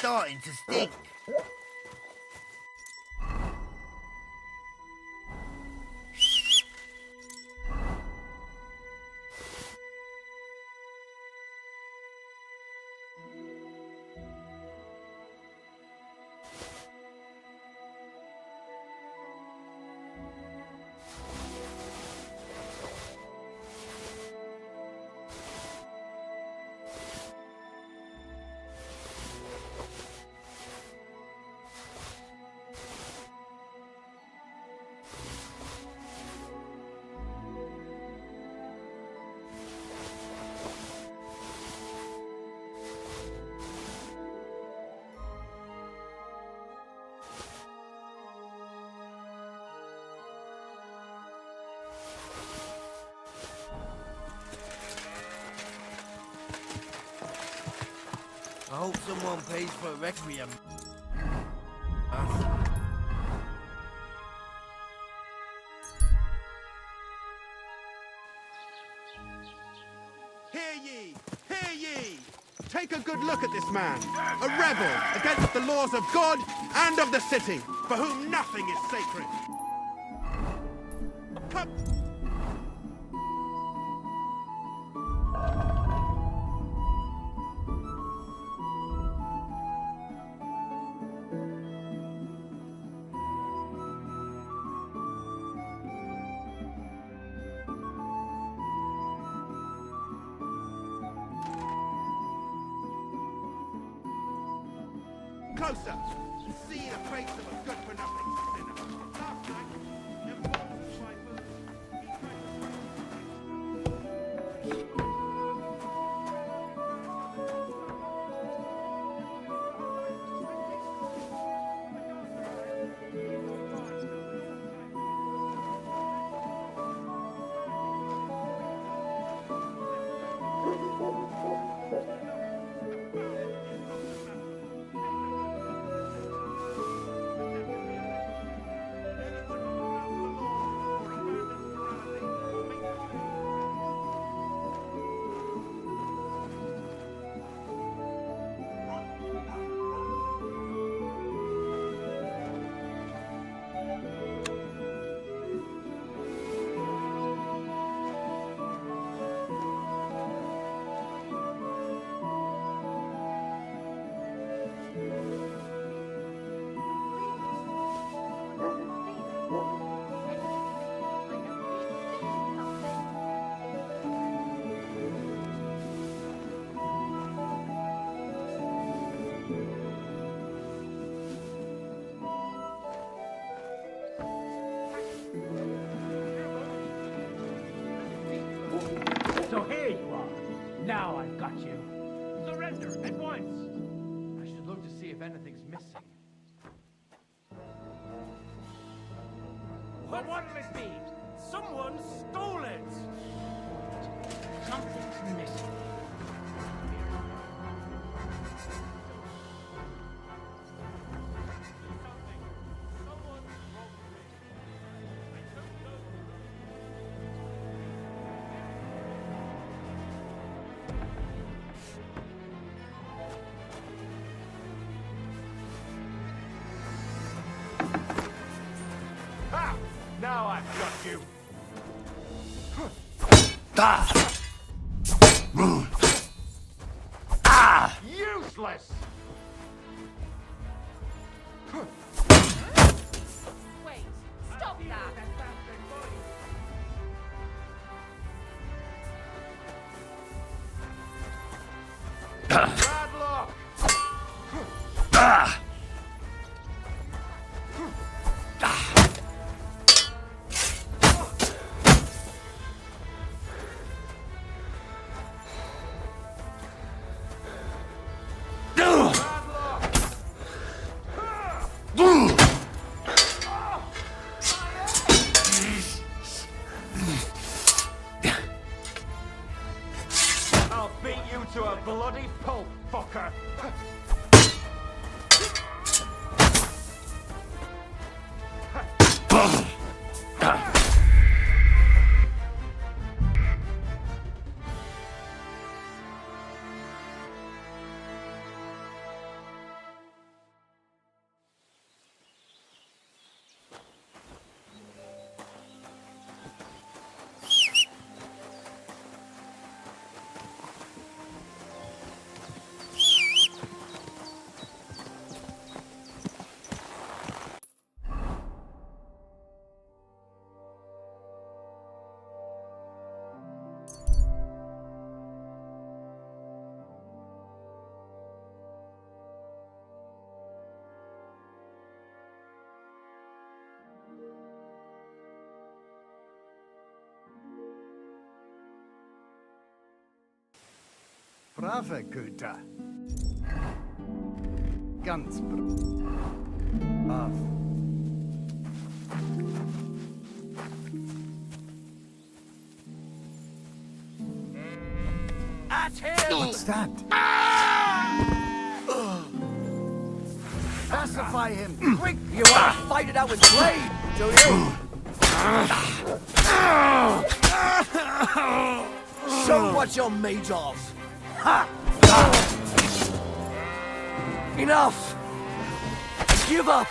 starting to stink. I hope someone pays for a requiem. Hear ye! Hear ye! Take a good look at this man, a rebel against the laws of God and of the city, for whom nothing is sacred. Come. Closer! See the face of a good-for-nothing sinner. Last night, important trifle, he So here you are. Now I've got you. Surrender at once. I should look to see if anything's missing. What'll it be? Someone stole it. Something's missing. Now I've got you. Ah! Rude! Ah! Useless! Wait, stop that! Bad luck! Ah! I'll beat you to a bloody pulp, Brave Güter. Ganz brav. At him! What's that? Pacify him! Quick! You want to fight it out with blade, do you? Show what you're made of! Ha! Enough! Give up!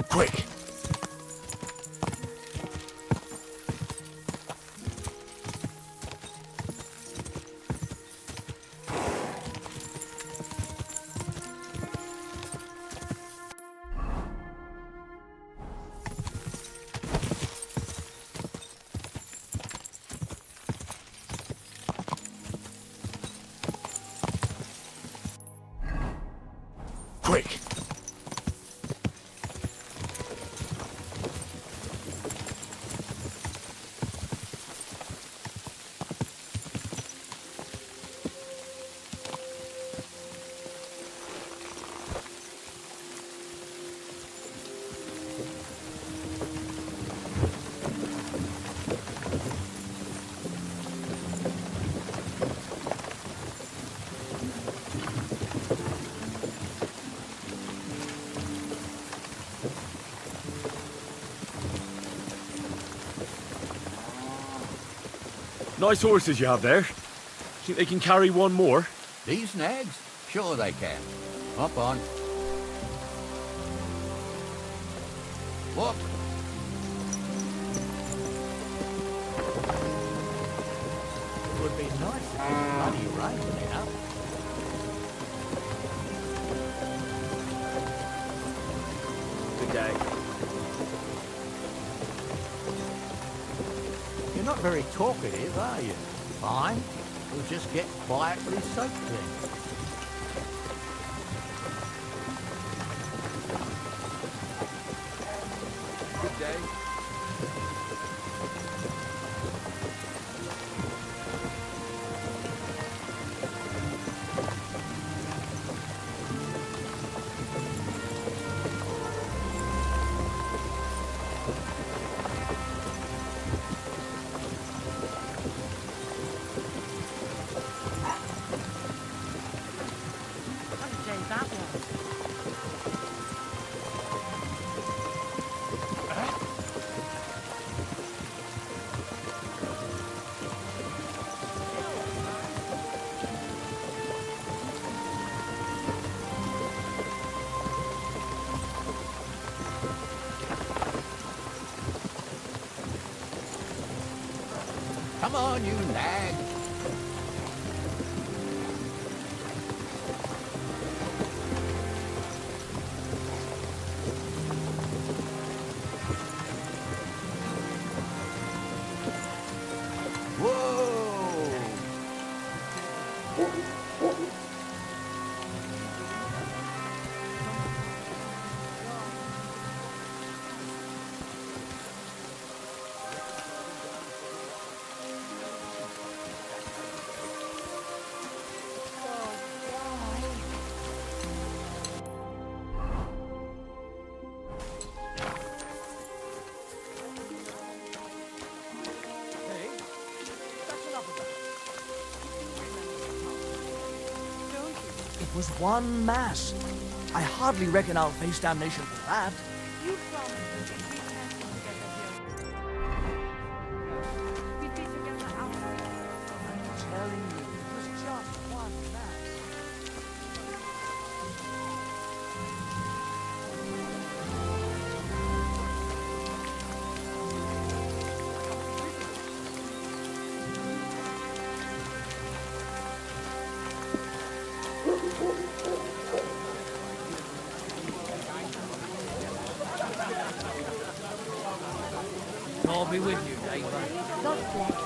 Quick! quick. Nice horses you have there. Think they can carry one more? These nags? Sure they can. Hop on. What? It would be nice if this bloody rain let up. Good day. You're not very talkative, are you? Fine. We'll just get quietly soaked then. Good day. Come on, you nag. It was one mass. I hardly reckon I'll face damnation for that. You promised us if we canceled together here. We'd be together outside. I'm telling you, it was just one mass. I'll be with you, neighbour. God bless you.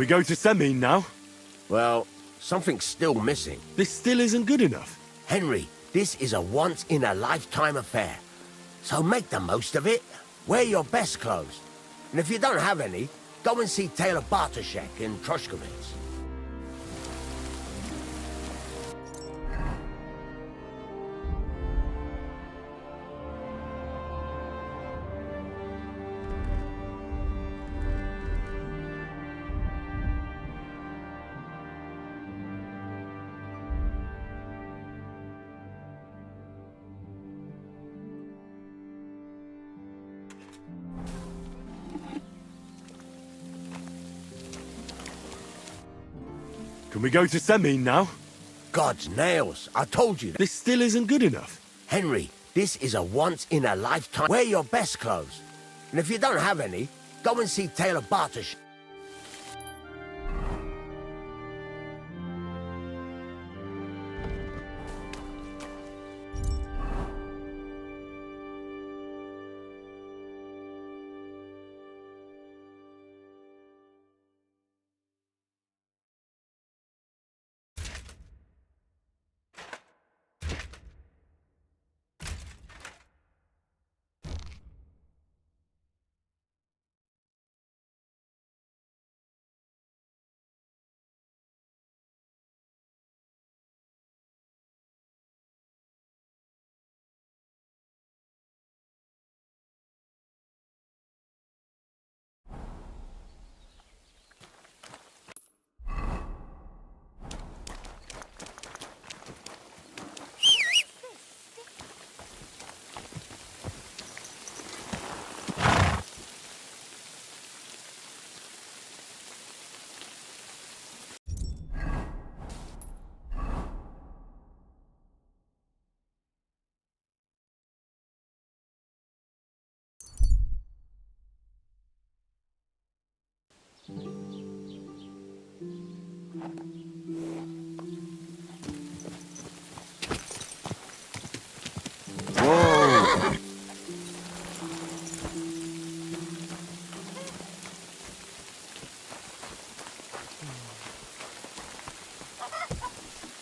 we go to Semine now? Well, something's still missing. This still isn't good enough. Henry, this is a once-in-a-lifetime affair. So make the most of it. Wear your best clothes. And if you don't have any, go and see Taylor Bartoszek in Troshkovitz. Can we go to Semine now? God's nails, I told you. This still isn't good enough. Henry, this is a once-in-a-lifetime. Wear your best clothes. And if you don't have any, go and see Taylor Bartosz. Whoa!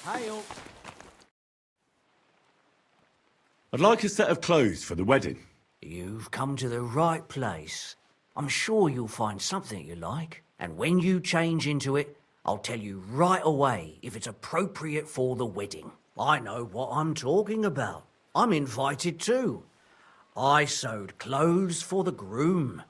Hail. I'd like a set of clothes for the wedding. You've come to the right place. I'm sure you'll find something you like. And when you change into it, I'll tell you right away if it's appropriate for the wedding. I know what I'm talking about. I'm invited too. I sewed clothes for the groom.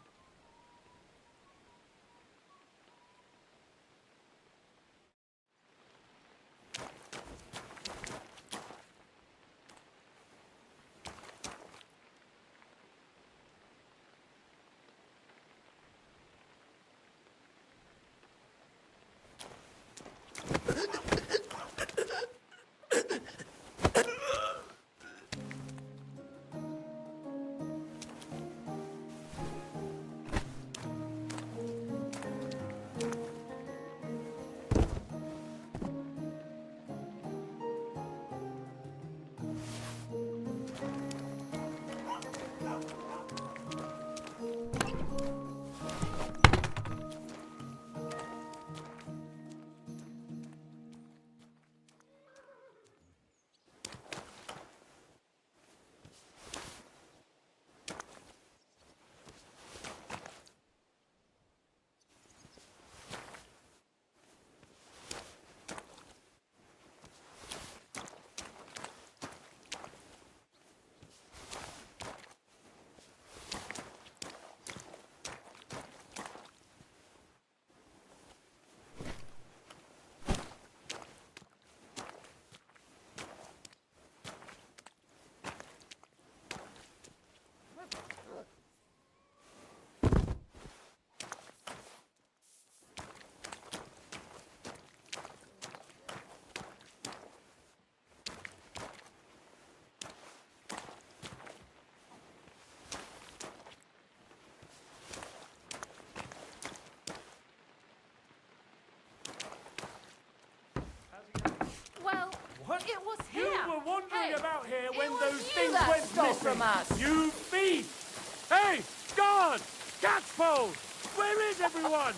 Well, it was here. You were wandering about here when was those you things that went stole missing. from us. You thief! Hey, guard! Catchpole! Where is everyone?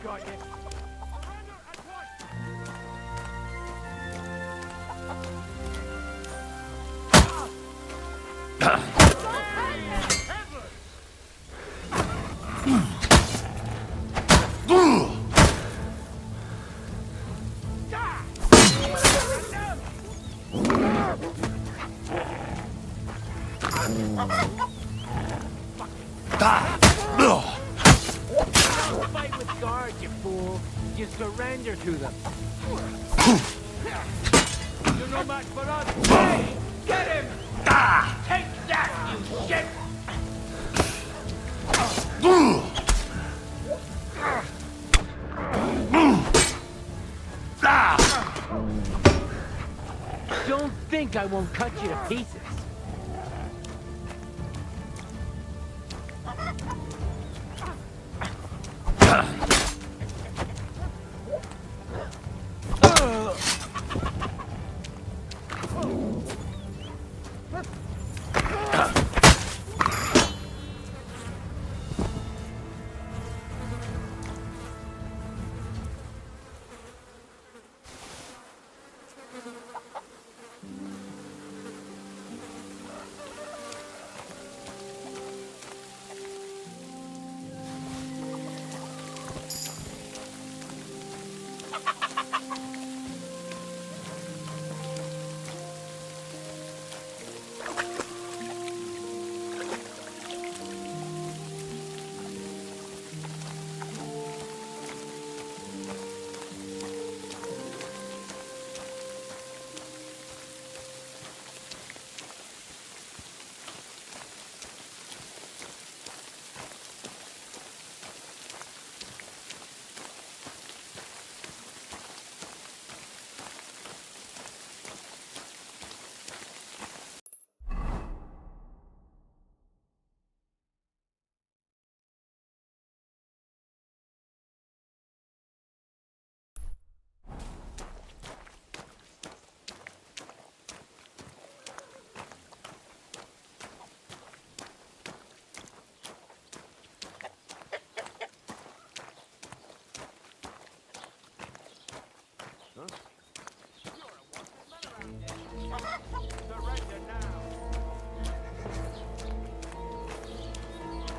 got you. Don't fight with guards, you fool. You surrender to them. You're no match for us. Hey, get him! Take that, you shit! Don't think I won't cut you to pieces.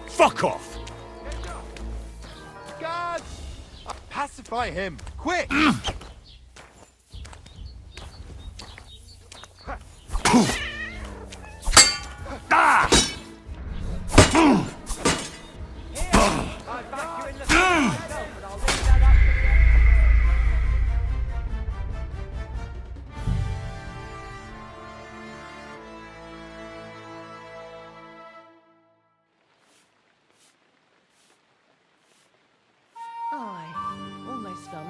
Fuck off! Guards! Pacify him, quick! Aye, almost done.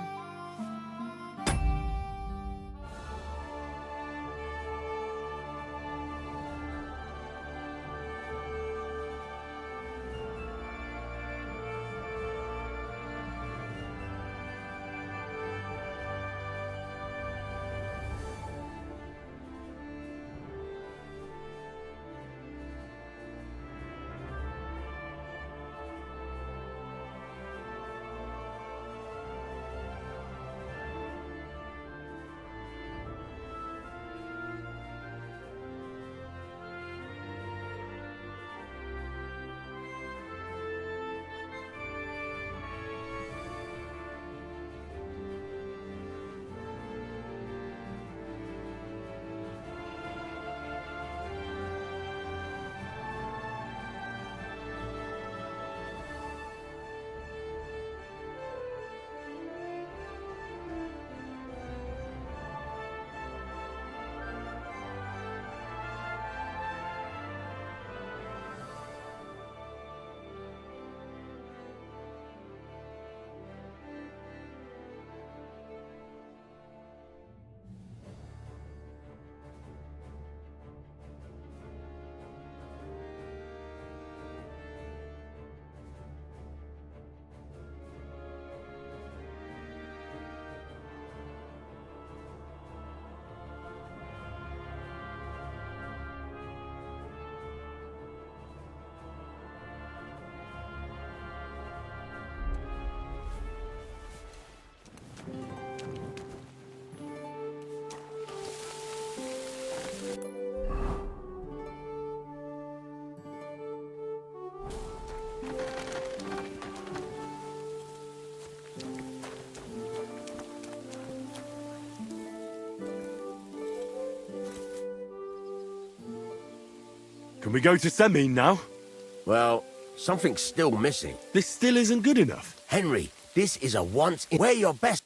Can we go to Semine now? Well, something's still missing. This still isn't good enough. Henry, this is a once in... Wear your best...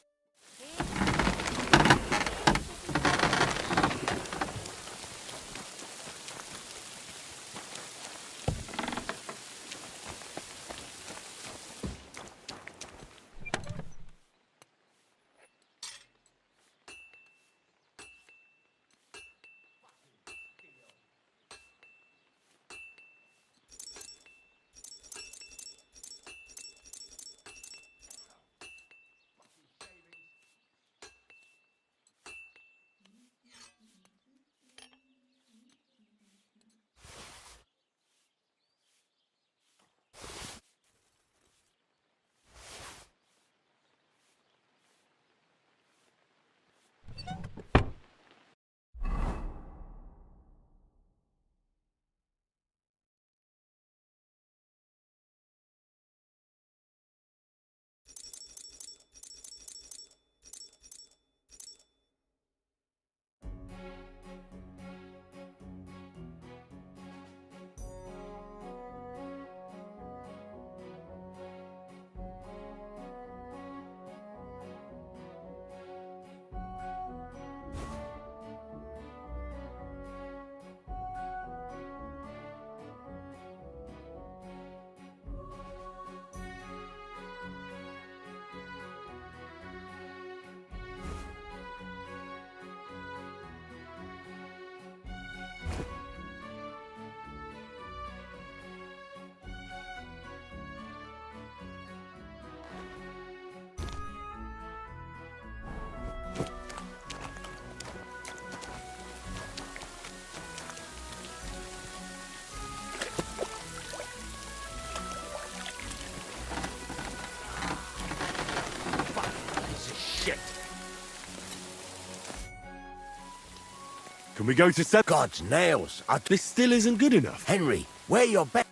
Can we go to Semine? God's nails. This still isn't good enough. Henry, wear your best...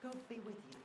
God be with you.